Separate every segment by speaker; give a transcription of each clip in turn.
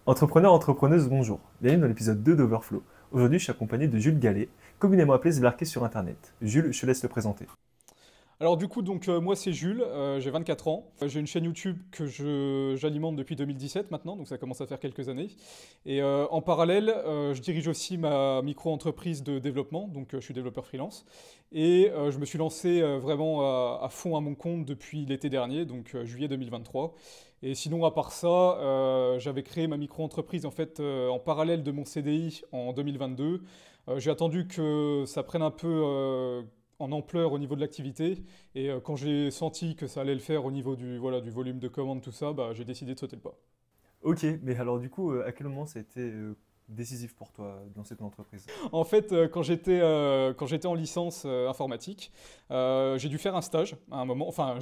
Speaker 1: Entrepreneurs, entrepreneuses, bonjour. Bienvenue dans l'épisode 2 d'Overflow. Aujourd'hui, je suis accompagné de Jules Gallet, communément appelé Zblarké sur Internet. Jules, je te laisse le présenter.
Speaker 2: Alors du coup, moi c'est Jules, j'ai 24 ans. J'ai une chaîne YouTube que j'alimente depuis 2017 maintenant, donc ça commence à faire quelques années. Et en parallèle, je dirige aussi ma micro-entreprise de développement, donc je suis développeur freelance. Et je me suis lancé vraiment à fond à mon compte depuis l'été dernier, donc juillet 2023. Et sinon, à part ça, j'avais créé ma micro-entreprise en fait en parallèle de mon CDI en 2022. J'ai attendu que ça prenne un peu en ampleur au niveau de l'activité. Et quand j'ai senti que ça allait le faire au niveau du volume de commandes, tout ça, bah, j'ai décidé de sauter le pas.
Speaker 1: Ok, mais alors du coup, à quel moment ça a été décisif pour toi dans cette entreprise?
Speaker 2: En fait, quand j'étais en licence informatique, j'ai dû faire un stage à un moment. Enfin,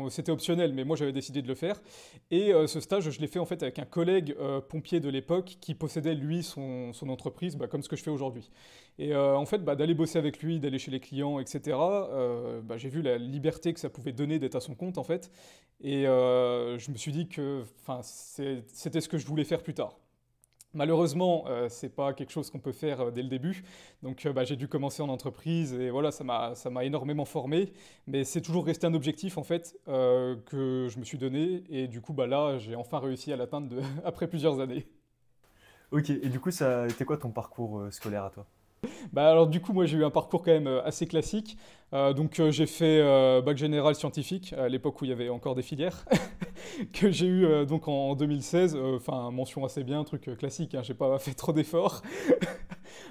Speaker 2: c'était optionnel, mais moi j'avais décidé de le faire. Et ce stage, je l'ai fait en fait avec un collègue pompier de l'époque qui possédait lui son entreprise, bah, comme ce que je fais aujourd'hui. Et en fait, bah, d'aller bosser avec lui, d'aller chez les clients, etc. Bah, j'ai vu la liberté que ça pouvait donner d'être à son compte en fait. Et je me suis dit que, enfin, c'était ce que je voulais faire plus tard. Malheureusement, c'est pas quelque chose qu'on peut faire dès le début. Donc, bah, j'ai dû commencer en entreprise et voilà, ça m'a énormément formé. Mais c'est toujours resté un objectif en fait que je me suis donné et du coup, bah là, j'ai enfin réussi à l'atteindre après plusieurs années.
Speaker 1: Ok, et du coup, ça a été quoi ton parcours scolaire à toi?
Speaker 2: Bah alors du coup, moi j'ai eu un parcours quand même assez classique. J'ai fait bac général scientifique à l'époque où il y avait encore des filières que j'ai eu donc en 2016. Enfin, mention assez bien, truc classique. Hein, j'ai pas fait trop d'efforts.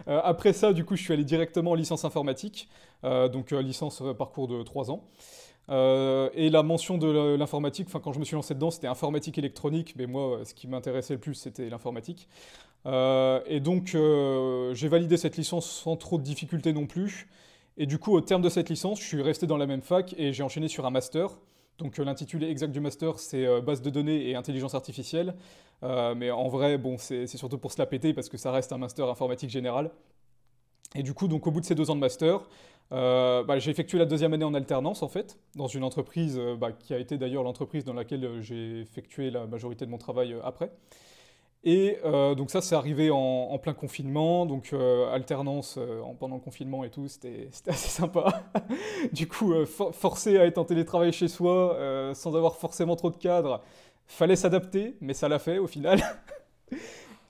Speaker 2: Après ça, du coup, je suis allé directement en licence informatique, licence parcours de 3 ans. Et la mention de l'informatique, enfin quand je me suis lancé dedans, c'était informatique électronique, mais moi, ce qui m'intéressait le plus, c'était l'informatique. J'ai validé cette licence sans trop de difficultés non plus. Et du coup, au terme de cette licence, je suis resté dans la même fac et j'ai enchaîné sur un master. Donc l'intitulé exact du master, c'est base de données et intelligence artificielle. Mais en vrai, bon, c'est surtout pour se la péter parce que ça reste un master informatique général. Et du coup, donc au bout de ces 2 ans de master, bah, j'ai effectué la deuxième année en alternance en fait, dans une entreprise bah, qui a été d'ailleurs l'entreprise dans laquelle j'ai effectué la majorité de mon travail après. Et donc ça, c'est arrivé en plein confinement, donc alternance pendant le confinement et tout, c'était assez sympa. Du coup, forcé à être en télétravail chez soi, sans avoir forcément trop de cadre, fallait s'adapter, mais ça l'a fait au final.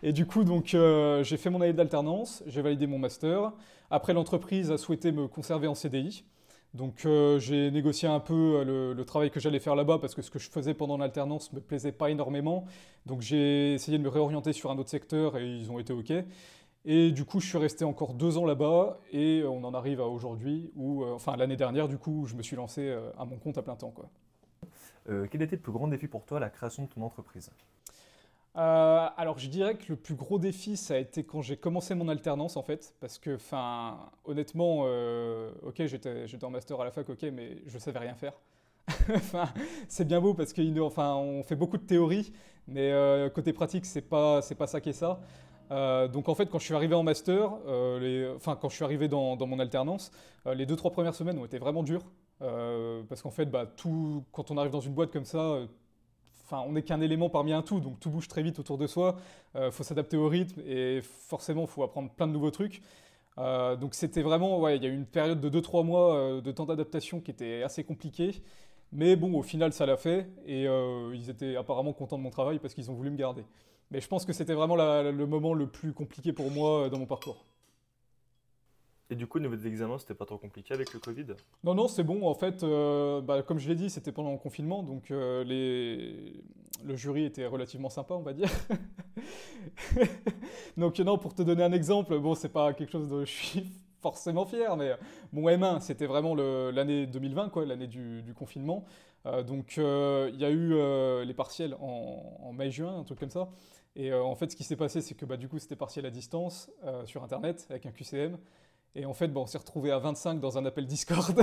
Speaker 2: Et du coup, donc j'ai fait mon année d'alternance, j'ai validé mon master. Après, l'entreprise a souhaité me conserver en CDI. Donc j'ai négocié un peu le travail que j'allais faire là-bas parce que ce que je faisais pendant l'alternance me plaisait pas énormément. Donc j'ai essayé de me réorienter sur un autre secteur et ils ont été OK. Et du coup je suis resté encore 2 ans là-bas et on en arrive à aujourd'hui où, enfin l'année dernière du coup, je me suis lancé à mon compte à plein temps quoi.
Speaker 1: Quel était le plus grand défi pour toi à la création de ton entreprise?
Speaker 2: Alors je dirais que le plus gros défi ça a été quand j'ai commencé mon alternance en fait parce que enfin honnêtement ok j'étais en master à la fac ok mais je savais rien faire. Enfin, c'est bien beau parce enfin, on fait beaucoup de théorie, mais côté pratique, c'est pas ça qui est ça. Donc en fait, quand je suis arrivé en master, enfin quand je suis arrivé dans mon alternance, les 2, 3 premières semaines ont été vraiment dures. Parce qu'en fait, bah, quand on arrive dans une boîte comme ça, enfin, on n'est qu'un élément parmi un tout, donc tout bouge très vite autour de soi. Faut s'adapter au rythme et forcément, faut apprendre plein de nouveaux trucs. Donc c'était vraiment, ouais, il y a eu une période de 2, 3 mois de temps d'adaptation qui était assez compliquée. Mais bon, au final, ça l'a fait et ils étaient apparemment contents de mon travail parce qu'ils ont voulu me garder. Mais je pense que c'était vraiment le moment le plus compliqué pour moi dans mon parcours.
Speaker 1: Et du coup, au niveau des examens, c'était pas trop compliqué avec le Covid?
Speaker 2: Non, non, c'est bon. En fait, bah, comme je l'ai dit, c'était pendant le confinement, donc le jury était relativement sympa, on va dire. Donc non, pour te donner un exemple, bon, c'est pas quelque chose dont je suis forcément fier, mais mon M1, c'était vraiment l'année 2020, quoi, l'année du confinement. Il y a eu les partiels en mai-juin, un truc comme ça. Et en fait, ce qui s'est passé, c'est que bah, du coup, c'était partiel à distance, sur Internet, avec un QCM. Et en fait, bah, on s'est retrouvé à 25 dans un appel Discord.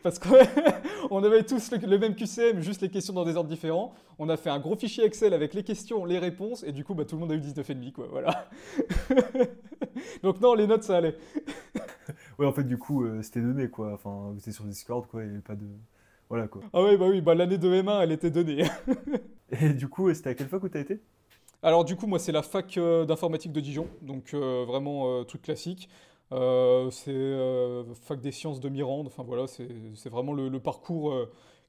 Speaker 2: Parce qu'on avait tous le même QCM, juste les questions dans des ordres différents. On a fait un gros fichier Excel avec les questions, les réponses, et du coup, bah, tout le monde a eu 19,5, quoi, voilà. Donc non, les notes, ça allait.
Speaker 1: Ouais, en fait, du coup, c'était donné quoi. Enfin, vous étiez sur Discord quoi, il y avait pas de. Voilà quoi.
Speaker 2: Ah oui, bah l'année de M1, elle était donnée.
Speaker 1: Et du coup, c'était à quelle fac où t'as été?
Speaker 2: Alors du coup, moi, c'est la fac d'informatique de Dijon, donc vraiment truc classique. C'est fac des sciences de Mirande, enfin voilà, c'est vraiment le parcours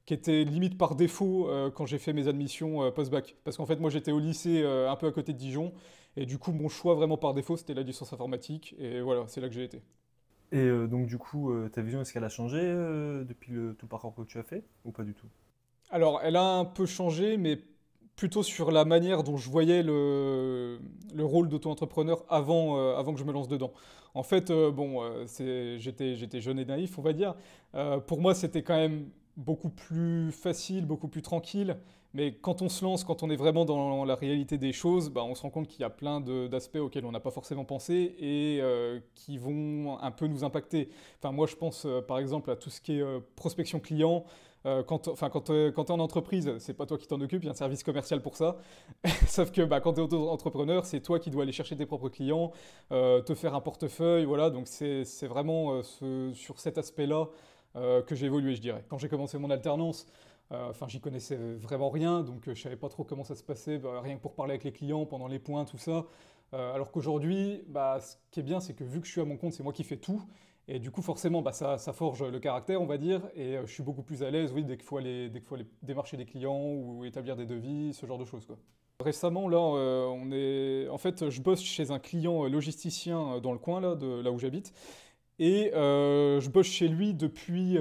Speaker 2: qui était limite par défaut quand j'ai fait mes admissions post-bac. Parce qu'en fait, moi, j'étais au lycée un peu à côté de Dijon, et du coup, mon choix vraiment par défaut, c'était la licence informatique, et voilà, c'est là que j'ai été.
Speaker 1: Et donc du coup, ta vision, est-ce qu'elle a changé depuis tout le parcours que tu as fait ou pas du tout?
Speaker 2: Alors, elle a un peu changé, mais plutôt sur la manière dont je voyais le rôle d'auto-entrepreneur avant que je me lance dedans. En fait, bon, j'étais jeune et naïf, on va dire. Pour moi, c'était quand même beaucoup plus facile, beaucoup plus tranquille. Mais quand on se lance, quand on est vraiment dans la réalité des choses, bah, on se rend compte qu'il y a plein d'aspects auxquels on n'a pas forcément pensé et qui vont un peu nous impacter. Enfin, moi, je pense par exemple à tout ce qui est prospection client. Quand tu es en entreprise, c'est pas toi qui t'en occupe, il y a un service commercial pour ça. Sauf que bah, quand tu es auto-entrepreneur, c'est toi qui dois aller chercher tes propres clients, te faire un portefeuille, voilà. Donc c'est vraiment sur cet aspect-là que j'ai évolué, je dirais. Quand j'ai commencé mon alternance, enfin j'y connaissais vraiment rien, donc je savais pas trop comment ça se passait, bah, rien que pour parler avec les clients pendant les points, tout ça. Alors qu'aujourd'hui, bah, ce qui est bien, c'est que vu que je suis à mon compte, c'est moi qui fais tout. Et du coup, forcément, bah, ça forge le caractère, on va dire, et je suis beaucoup plus à l'aise, oui, dès qu'il faut aller démarcher des clients ou établir des devis, ce genre de choses, quoi. Récemment, là, en fait, je bosse chez un client logisticien dans le coin, là, de là où j'habite, et je bosse chez lui depuis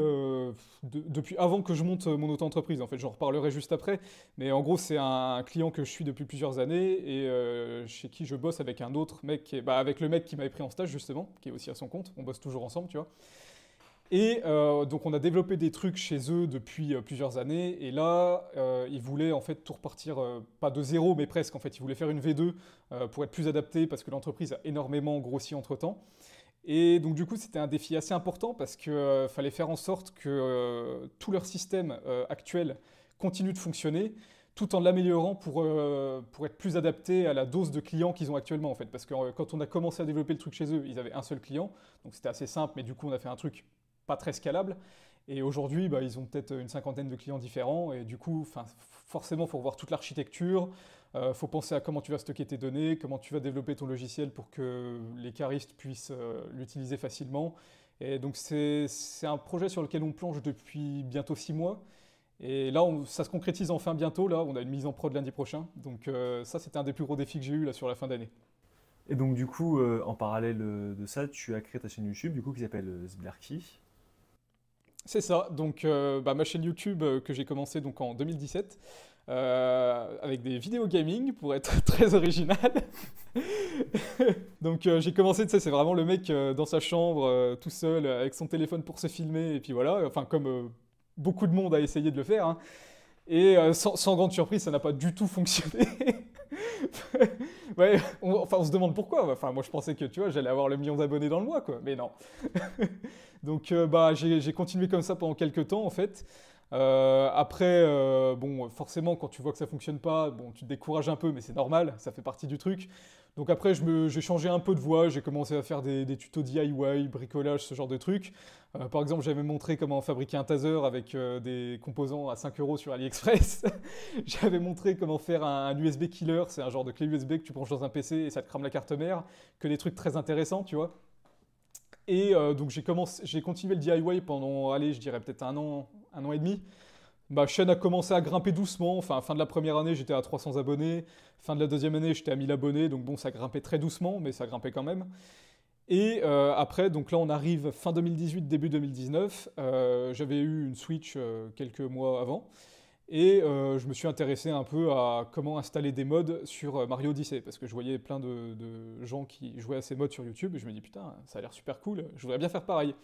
Speaker 2: avant que je monte mon auto-entreprise. En fait, j'en reparlerai juste après. Mais en gros, c'est un client que je suis depuis plusieurs années et chez qui je bosse avec un autre mec, bah, avec le mec qui m'avait pris en stage justement, qui est aussi à son compte. On bosse toujours ensemble, tu vois. Et donc, on a développé des trucs chez eux depuis plusieurs années. Et là, ils voulaient en fait tout repartir, pas de zéro, mais presque. En fait, ils voulaient faire une V2 pour être plus adapté parce que l'entreprise a énormément grossi entre-temps. Et donc du coup, c'était un défi assez important parce qu'il fallait faire en sorte que tout leur système actuel continue de fonctionner tout en l'améliorant pour être plus adapté à la dose de clients qu'ils ont actuellement en fait. Parce que quand on a commencé à développer le truc chez eux, ils avaient un seul client, donc c'était assez simple, mais du coup on a fait un truc pas très scalable. Et aujourd'hui, bah, ils ont peut-être une cinquantaine de clients différents, et du coup, forcément, il faut revoir toute l'architecture, faut penser à comment tu vas stocker tes données, comment tu vas développer ton logiciel pour que les caristes puissent l'utiliser facilement. Et donc c'est un projet sur lequel on plonge depuis bientôt 6 mois. Et là, ça se concrétise enfin bientôt. Là, on a une mise en prod lundi prochain. Donc ça, c'était un des plus gros défis que j'ai eu là sur la fin d'année.
Speaker 1: Et donc du coup, en parallèle de ça, tu as créé ta chaîne YouTube du coup qui s'appelle Zblerki.
Speaker 2: C'est ça. Donc bah, ma chaîne YouTube que j'ai commencé donc en 2017 avec des vidéos gaming pour être très original. Donc j'ai commencé, tu sais, c'est vraiment le mec dans sa chambre tout seul avec son téléphone pour se filmer et puis voilà. Enfin comme beaucoup de monde a essayé de le faire, hein. Et sans grande surprise, ça n'a pas du tout fonctionné. Ouais, on se demande pourquoi. Enfin, moi, je pensais que, tu vois, j'allais avoir le million d'abonnés dans le mois, quoi. Mais non. Donc, bah, j'ai continué comme ça pendant quelques temps, en fait. Après, bon, forcément, quand tu vois que ça fonctionne pas, bon, tu te décourages un peu, mais c'est normal, ça fait partie du truc. Donc après, j'ai changé un peu de voie, j'ai commencé à faire des tutos DIY, bricolage, ce genre de trucs. Par exemple, j'avais montré comment fabriquer un taser avec des composants à 5 euros sur AliExpress. J'avais montré comment faire un USB killer, c'est un genre de clé USB que tu branches dans un PC et ça te crame la carte mère, que des trucs très intéressants, tu vois. Et donc j'ai continué le DIY pendant, allez, je dirais peut-être un an et demi. Ma chaîne a commencé à grimper doucement. Enfin, fin de la première année, j'étais à 300 abonnés. Fin de la deuxième année, j'étais à 1000 abonnés. Donc bon, ça grimpait très doucement, mais ça grimpait quand même. Et après, donc là, on arrive fin 2018, début 2019. J'avais eu une Switch quelques mois avant. Et je me suis intéressé un peu à comment installer des mods sur Mario Odyssey. Parce que je voyais plein de gens qui jouaient à ces mods sur YouTube. Et je me dis, putain, ça a l'air super cool. Je voudrais bien faire pareil.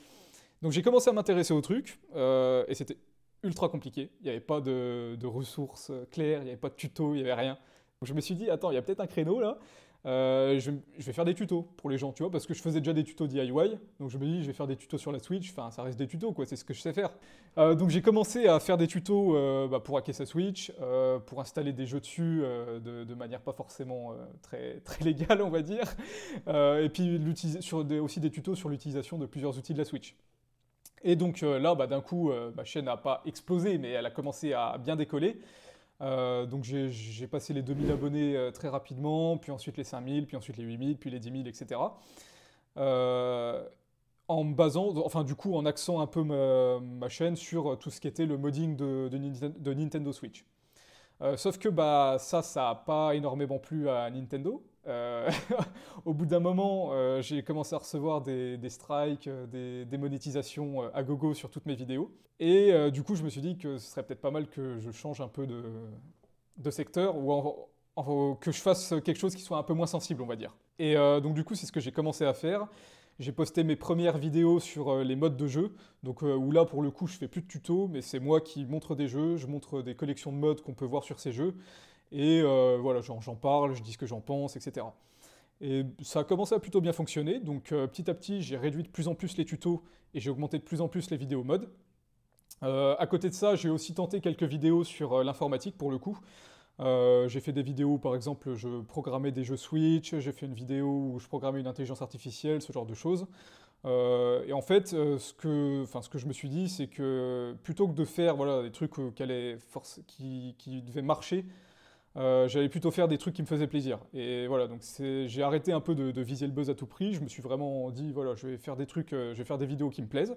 Speaker 2: Donc j'ai commencé à m'intéresser au truc. Et c'était ultra compliqué. Il n'y avait pas de ressources claires, il n'y avait pas de tuto, il n'y avait rien. Donc je me suis dit, attends, il y a peut-être un créneau là. Je vais faire des tutos pour les gens, tu vois, parce que je faisais déjà des tutos DIY. Donc je me dis, je vais faire des tutos sur la Switch. Enfin, ça reste des tutos, quoi, c'est ce que je sais faire. Donc j'ai commencé à faire des tutos bah, pour hacker sa Switch, pour installer des jeux dessus de manière pas forcément très légale, on va dire. Et puis aussi des tutos sur l'utilisation de plusieurs outils de la Switch. Et donc là, bah, d'un coup, ma chaîne n'a pas explosé, mais elle a commencé à bien décoller. Donc j'ai passé les 2000 abonnés très rapidement, puis ensuite les 5000, puis ensuite les 8000, puis les 10 000, etc. Euh, En me basant, enfin du coup en axant un peu ma chaîne sur tout ce qui était le modding de Nintendo Switch. Sauf que bah, ça n'a pas énormément plu à Nintendo. Au bout d'un moment, j'ai commencé à recevoir des strikes, des monétisations à gogo sur toutes mes vidéos. Et du coup, je me suis dit que ce serait peut-être pas mal que je change un peu de secteur ou que je fasse quelque chose qui soit un peu moins sensible, on va dire. Et donc du coup, c'est ce que j'ai commencé à faire. J'ai posté mes premières vidéos sur les modes de jeu, donc où là pour le coup je fais plus de tutos, mais c'est moi qui montre des jeux, je montre des collections de modes qu'on peut voir sur ces jeux, et voilà, j'en parle, je dis ce que j'en pense, etc. Et ça a commencé à plutôt bien fonctionner, donc petit à petit j'ai réduit de plus en plus les tutos et j'ai augmenté de plus en plus les vidéos modes. À côté de ça, j'ai aussi tenté quelques vidéos sur l'informatique pour le coup. J'ai fait des vidéos, par exemple, je programmais des jeux Switch, j'ai fait une vidéo où je programmais une intelligence artificielle, ce genre de choses. Et en fait, ce que je me suis dit, c'est que plutôt que de faire voilà, des trucs qui devaient marcher, j'allais plutôt faire des trucs qui me faisaient plaisir. Et voilà, donc j'ai arrêté un peu de viser le buzz à tout prix. Je me suis vraiment dit, voilà, je vais faire des trucs, je vais faire des vidéos qui me plaisent.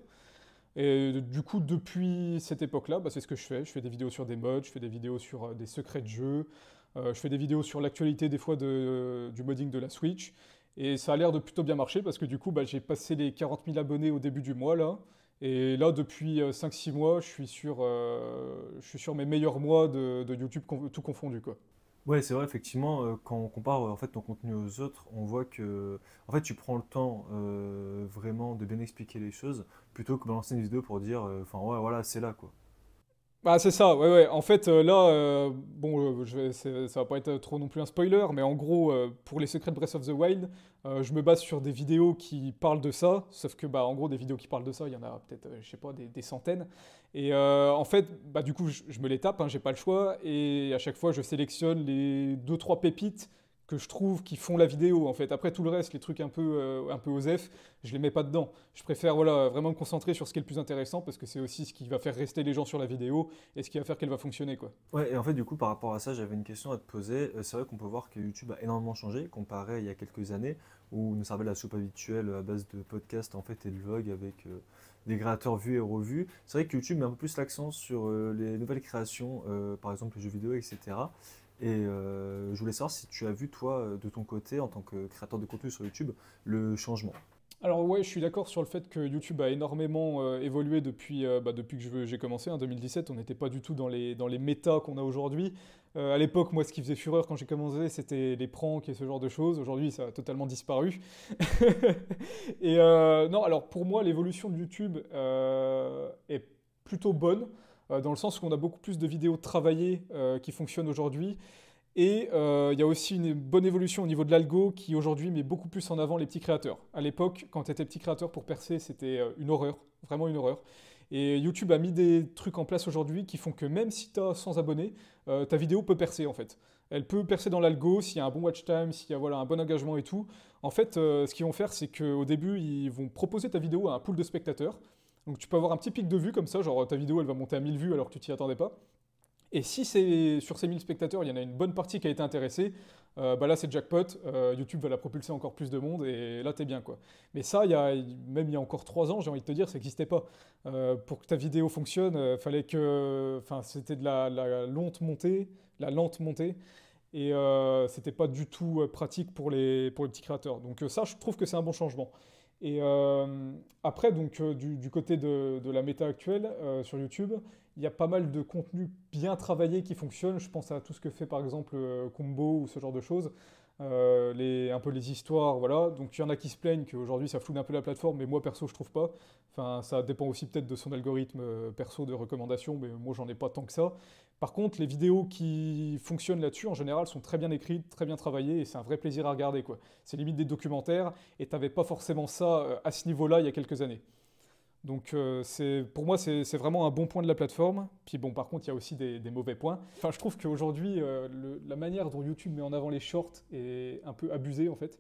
Speaker 2: Et du coup, depuis cette époque-là, bah, c'est ce que je fais. Je fais des vidéos sur des mods, je fais des vidéos sur des secrets de jeu, je fais des vidéos sur l'actualité des fois du modding de la Switch. Et ça a l'air de plutôt bien marcher parce que du coup, bah, j'ai passé les 40 000 abonnés au début du mois là. Et là, depuis 5-6 mois, je suis sur mes meilleurs mois de YouTube tout confondu, quoi.
Speaker 1: Ouais, c'est vrai, effectivement, quand on compare en fait, ton contenu aux autres, on voit que en fait, tu prends le temps vraiment de bien expliquer les choses plutôt que de lancer une vidéo pour dire, enfin, ouais, voilà, c'est là, quoi.
Speaker 2: Bah c'est ça, ouais ouais. En fait là, bon, ça va pas être trop non plus un spoiler, mais en gros, pour les secrets de Breath of the Wild, je me base sur des vidéos qui parlent de ça, sauf que bah en gros des vidéos qui parlent de ça, il y en a peut-être, je sais pas, des centaines. Et en fait, bah du coup, je me les tape, hein, j'ai pas le choix, et à chaque fois, je sélectionne les deux trois pépites que je trouve qui font la vidéo en fait. Après tout le reste, les trucs un peu osef, je les mets pas dedans. Je préfère voilà, vraiment me concentrer sur ce qui est le plus intéressant parce que c'est aussi ce qui va faire rester les gens sur la vidéo et ce qui va faire qu'elle va fonctionner quoi.
Speaker 1: Ouais, et en fait, du coup, par rapport à ça, j'avais une question à te poser. C'est vrai qu'on peut voir que YouTube a énormément changé comparé à il y a quelques années où il nous servait la soupe habituelle à base de podcasts en fait et de vlogs avec des créateurs vus et revus. C'est vrai que YouTube met un peu plus l'accent sur les nouvelles créations, par exemple les jeux vidéo, etc. Et je voulais savoir si tu as vu, toi, de ton côté, en tant que créateur de contenu sur YouTube, le changement.
Speaker 2: Alors ouais, je suis d'accord sur le fait que YouTube a énormément évolué depuis que j'ai commencé, en 2017. On n'était pas du tout dans les méta qu'on a aujourd'hui. À l'époque, moi, ce qui faisait fureur quand j'ai commencé, c'était les pranks et ce genre de choses. Aujourd'hui, ça a totalement disparu. Et non, alors pour moi, l'évolution de YouTube est plutôt bonne, dans le sens où on a beaucoup plus de vidéos travaillées qui fonctionnent aujourd'hui. Et il y a aussi une bonne évolution au niveau de l'algo qui aujourd'hui met beaucoup plus en avant les petits créateurs. À l'époque, quand tu étais petit créateur pour percer, c'était une horreur, vraiment une horreur. Et YouTube a mis des trucs en place aujourd'hui qui font que même si tu as 100 abonnés, ta vidéo peut percer en fait. Elle peut percer dans l'algo s'il y a un bon watch time, s'il y a voilà, un bon engagement et tout. En fait, ce qu'ils vont faire, c'est qu'au début, ils vont proposer ta vidéo à un pool de spectateurs. Donc tu peux avoir un petit pic de vues comme ça, genre ta vidéo elle va monter à 1000 vues alors que tu t'y attendais pas. Et si c'est sur ces 1000 spectateurs, il y en a une bonne partie qui a été intéressée, bah là c'est jackpot, YouTube va la propulser encore plus de monde et là t'es bien quoi. Mais ça, même il y a encore 3 ans, j'ai envie de te dire, ça n'existait pas. Pour que ta vidéo fonctionne, fallait que, enfin c'était de la lente montée, et c'était pas du tout pratique pour les petits créateurs. Donc ça, je trouve que c'est un bon changement. Et après, donc du côté de la méta actuelle sur YouTube, il y a pas mal de contenus bien travaillés qui fonctionnent. Je pense à tout ce que fait par exemple Combo ou ce genre de choses. Un peu les histoires, voilà. Donc il y en a qui se plaignent qu'aujourd'hui ça floune un peu la plateforme, mais moi perso je trouve pas. Enfin, ça dépend aussi peut-être de son algorithme perso de recommandation, mais moi j'en ai pas tant que ça. Par contre, les vidéos qui fonctionnent là-dessus, en général, sont très bien écrites, très bien travaillées, et c'est un vrai plaisir à regarder, quoi. C'est limite des documentaires, et t'avais pas forcément ça à ce niveau-là il y a quelques années. Donc pour moi, c'est vraiment un bon point de la plateforme. Puis bon, par contre, il y a aussi des mauvais points. Enfin, je trouve qu'aujourd'hui, la manière dont YouTube met en avant les shorts est un peu abusée, en fait.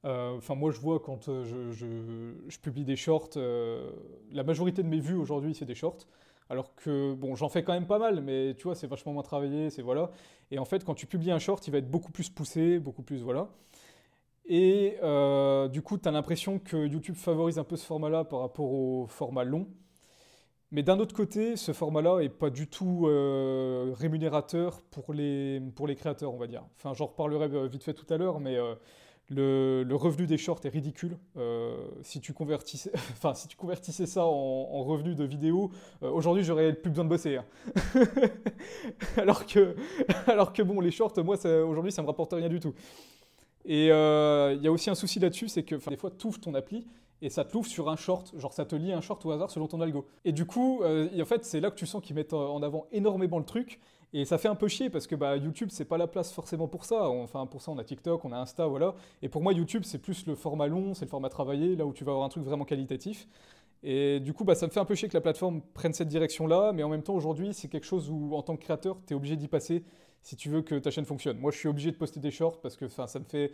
Speaker 2: Enfin, moi, je vois quand je publie des shorts, la majorité de mes vues aujourd'hui, c'est des shorts. Alors que, bon, j'en fais quand même pas mal, mais tu vois, c'est vachement moins travaillé, c'est voilà. Et en fait, quand tu publies un short, il va être beaucoup plus poussé, beaucoup plus, voilà. Et du coup, tu as l'impression que YouTube favorise un peu ce format-là par rapport au format long. Mais d'un autre côté, ce format-là est pas du tout rémunérateur pour les créateurs, on va dire. Enfin, j'en reparlerai vite fait tout à l'heure, mais le revenu des shorts est ridicule. Si tu convertissais, enfin, si tu convertissais ça en revenu de vidéo, aujourd'hui, j'aurais plus besoin de bosser, hein. alors que, alors que bon, les shorts, moi, aujourd'hui, ça me rapporte rien du tout. Et il y a aussi un souci là-dessus, c'est que des fois, tu ouvres ton appli et ça te l'ouvre sur un short, genre ça te lit un short au hasard selon ton algo. Et du coup, et en fait, c'est là que tu sens qu'ils mettent en avant énormément le truc. Et ça fait un peu chier parce que bah, YouTube, c'est pas la place forcément pour ça. Enfin, pour ça, on a TikTok, on a Insta, voilà. Et pour moi, YouTube, c'est plus le format long, c'est le format travaillé, là où tu vas avoir un truc vraiment qualitatif. Et du coup, bah, ça me fait un peu chier que la plateforme prenne cette direction-là, mais en même temps, aujourd'hui, c'est quelque chose où, en tant que créateur, tu es obligé d'y passer si tu veux que ta chaîne fonctionne. Moi, je suis obligé de poster des shorts parce que ça me fait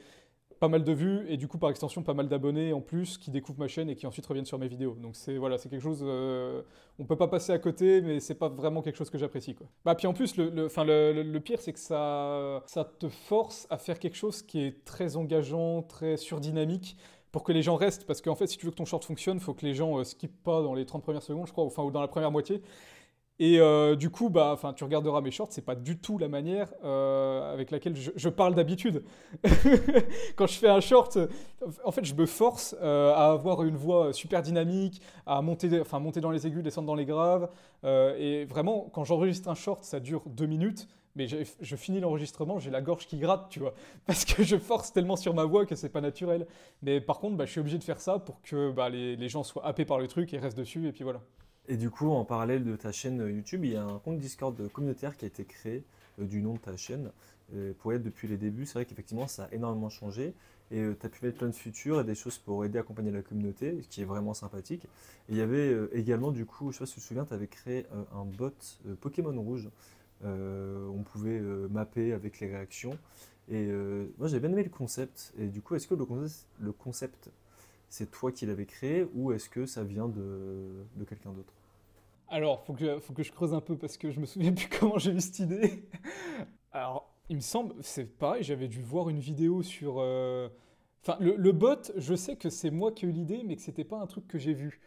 Speaker 2: pas mal de vues et du coup, par extension, pas mal d'abonnés en plus qui découvrent ma chaîne et qui ensuite reviennent sur mes vidéos. Donc, c'est voilà, c'est quelque chose, on peut pas passer à côté, mais c'est pas vraiment quelque chose que j'apprécie, quoi. Bah, puis en plus, le pire, c'est que ça te force à faire quelque chose qui est très engageant, très surdynamique pour que les gens restent, parce qu'en fait, si tu veux que ton short fonctionne, il faut que les gens skippent pas dans les 30 premières secondes, je crois, enfin, ou dans la première moitié. Et du coup, bah, enfin, tu regarderas mes shorts, c'est pas du tout la manière avec laquelle je parle d'habitude. Quand je fais un short, en fait, je me force à avoir une voix super dynamique, à monter, enfin, monter dans les aigus, descendre dans les graves. Et vraiment, quand j'enregistre un short, ça dure 2 minutes. Mais je finis l'enregistrement, j'ai la gorge qui gratte, tu vois, parce que je force tellement sur ma voix que c'est pas naturel. Mais par contre, bah, je suis obligé de faire ça pour que bah, les gens soient happés par le truc et restent dessus, et puis voilà.
Speaker 1: Et du coup, en parallèle de ta chaîne YouTube, il y a un compte Discord communautaire qui a été créé du nom de ta chaîne. Pour être depuis les débuts, c'est vrai qu'effectivement, ça a énormément changé. Et tu as pu mettre plein de features et des choses pour aider à accompagner la communauté, ce qui est vraiment sympathique. Et il y avait également, du coup, je sais pas si tu te souviens, tu avais créé un bot Pokémon Rouge. On pouvait mapper avec les réactions. Et moi, j'ai bien aimé le concept. Et du coup, est-ce que le concept, c'est toi qui l'avais créé ou est-ce que ça vient de quelqu'un d'autre?
Speaker 2: Alors, faut que je creuse un peu parce que je me souviens plus comment j'ai eu cette idée. Alors, il me semble, c'est pareil, j'avais dû voir une vidéo sur. Enfin, le bot, je sais que c'est moi qui ai eu l'idée, mais que c'était pas un truc que j'ai vu.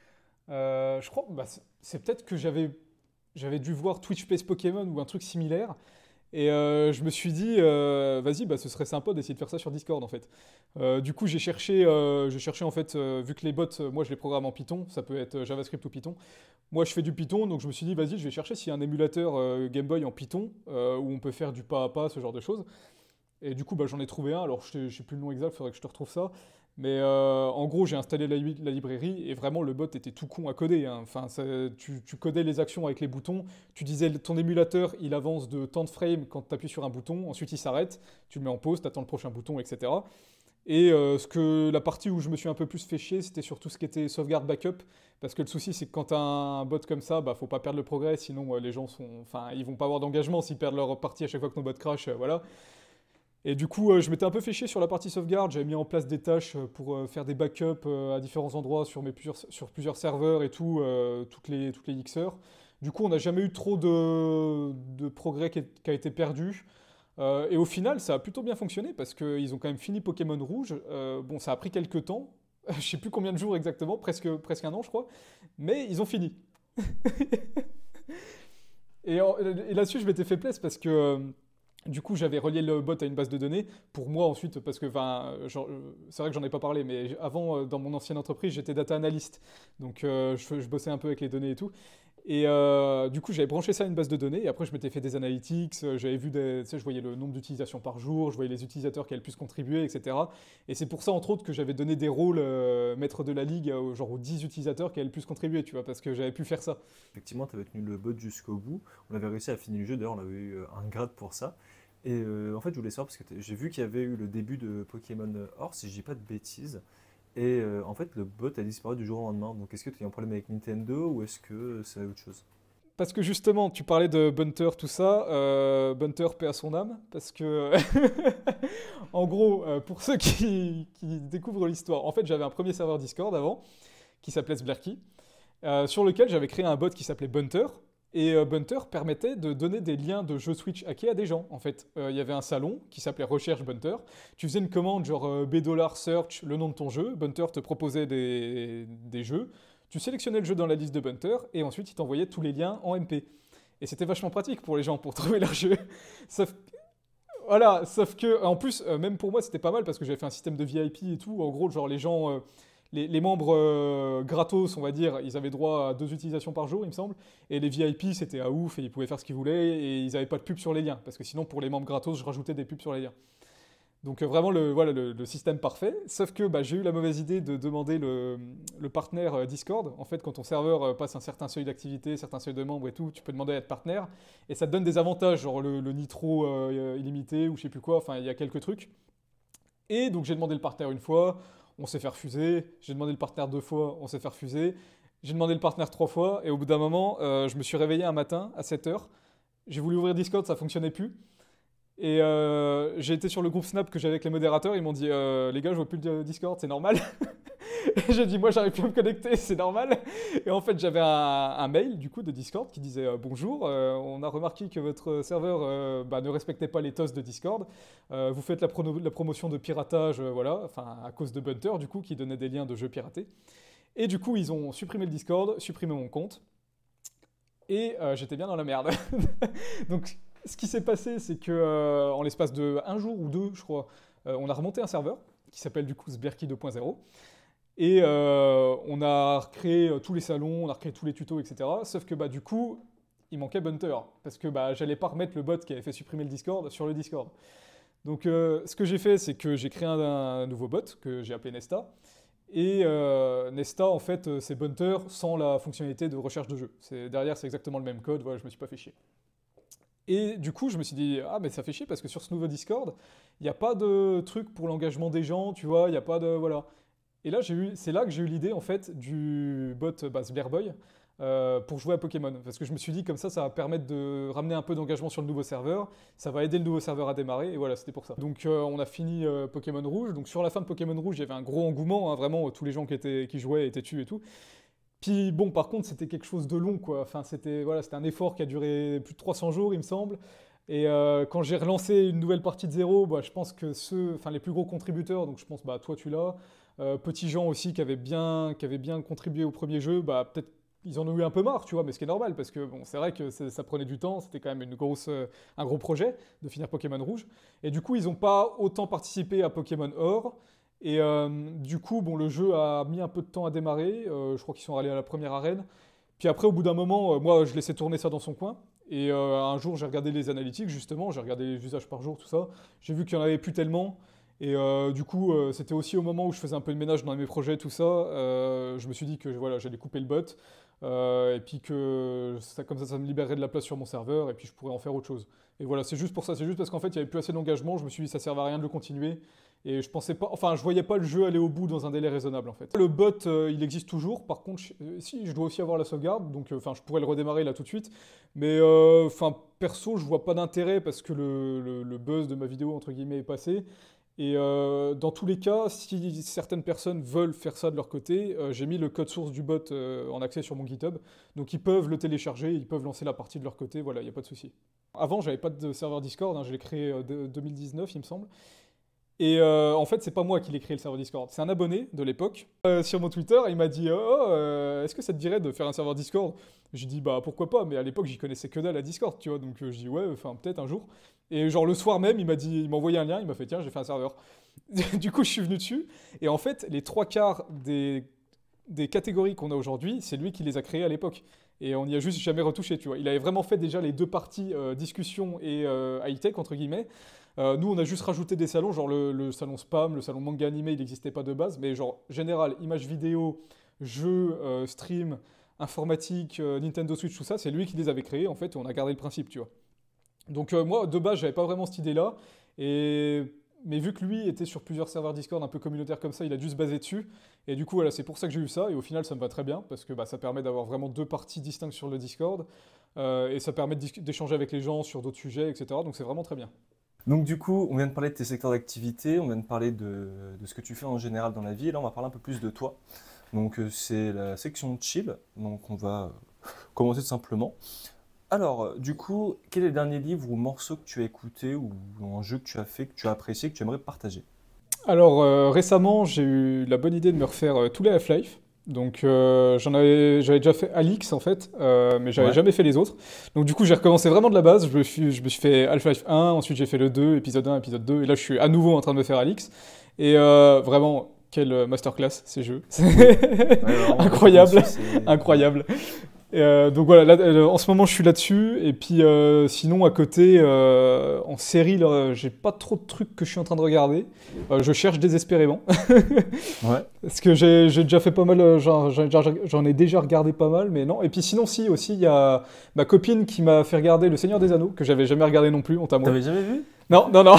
Speaker 2: Je crois, bah, c'est peut-être que j'avais dû voir Twitch Plays Pokémon ou un truc similaire. Et je me suis dit, vas-y, bah, ce serait sympa d'essayer de faire ça sur Discord en fait. Du coup, j'ai cherché en fait, vu que les bots, moi je les programme en Python, ça peut être JavaScript ou Python. Moi je fais du Python, donc je me suis dit, vas-y, je vais chercher s'il y a un émulateur Game Boy en Python où on peut faire du pas à pas, ce genre de choses. Et du coup, bah, j'en ai trouvé un. Alors, je sais plus le nom exact, il faudrait que je te retrouve ça. Mais en gros, j'ai installé la librairie et vraiment, le bot était tout con à coder, hein. Enfin, tu codais les actions avec les boutons. Tu disais, ton émulateur, il avance de tant de frames quand tu appuies sur un bouton. Ensuite, il s'arrête. Tu le mets en pause, tu attends le prochain bouton, etc. Et la partie où je me suis un peu plus fait chier, c'était sur tout ce qui était sauvegarde backup. Parce que le souci, c'est que quand tu as un bot comme ça, bah, faut pas perdre le progrès. Sinon, les gens enfin, ils vont pas avoir d'engagement s'ils perdent leur partie à chaque fois que nos bots crash. Voilà. Et du coup, je m'étais un peu fait chier sur la partie sauvegarde. J'avais mis en place des tâches pour faire des backups à différents endroits sur plusieurs serveurs et tout, toutes les Xers. Du coup, on n'a jamais eu trop de progrès qui a été perdu. Et au final, ça a plutôt bien fonctionné parce qu'ils ont quand même fini Pokémon Rouge. Bon, ça a pris quelques temps. Je sais plus combien de jours exactement, presque un an, je crois. Mais ils ont fini. Et là-dessus, je m'étais fait plaisir parce que. Du coup, j'avais relié le bot à une base de données pour moi ensuite, parce que c'est vrai que j'en ai pas parlé, mais avant, dans mon ancienne entreprise, j'étais data analyst. Donc, je bossais un peu avec les données et tout. Et du coup, j'avais branché ça à une base de données. Et après, je m'étais fait des analytics. J'avais vu tu sais, je voyais le nombre d'utilisations par jour, je voyais les utilisateurs qui avaient le plus contribué, etc. Et c'est pour ça, entre autres, que j'avais donné des rôles maître de la ligue, genre aux 10 utilisateurs qui avaient le plus contribué, tu vois, parce que j'avais pu faire ça.
Speaker 1: Effectivement, tu avais tenu le bot jusqu'au bout. On avait réussi à finir le jeu, d'ailleurs, on avait eu un grade pour ça. Et en fait, je voulais savoir, parce que j'ai vu qu'il y avait eu le début de Pokémon Or, si je dis pas de bêtises. Et en fait, le bot a disparu du jour au lendemain. Donc, est-ce que tu as un problème avec Nintendo ou est-ce que c'est autre chose?
Speaker 2: Parce que justement, tu parlais de Bunter, tout ça. Bunter, paix à son âme. Parce que, en gros, pour ceux qui découvrent l'histoire, en fait, j'avais un premier serveur Discord avant, qui s'appelait Sblerky, sur lequel j'avais créé un bot qui s'appelait Bunter. Et Bunter permettait de donner des liens de jeux Switch hackés à des gens, en fait. Il y avait un salon qui s'appelait Recherche Bunter. Tu faisais une commande genre $search, le nom de ton jeu. Bunter te proposait des jeux. Tu sélectionnais le jeu dans la liste de Bunter et ensuite il t'envoyait tous les liens en MP. Et c'était vachement pratique pour les gens pour trouver leur jeu. Sauf, voilà, sauf que, en plus, même pour moi, c'était pas mal parce que j'avais fait un système de VIP et tout. En gros, genre les gens, les membres gratos, on va dire, ils avaient droit à 2 utilisations par jour, il me semble. Et les VIP, c'était à ouf et ils pouvaient faire ce qu'ils voulaient et ils n'avaient pas de pub sur les liens. Parce que sinon, pour les membres gratos, je rajoutais des pubs sur les liens. Donc vraiment voilà, le système parfait. Sauf que bah, j'ai eu la mauvaise idée de demander le partenaire Discord. En fait, quand ton serveur passe un certain seuil d'activité, certain seuil de membres et tout, tu peux demander à être partenaire. Et ça te donne des avantages, genre le nitro illimité ou je sais plus quoi. Enfin, il y a quelques trucs. Et donc j'ai demandé le partenaire une fois, on s'est fait refuser. J'ai demandé le partenaire 2 fois, on s'est fait refuser. J'ai demandé le partenaire 3 fois. Et au bout d'un moment, je me suis réveillé un matin à 7 h. J'ai voulu ouvrir Discord, ça fonctionnait plus. Et j'ai été sur le groupe Snap que j'avais avec les modérateurs, ils m'ont dit les gars, je vois plus le Discord, c'est normal. Et j'ai dit moi j'arrive plus à me connecter, c'est normal. Et en fait j'avais un mail du coup de Discord qui disait bonjour, on a remarqué que votre serveur ne respectait pas les TOS de Discord. Vous faites la promotion de piratage, voilà, enfin à cause de Bunter du coup qui donnait des liens de jeux piratés. Et du coup ils ont supprimé le Discord, supprimé mon compte. Et j'étais bien dans la merde. Donc ce qui s'est passé, c'est que en l'espace de un jour ou deux, je crois, on a remonté un serveur qui s'appelle du coup Sberky 2.0. Et on a recréé tous les salons, on a recréé tous les tutos, etc. Sauf que bah, du coup, il manquait Bunter. Parce que bah, j'allais pas remettre le bot qui avait fait supprimer le Discord sur le Discord. Donc ce que j'ai fait, c'est que j'ai créé un nouveau bot que j'ai appelé Nesta. Et Nesta, en fait, c'est Bunter sans la fonctionnalité de recherche de jeu. Derrière, c'est exactement le même code, voilà, je me suis pas fait chier. Et du coup, je me suis dit, ah, mais ça fait chier parce que sur ce nouveau Discord, il n'y a pas de truc pour l'engagement des gens, tu vois, il n'y a pas de. Voilà. Et là, c'est là que j'ai eu l'idée, en fait, du bot Sberboy pour jouer à Pokémon. Parce que je me suis dit, comme ça va permettre de ramener un peu d'engagement sur le nouveau serveur, ça va aider le nouveau serveur à démarrer, et voilà, c'était pour ça. Donc, on a fini Pokémon Rouge. Donc, sur la fin de Pokémon Rouge, il y avait un gros engouement, hein, vraiment, tous les gens qui jouaient étaient dessus et tout. Puis bon, par contre, c'était quelque chose de long, quoi. Enfin, c'était un effort qui a duré plus de 300 jours, il me semble. Et quand j'ai relancé une nouvelle partie de zéro, bah, je pense que les plus gros contributeurs, donc je pense, bah, toi tu l'as, Petit Jean aussi qui avait bien contribué au premier jeu, bah, peut-être ils en ont eu un peu marre, tu vois, mais ce qui est normal, parce que bon, c'est vrai que ça prenait du temps, c'était quand même un gros projet de finir Pokémon Rouge. Et du coup, ils n'ont pas autant participé à Pokémon Or. Et du coup, bon, le jeu a mis un peu de temps à démarrer. Je crois qu'ils sont allés à la première arène. Puis après, au bout d'un moment, moi, je laissais tourner ça dans son coin. Et un jour, j'ai regardé les analytiques, justement. J'ai regardé les usages par jour, tout ça. J'ai vu qu'il n'y en avait plus tellement. Et du coup, c'était aussi au moment où je faisais un peu de ménage dans mes projets, tout ça. Je me suis dit que voilà, j'allais couper le bot. Et puis que comme ça me libérerait de la place sur mon serveur. Et puis je pourrais en faire autre chose. Et voilà, c'est juste pour ça. C'est juste parce qu'en fait, il n'y avait plus assez d'engagement. Je me suis dit, ça ne servait à rien de le continuer. Et je pensais pas, enfin, je voyais pas le jeu aller au bout dans un délai raisonnable en fait. Le bot, il existe toujours. Par contre, si, je dois aussi avoir la sauvegarde, donc enfin, je pourrais le redémarrer là tout de suite. Mais enfin, perso, je vois pas d'intérêt parce que le buzz de ma vidéo entre guillemets est passé. Et dans tous les cas, si certaines personnes veulent faire ça de leur côté, j'ai mis le code source du bot en accès sur mon GitHub. Donc ils peuvent le télécharger, ils peuvent lancer la partie de leur côté, voilà, il n'y a pas de souci. Avant, j'avais pas de serveur Discord, hein, je l'ai créé en 2019, il me semble. Et en fait, c'est pas moi qui l'ai créé le serveur Discord, c'est un abonné de l'époque. Sur mon Twitter, il m'a dit est-ce que ça te dirait de faire un serveur Discord? J'ai dit bah pourquoi pas, mais à l'époque j'y connaissais que dalle à Discord, tu vois, donc je dis ouais, enfin peut-être un jour. Et genre le soir même, il m'a envoyé un lien, il m'a fait tiens, j'ai fait un serveur. Du coup, je suis venu dessus, et en fait, les 3 quarts des catégories qu'on a aujourd'hui, c'est lui qui les a créées à l'époque. Et on n'y a juste jamais retouché, tu vois. Il avait vraiment fait déjà les 2 parties discussion et high-tech, entre guillemets. Nous, on a juste rajouté des salons, genre le salon spam, le salon manga animé, il n'existait pas de base, mais genre général, images vidéo, jeux, stream, informatique, Nintendo Switch, tout ça, c'est lui qui les avait créés, en fait, et on a gardé le principe, tu vois. Donc moi, de base, j'avais pas vraiment cette idée-là, mais vu que lui était sur plusieurs serveurs Discord un peu communautaires comme ça, il a dû se baser dessus, et du coup, voilà, c'est pour ça que j'ai eu ça, et au final, ça me va très bien, parce que bah, ça permet d'avoir vraiment 2 parties distinctes sur le Discord, et ça permet d'échanger avec les gens sur d'autres sujets, etc., donc c'est vraiment très bien.
Speaker 1: Donc du coup, on vient de parler de tes secteurs d'activité, on vient de parler de ce que tu fais en général dans la vie, et là on va parler un peu plus de toi. Donc c'est la section chill, donc on va commencer tout simplement. Alors, du coup, quel est le dernier livre ou morceau que tu as écouté ou un jeu que tu as fait, que tu as apprécié, que tu aimerais partager?
Speaker 2: Alors récemment, j'ai eu la bonne idée de me refaire tous les Half-Life. Donc j'avais déjà fait Alix en fait, mais j'avais
Speaker 1: Ouais.
Speaker 2: jamais fait les autres. Donc du coup j'ai recommencé vraiment de la base. Je me suis fait Half-Life 1, ensuite j'ai fait le 2, épisode 1, épisode 2, et là je suis à nouveau en train de me faire Alix. Et vraiment, quelle masterclass ces jeux.
Speaker 1: Oui.
Speaker 2: C'est
Speaker 1: Ouais, vraiment, retourner dessus,
Speaker 2: incroyable,
Speaker 1: c'est.
Speaker 2: incroyable. Donc voilà, là, en ce moment je suis là-dessus. Et puis sinon à côté, en série, là, j'ai pas trop de trucs que je suis en train de regarder. Je cherche désespérément.
Speaker 1: Ouais.
Speaker 2: Parce que j'ai déjà fait pas mal, j'en ai déjà regardé pas mal, mais non. Et puis sinon, si, aussi, il y a ma copine qui m'a fait regarder Le Seigneur des Anneaux, que j'avais jamais regardé non plus, honte à moi.
Speaker 1: T'avais jamais vu?
Speaker 2: Non, non, non.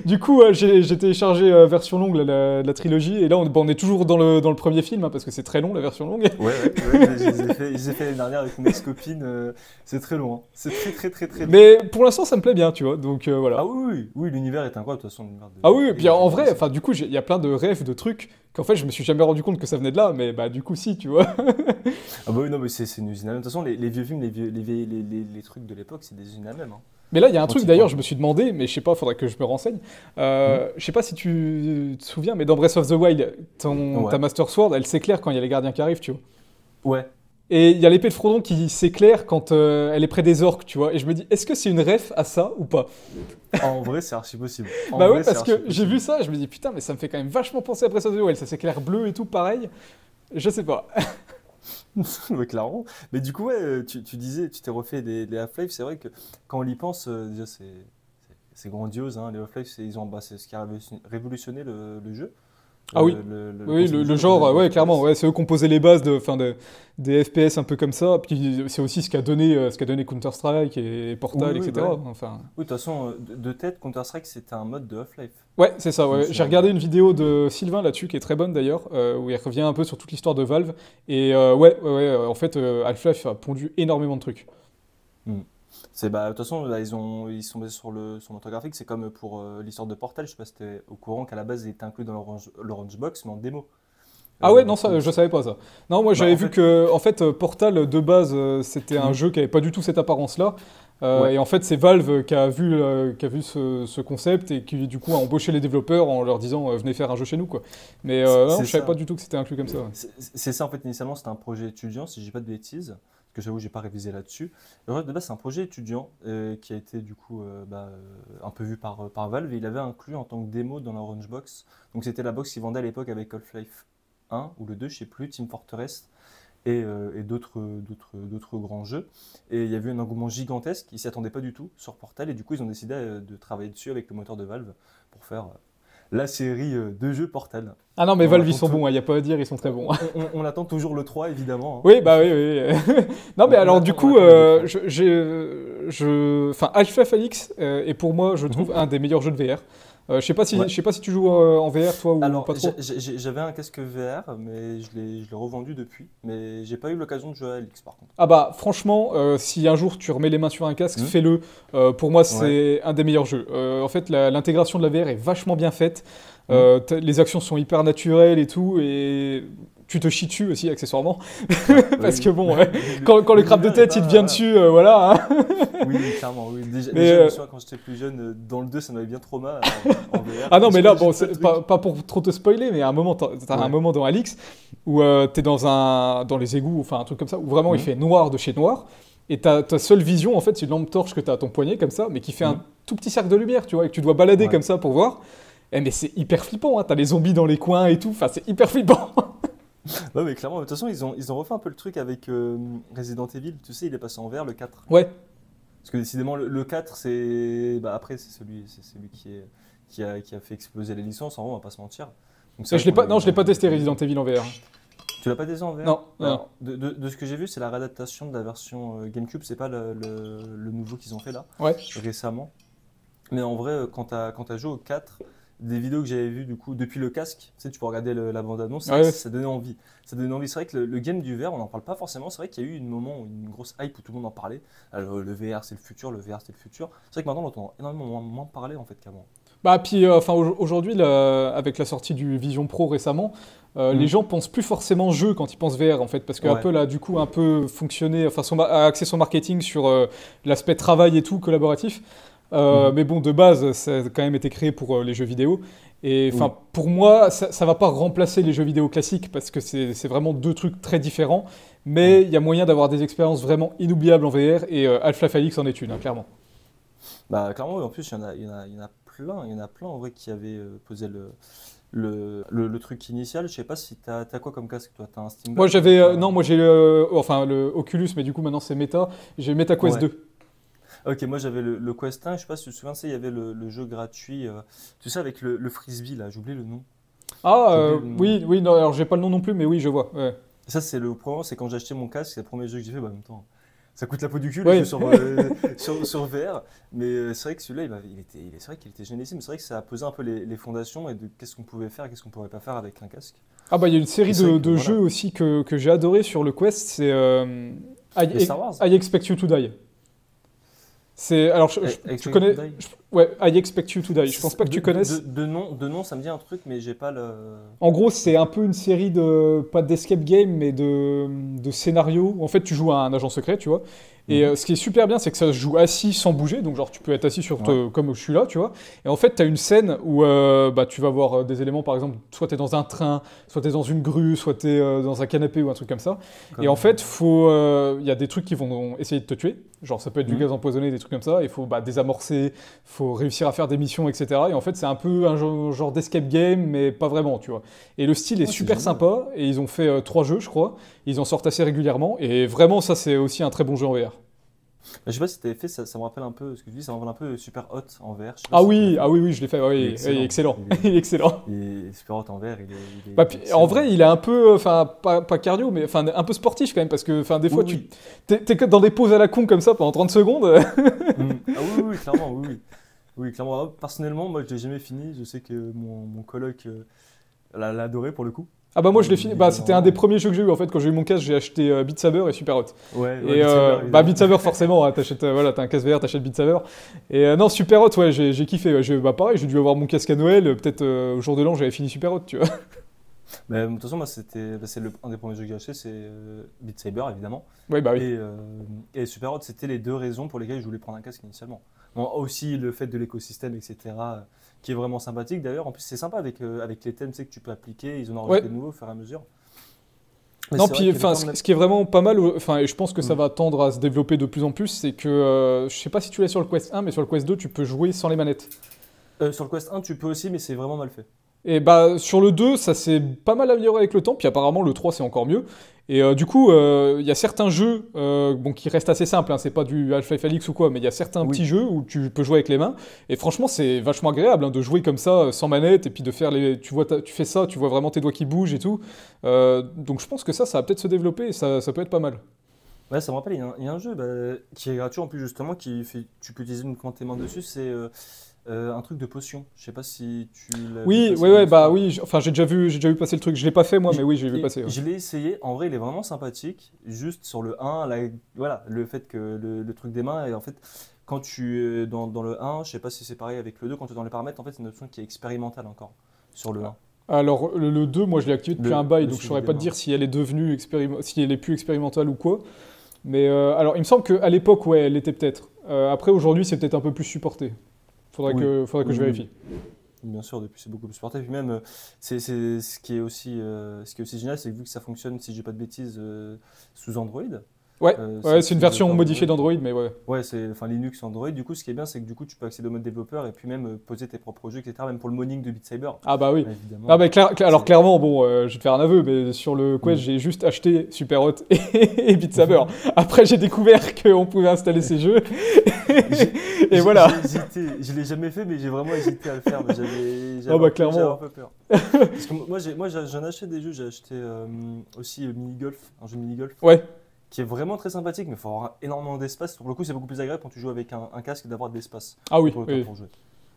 Speaker 2: Du coup, j'ai téléchargé version longue, la trilogie, et là, on est toujours dans le premier film, hein, parce que c'est très long, la version longue.
Speaker 1: Ouais, ouais, ouais, je les ai fait l'année dernière avec mon ex-copine. C'est très long, hein. C'est très, très, très, très long.
Speaker 2: Mais pour l'instant, ça me plaît bien, tu vois, donc voilà.
Speaker 1: Ah oui, oui, oui, l'univers est incroyable, de toute façon, l'univers
Speaker 2: Ah oui, et
Speaker 1: des
Speaker 2: puis en
Speaker 1: jeux
Speaker 2: vrai,
Speaker 1: vidéo,
Speaker 2: enfin, du coup, il y a plein de rêves, de trucs, qu'en fait, je me suis jamais rendu compte que ça venait de là, mais bah, du coup, si, tu vois.
Speaker 1: Ah bah oui, non, mais c'est une usine à même. De toute façon, les vieux films, les trucs de l'époque, c'est des usines à même, hein.
Speaker 2: Mais là, il y a un
Speaker 1: Quand
Speaker 2: truc
Speaker 1: ils
Speaker 2: d'ailleurs,
Speaker 1: pensent.
Speaker 2: je me suis demandé, mais je sais pas, faudrait que je me renseigne.
Speaker 1: Hmm.
Speaker 2: Je sais pas si tu te souviens, mais dans Breath of the Wild, ta
Speaker 1: Ouais.
Speaker 2: Master Sword, elle s'éclaire quand il y a les gardiens qui arrivent, tu vois.
Speaker 1: Ouais.
Speaker 2: Et il y a l'épée de Frodon qui s'éclaire quand elle est près des orques, tu vois. Et je me dis, est-ce que c'est une ref à ça ou pas?
Speaker 1: En vrai, c'est archi possible. En
Speaker 2: Bah ouais,
Speaker 1: vrai, c'est
Speaker 2: parce
Speaker 1: archi
Speaker 2: que j'ai vu
Speaker 1: possible.
Speaker 2: ça, et je me dis, putain, mais ça me fait quand même vachement penser à Breath of the Wild, ça s'éclaire bleu et tout, pareil. Je sais pas.
Speaker 1: Mais clairement. Mais du coup, ouais, tu disais, tu t'es refait les Half-Life. C'est vrai que quand on y pense, déjà, c'est grandiose, hein. Les Half-Life, c'est ce qui a révolutionné le jeu,
Speaker 2: Ah oui.
Speaker 1: le
Speaker 2: Oui,
Speaker 1: concept de
Speaker 2: le
Speaker 1: jeu, le concept
Speaker 2: genre,
Speaker 1: de
Speaker 2: ouais, clairement,
Speaker 1: FPS.
Speaker 2: ouais, c'est eux qui ont posé les bases des FPS un peu comme ça. Puis c'est aussi ce qu'a donné Counter-Strike et
Speaker 1: Oui,
Speaker 2: Portal,
Speaker 1: oui, bah
Speaker 2: etc.
Speaker 1: ouais.
Speaker 2: Enfin,
Speaker 1: Oui, de toute façon, de tête, Counter-Strike, c'était un mode de Half-Life.
Speaker 2: ouais, c'est ça,
Speaker 1: Je me
Speaker 2: ouais. J'ai
Speaker 1: souviens bien.
Speaker 2: regardé une vidéo de Sylvain là-dessus, qui est très bonne d'ailleurs, où il revient un peu sur toute l'histoire de Valve. Et en fait, Half-Life a pondu énormément de trucs.
Speaker 1: Hmm. De toute façon, là, ils sont basés sur le moteur graphique. C'est comme pour l'histoire de Portal. Je sais pas si t'es au courant qu'à la base, il était inclus dans l'Orange Box, mais en démo.
Speaker 2: Ah ouais,
Speaker 1: Du
Speaker 2: non,
Speaker 1: coup,
Speaker 2: ça, je savais pas ça. Non, moi
Speaker 1: bah,
Speaker 2: j'avais
Speaker 1: en
Speaker 2: vu
Speaker 1: fait,
Speaker 2: que, en fait, Portal de base, c'était un
Speaker 1: hmm,
Speaker 2: jeu qui avait pas du tout cette apparence-là.
Speaker 1: ouais,
Speaker 2: Et en fait, c'est Valve qui a vu ce concept et qui du coup a embauché les développeurs en leur disant venez faire un jeu chez nous quoi. Mais non,
Speaker 1: c'est
Speaker 2: je savais pas
Speaker 1: ça.
Speaker 2: du tout que c'était inclus comme ça. Ouais.
Speaker 1: C'est ça, en fait, initialement, c'était un projet étudiant, si je dis pas de bêtises, parce que j'avoue, j'ai pas révisé là-dessus. Le reste de base, c'est un projet étudiant qui a été, du coup, un peu vu par Valve, et il avait inclus en tant que démo dans l'Orange Box. Donc, c'était la box qu'ils vendaient à l'époque avec Half-Life 1 ou le 2, je sais plus, Team Fortress et d'autres grands jeux. Et il y a eu un engouement gigantesque, ils s'y attendaient pas du tout sur Portal, et du coup, ils ont décidé de travailler dessus avec le moteur de Valve pour faire la série de jeux Portal.
Speaker 2: Ah non, mais
Speaker 1: Et on
Speaker 2: Valve ils
Speaker 1: attend
Speaker 2: sont
Speaker 1: tout.
Speaker 2: bons, il y a pas à dire, ils sont très bons.
Speaker 1: On attend toujours le 3 évidemment,
Speaker 2: Oui, bah oui, oui. Non, mais alors du
Speaker 1: on
Speaker 2: coup,
Speaker 1: attend le 2-3.
Speaker 2: enfin, Half-Life Alyx est pour moi, je trouve,
Speaker 1: Mhm.
Speaker 2: un des meilleurs jeux de VR.
Speaker 1: Ouais.
Speaker 2: Je sais pas si tu joues en VR toi ou
Speaker 1: Alors,
Speaker 2: pas trop.
Speaker 1: j'avais un casque VR, mais je l'ai revendu depuis. Mais j'ai pas eu l'occasion de jouer à Alix par contre.
Speaker 2: Ah bah franchement, si un jour tu remets les mains sur un casque,
Speaker 1: Hmm.
Speaker 2: fais-le. Pour moi,
Speaker 1: Ouais.
Speaker 2: c'est un des meilleurs jeux. En fait, l'intégration de la VR est vachement bien faite.
Speaker 1: Hmm.
Speaker 2: Les actions sont hyper naturelles et tout, et tu te chies dessus aussi accessoirement,
Speaker 1: Ouais.
Speaker 2: parce que
Speaker 1: Oui.
Speaker 2: bon, ouais, quand le crabe de
Speaker 1: L'univers est
Speaker 2: tête il te vient
Speaker 1: pas.
Speaker 2: dessus, voilà. Hein.
Speaker 1: Oui, oui, clairement, oui. Déjà,
Speaker 2: Mais
Speaker 1: déjà, je me souviens quand j'étais plus jeune, dans le 2, ça m'avait bien trauma en VR.
Speaker 2: ah non, mais là, bon,
Speaker 1: J'imagine pas le
Speaker 2: c'est
Speaker 1: truc.
Speaker 2: pas pour trop te spoiler, mais à un moment, t'as un
Speaker 1: Ouais.
Speaker 2: moment dans Alix où t'es dans les égouts, enfin un truc comme ça, où vraiment il
Speaker 1: Hmm.
Speaker 2: fait noir de chez noir, et ta seule vision, en fait, c'est une lampe torche que t'as à ton poignet, comme ça, mais qui fait
Speaker 1: Hmm.
Speaker 2: un tout petit cercle de lumière, tu vois, et que tu dois balader
Speaker 1: Ouais.
Speaker 2: comme ça pour voir. Eh, mais c'est hyper flippant, hein, t'as les zombies dans les coins et tout, enfin, c'est hyper flippant.
Speaker 1: Ouais, mais clairement, de toute façon, ils ont refait un peu le truc avec Resident Evil. Tu sais, il est passé en VR, le 4.
Speaker 2: Ouais.
Speaker 1: Parce que décidément, le 4, c'est. Bah, après, c'est celui qui a fait exploser les licences, en vrai, on va pas se mentir. Donc c'est
Speaker 2: Et
Speaker 1: vrai qu'on a eu
Speaker 2: non, je l'ai pas testé
Speaker 1: eu
Speaker 2: Resident Evil en VR.
Speaker 1: Tu l'as pas testé en VR?
Speaker 2: Non,
Speaker 1: Bah,
Speaker 2: non.
Speaker 1: alors, de ce que j'ai vu, c'est la réadaptation de la version GameCube, c'est pas le nouveau qu'ils ont fait là,
Speaker 2: Ouais.
Speaker 1: récemment. Mais en vrai, quand t'as joué au 4, des vidéos que j'avais vues du coup depuis le casque, tu sais, tu peux regarder la bande-annonce, c'est vrai
Speaker 2: Ouais,
Speaker 1: que
Speaker 2: ouais.
Speaker 1: ça donnait envie. Ça donnait envie. C'est vrai que le game du VR, on n'en parle pas forcément. C'est vrai qu'il y a eu un moment, une grosse hype où tout le monde en parlait. Alors, le VR, c'est le futur, le VR, c'est le futur. C'est vrai que maintenant, on entend énormément moins parler en fait qu'avant.
Speaker 2: Bah, puis, enfin, aujourd'hui, avec la sortie du Vision Pro récemment, les
Speaker 1: Mm.
Speaker 2: gens pensent plus forcément jeu quand ils pensent VR, en fait, parce que
Speaker 1: Ouais.
Speaker 2: Apple a du coup un peu fonctionné, enfin, a axé son marketing sur l'aspect travail et tout, collaboratif.
Speaker 1: Mhm.
Speaker 2: Mais bon, de base, ça a quand même été créé pour les jeux vidéo. Et enfin,
Speaker 1: Oui.
Speaker 2: pour moi, ça va pas remplacer les jeux vidéo classiques, parce que c'est vraiment deux trucs très différents. Mais
Speaker 1: Ouais.
Speaker 2: il y a moyen d'avoir des expériences vraiment inoubliables en VR, et Half-Life Alyx en est une, hein, clairement.
Speaker 1: Bah, clairement, oui, en plus, il y en a plein, il y en a plein en vrai qui avaient posé le truc initial. Je sais pas si t'as quoi comme casque, toi? T'as un
Speaker 2: Moi
Speaker 1: Steambox ou
Speaker 2: j'avais
Speaker 1: t'as...
Speaker 2: non moi j'ai enfin le Oculus mais du coup maintenant c'est Meta, j'ai MetaQuest
Speaker 1: Ouais.
Speaker 2: 2.
Speaker 1: Ok, moi j'avais le Quest 1, je sais pas si tu te souviens, il y avait le jeu gratuit, tu sais, avec le frisbee là, j'ai oublié le nom.
Speaker 2: Ah
Speaker 1: J'ai oublié le nom.
Speaker 2: oui oui non alors j'ai pas le nom non plus mais oui je vois. Ouais.
Speaker 1: Ça, c'est le premier, c'est quand j'ai acheté mon casque, c'est le premier jeu que j'ai fait, bah, en même temps. Ça coûte la peau du cul les jeux
Speaker 2: Ouais.
Speaker 1: sur VR, mais c'est vrai que celui-là, c'est vrai qu'il était génialissime. C'est vrai que ça a posé un peu les fondations et de qu'est-ce qu'on pouvait faire, qu'est-ce qu'on pourrait pas faire avec un casque.
Speaker 2: Ah bah il y a une
Speaker 1: Et
Speaker 2: série
Speaker 1: c'est vrai que
Speaker 2: de jeux
Speaker 1: voilà.
Speaker 2: aussi que j'ai adoré sur le Quest, c'est
Speaker 1: Les Star Wars,
Speaker 2: I Expect You to Die. C'est alors tu
Speaker 1: Expect to
Speaker 2: connais
Speaker 1: Die.
Speaker 2: ouais I Expect You to Die. Je pense pas que tu connaisses.
Speaker 1: De nom, ça me dit un truc, mais j'ai pas le.
Speaker 2: En gros, c'est un peu une série de, pas d'escape game, mais de scénarios où en fait tu joues à un agent secret, tu vois. Et
Speaker 1: Mhm.
Speaker 2: ce qui est super bien, c'est que ça se joue assis sans bouger, donc genre tu peux être assis
Speaker 1: Ouais,
Speaker 2: comme je suis là, tu vois. Et en fait, tu as une scène où bah, tu vas voir des éléments, par exemple, soit tu es dans un train, soit tu es dans une grue, soit tu es dans un canapé ou un truc comme ça. Et en
Speaker 1: comme.
Speaker 2: fait, il y a des trucs qui vont essayer de te tuer, genre ça peut être du
Speaker 1: Mhm.
Speaker 2: gaz empoisonné, des trucs comme ça. Il faut bah, désamorcer, faut réussir à faire des missions, etc. Et en fait, c'est un peu un genre d'escape game, mais pas vraiment, tu vois. Et le style est
Speaker 1: Ouais, c'est
Speaker 2: super
Speaker 1: génial.
Speaker 2: sympa, et ils ont fait 3 jeux, je crois. Ils en sortent assez régulièrement, et vraiment, ça, c'est aussi un très bon jeu en VR.
Speaker 1: Je sais pas si t'avais fait, ça me rappelle un peu, ce que tu dis, ça me rappelle un peu Super Hot en VR. Je sais pas
Speaker 2: Ah
Speaker 1: si tu l'as
Speaker 2: oui,
Speaker 1: fait.
Speaker 2: ah oui, oui, je l'ai fait,
Speaker 1: Il est
Speaker 2: oui, oui,
Speaker 1: excellent.
Speaker 2: excellent. Il est excellent.
Speaker 1: Super Hot en VR,
Speaker 2: Bah,
Speaker 1: il est
Speaker 2: en
Speaker 1: excellent.
Speaker 2: vrai, il est un peu, enfin, pas cardio, mais enfin, un peu sportif quand même, parce que, enfin, des
Speaker 1: Oui,
Speaker 2: fois,
Speaker 1: oui.
Speaker 2: t'es que dans des pauses à la con comme ça pendant 30 secondes.
Speaker 1: Ah oui, oui, oui, clairement, oui, oui. Oui, clairement. Personnellement, moi, je l'ai jamais fini. Je sais que mon coloc l'a adoré pour le coup.
Speaker 2: Ah bah moi je l'ai
Speaker 1: Il
Speaker 2: fini,
Speaker 1: y
Speaker 2: bah
Speaker 1: joue
Speaker 2: c'était un des
Speaker 1: énormément.
Speaker 2: premiers jeux que j'ai eu en fait quand j'ai eu mon casque j'ai acheté Beat Saber et Super Hot.
Speaker 1: Ouais, ouais,
Speaker 2: Et
Speaker 1: Beat Saber,
Speaker 2: bah
Speaker 1: évidemment.
Speaker 2: Beat Saber forcément, hein, t'achètes voilà t'as un casque VR, t'achètes Beat Saber. Et non Super Hot ouais j'ai kiffé, ouais, bah pareil j'ai dû avoir mon casque à Noël, peut-être au jour de l'an j'avais fini Super Hot tu vois.
Speaker 1: Mais de toute façon, moi, c'est un des premiers jeux que j'ai acheté, c'est Beat Saber, évidemment.
Speaker 2: Ouais bah oui.
Speaker 1: Et, euh, et Super Hot, c'était les deux raisons pour lesquelles je voulais prendre un casque initialement. Bon, aussi le fait de l'écosystème, etc., qui est vraiment sympathique. D'ailleurs, en plus, c'est sympa avec les thèmes tu sais, que tu peux appliquer. Ils en ont
Speaker 2: Ouais.
Speaker 1: rajouté de nouveaux au fur et à mesure. Mais
Speaker 2: Non
Speaker 1: c'est vrai
Speaker 2: puis
Speaker 1: qu'il y avait
Speaker 2: enfin
Speaker 1: plein
Speaker 2: ce
Speaker 1: de...
Speaker 2: ce qui est vraiment pas mal, enfin et je pense que ça
Speaker 1: Hmm.
Speaker 2: va tendre à se développer de plus en plus, c'est que je sais pas si tu l'as sur le Quest 1 mais sur le Quest 2 tu peux jouer sans les manettes.
Speaker 1: Sur le Quest 1, tu peux aussi, mais c'est vraiment mal fait.
Speaker 2: Et bah sur le 2, ça s'est pas mal amélioré avec le temps, puis apparemment le 3 c'est encore mieux. Et du coup, il y a certains jeux bon, qui restent assez simples, hein, c'est pas du Half-Life Alyx ou quoi, mais il y a certains petits
Speaker 1: Oui.
Speaker 2: jeux où tu peux jouer avec les mains. Et franchement, c'est vachement agréable hein, de jouer comme ça, sans manette, et puis de faire les. Tu vois, tu fais ça, tu vois vraiment tes doigts qui bougent et tout. Donc je pense que ça va peut-être se développer et ça peut être pas mal.
Speaker 1: Ouais, ça me rappelle, il y a un jeu qui est gratuit en plus, justement, tu peux utiliser uniquement tes mains dessus. C'est un truc de potion. Je sais pas si tu l'as vu
Speaker 2: Oui,
Speaker 1: passer
Speaker 2: ouais,
Speaker 1: dans
Speaker 2: ouais, bah
Speaker 1: l'histoire.
Speaker 2: oui, enfin j'ai déjà vu passer le truc. Je l'ai pas fait moi, mais oui, j'ai vu
Speaker 1: Et
Speaker 2: passer. Ouais.
Speaker 1: je l'ai essayé, en vrai il est vraiment sympathique, juste sur le 1, voilà, le fait que le truc des mains, et en fait quand tu es dans le 1, je sais pas si c'est pareil avec le 2, quand tu es dans les paramètres, en fait c'est une option qui est expérimentale encore, sur le 1,
Speaker 2: Alors le 2, moi je l'ai activé depuis un bail,
Speaker 1: le
Speaker 2: donc je
Speaker 1: suivi
Speaker 2: saurais
Speaker 1: des
Speaker 2: pas te
Speaker 1: mains.
Speaker 2: dire si elle est devenue si elle est plus expérimentale ou quoi. Mais alors il me semble qu'à l'époque, ouais, elle l'était peut-être. Après aujourd'hui, c'est peut-être un peu plus supporté.
Speaker 1: Oui,
Speaker 2: Faudrait que
Speaker 1: oui,
Speaker 2: je
Speaker 1: oui,
Speaker 2: vérifie.
Speaker 1: oui. Bien sûr, depuis c'est beaucoup plus porté. Puis même, ce qui est aussi génial, c'est que vu que ça fonctionne, si je dis pas de bêtises, sous Android,
Speaker 2: Ouais,
Speaker 1: c'est
Speaker 2: ouais, c'est une version
Speaker 1: utilisateur
Speaker 2: modifiée
Speaker 1: Android.
Speaker 2: d'Android, mais ouais.
Speaker 1: Ouais, c'est enfin Linux, Android. Du coup, ce qui est bien, c'est que du coup, tu peux accéder au mode développeur et puis même poser tes propres jeux, etc. Même pour le modding de Beat Saber.
Speaker 2: Ah bah oui. Ah
Speaker 1: Évidemment,
Speaker 2: bah alors
Speaker 1: c'est.
Speaker 2: clairement, bon, je vais te faire un aveu, mais sur le Quest,
Speaker 1: Mm.
Speaker 2: j'ai juste acheté Superhot et Beat Saber. Après, j'ai découvert qu'on pouvait installer ces jeux,
Speaker 1: J'ai
Speaker 2: et voilà.
Speaker 1: j'ai hésité, je l'ai jamais fait, mais j'ai vraiment hésité à le faire. Mais
Speaker 2: Ah bah
Speaker 1: j'avais un
Speaker 2: clairement.
Speaker 1: peu peur. Parce que j'en ai acheté des jeux. J'ai acheté aussi Mini Golf, un jeu de mini golf,
Speaker 2: Ouais.
Speaker 1: qui est vraiment très sympathique, mais il faut avoir énormément d'espace. Pour le coup, c'est beaucoup plus agréable quand tu joues avec un casque d'avoir de l'espace
Speaker 2: Ah
Speaker 1: et
Speaker 2: oui,
Speaker 1: pour le temps
Speaker 2: oui.
Speaker 1: pour jouer.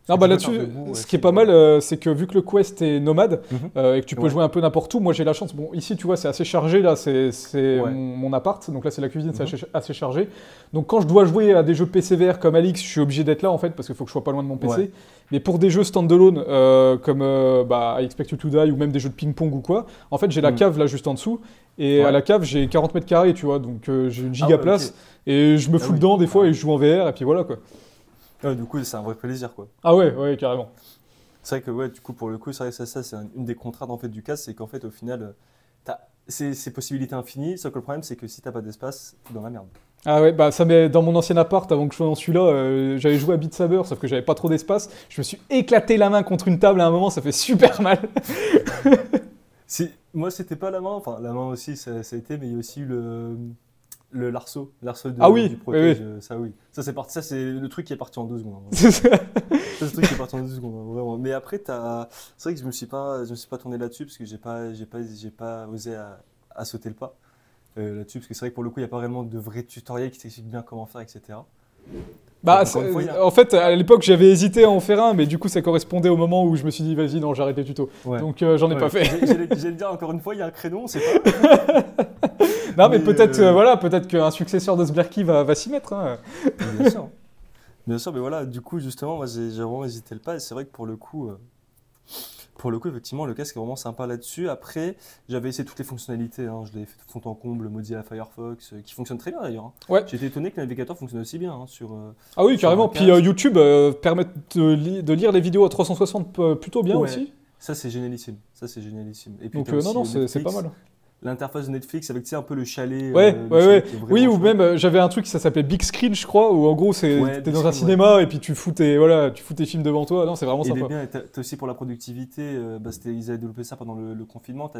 Speaker 2: Ah
Speaker 1: que
Speaker 2: bah
Speaker 1: tu peux faire
Speaker 2: là-dessus,
Speaker 1: debout,
Speaker 2: ce qui est
Speaker 1: assis,
Speaker 2: pas mal,
Speaker 1: voilà.
Speaker 2: c'est que vu que le Quest est nomade
Speaker 1: Mhm.
Speaker 2: et que tu peux
Speaker 1: Ouais,
Speaker 2: jouer un peu n'importe où, moi j'ai la chance. Bon, ici tu vois, c'est assez chargé là, c'est
Speaker 1: ouais.
Speaker 2: mon appart, donc là c'est la cuisine, c'est
Speaker 1: Mhm.
Speaker 2: assez chargé. Donc quand je dois jouer à des jeux PC VR comme Alix, je suis obligé d'être là en fait parce qu'il faut que je sois pas loin de mon
Speaker 1: Ouais.
Speaker 2: PC. Mais pour des jeux standalone comme bah, I Expect You to Die ou même des jeux de ping-pong ou quoi, en fait j'ai la
Speaker 1: Mm.
Speaker 2: cave là juste en dessous. Et à
Speaker 1: Ouais.
Speaker 2: la cave, j'ai 40 mètres carrés, tu vois, donc j'ai une
Speaker 1: Ah
Speaker 2: giga
Speaker 1: ouais, ok.
Speaker 2: place. Et je me
Speaker 1: Ah
Speaker 2: fous
Speaker 1: oui.
Speaker 2: dedans des fois
Speaker 1: Ah.
Speaker 2: et je joue en VR, et puis voilà quoi.
Speaker 1: Ouais, du coup, c'est un vrai plaisir, quoi.
Speaker 2: Ah ouais, ouais, carrément.
Speaker 1: C'est vrai que, ouais, du coup, pour le coup, c'est vrai que ça, c'est une des contraintes en fait, du casque, c'est qu'en fait, au final, c'est possibilités infinies, sauf que le problème, c'est que si t'as pas d'espace, t'es dans la merde.
Speaker 2: Ah ouais, bah ça met dans mon ancien appart avant que je sois dans celui-là, j'avais joué à Beat Saber, sauf que j'avais pas trop d'espace. Je me suis éclaté la main contre une table à un moment, ça fait super mal.
Speaker 1: Moi, c'était pas la main, enfin, la main aussi, ça a été, mais il y a aussi eu l'arceau
Speaker 2: Ah
Speaker 1: du
Speaker 2: oui, oui, oui.
Speaker 1: protège, ça, oui. Ça, c'est parti, ça, c'est le truc qui est parti en 2 secondes, en vrai.
Speaker 2: C'est ça.
Speaker 1: Ça, c'est le truc qui est parti en 2 secondes, hein, vraiment. Mais après, c'est vrai que je me suis pas tourné là-dessus, parce que j'ai pas osé à sauter le pas. Là-dessus, parce que c'est vrai que pour le coup, il n'y a pas vraiment de vrai tutoriel qui t'explique bien comment faire, etc.
Speaker 2: Bah,
Speaker 1: Encore une fois, il y a...
Speaker 2: en fait, à l'époque, j'avais hésité à en faire un, mais du coup, ça correspondait au moment où je me suis dit, vas-y, non, j'arrête les tutos.
Speaker 1: Ouais.
Speaker 2: Donc, j'en ai
Speaker 1: Ouais.
Speaker 2: pas fait.
Speaker 1: J'allais te dire encore une fois, il y a un créneau, on sait pas.
Speaker 2: Non, mais
Speaker 1: Mais
Speaker 2: peut-être, voilà, peut-être qu'un successeur de Sblerky va s'y mettre. Hein.
Speaker 1: bien sûr. Bien sûr, mais voilà, du coup, justement, moi, j'ai vraiment hésité le pas. Et c'est vrai que pour le coup, effectivement, le casque est vraiment sympa là-dessus. Après, j'avais essayé toutes les fonctionnalités, hein. Je l'ai fait de fond en comble, Mozilla Firefox, qui fonctionne très bien d'ailleurs, hein.
Speaker 2: Ouais.
Speaker 1: J'étais étonné que le navigateur fonctionne aussi bien, hein,
Speaker 2: Ah oui,
Speaker 1: sur un
Speaker 2: carrément. Puis
Speaker 1: casque.
Speaker 2: YouTube permet de lire les vidéos à 360 plutôt bien
Speaker 1: Ouais,
Speaker 2: aussi.
Speaker 1: ça c'est génialissime. Ça c'est génialissime. Et puis
Speaker 2: Donc,
Speaker 1: t'as
Speaker 2: non,
Speaker 1: aussi
Speaker 2: non, c'est pas
Speaker 1: Netflix,
Speaker 2: mal.
Speaker 1: l'interface de Netflix avec, tu sais, un peu
Speaker 2: Ouais,
Speaker 1: le
Speaker 2: ouais,
Speaker 1: chalet
Speaker 2: ouais.
Speaker 1: qui est
Speaker 2: Oui,
Speaker 1: vraiment
Speaker 2: ou
Speaker 1: chouette.
Speaker 2: même, j'avais un truc qui ça s'appelait Big Screen, je crois, où en gros,
Speaker 1: Ouais,
Speaker 2: t'es
Speaker 1: Big
Speaker 2: dans un
Speaker 1: Screen, ouais.
Speaker 2: cinéma et puis voilà, tu fous tes films devant toi. Non, c'est vraiment
Speaker 1: Et il est
Speaker 2: sympa.
Speaker 1: bien, et t'as aussi pour la productivité, ils avaient développé ça pendant le confinement.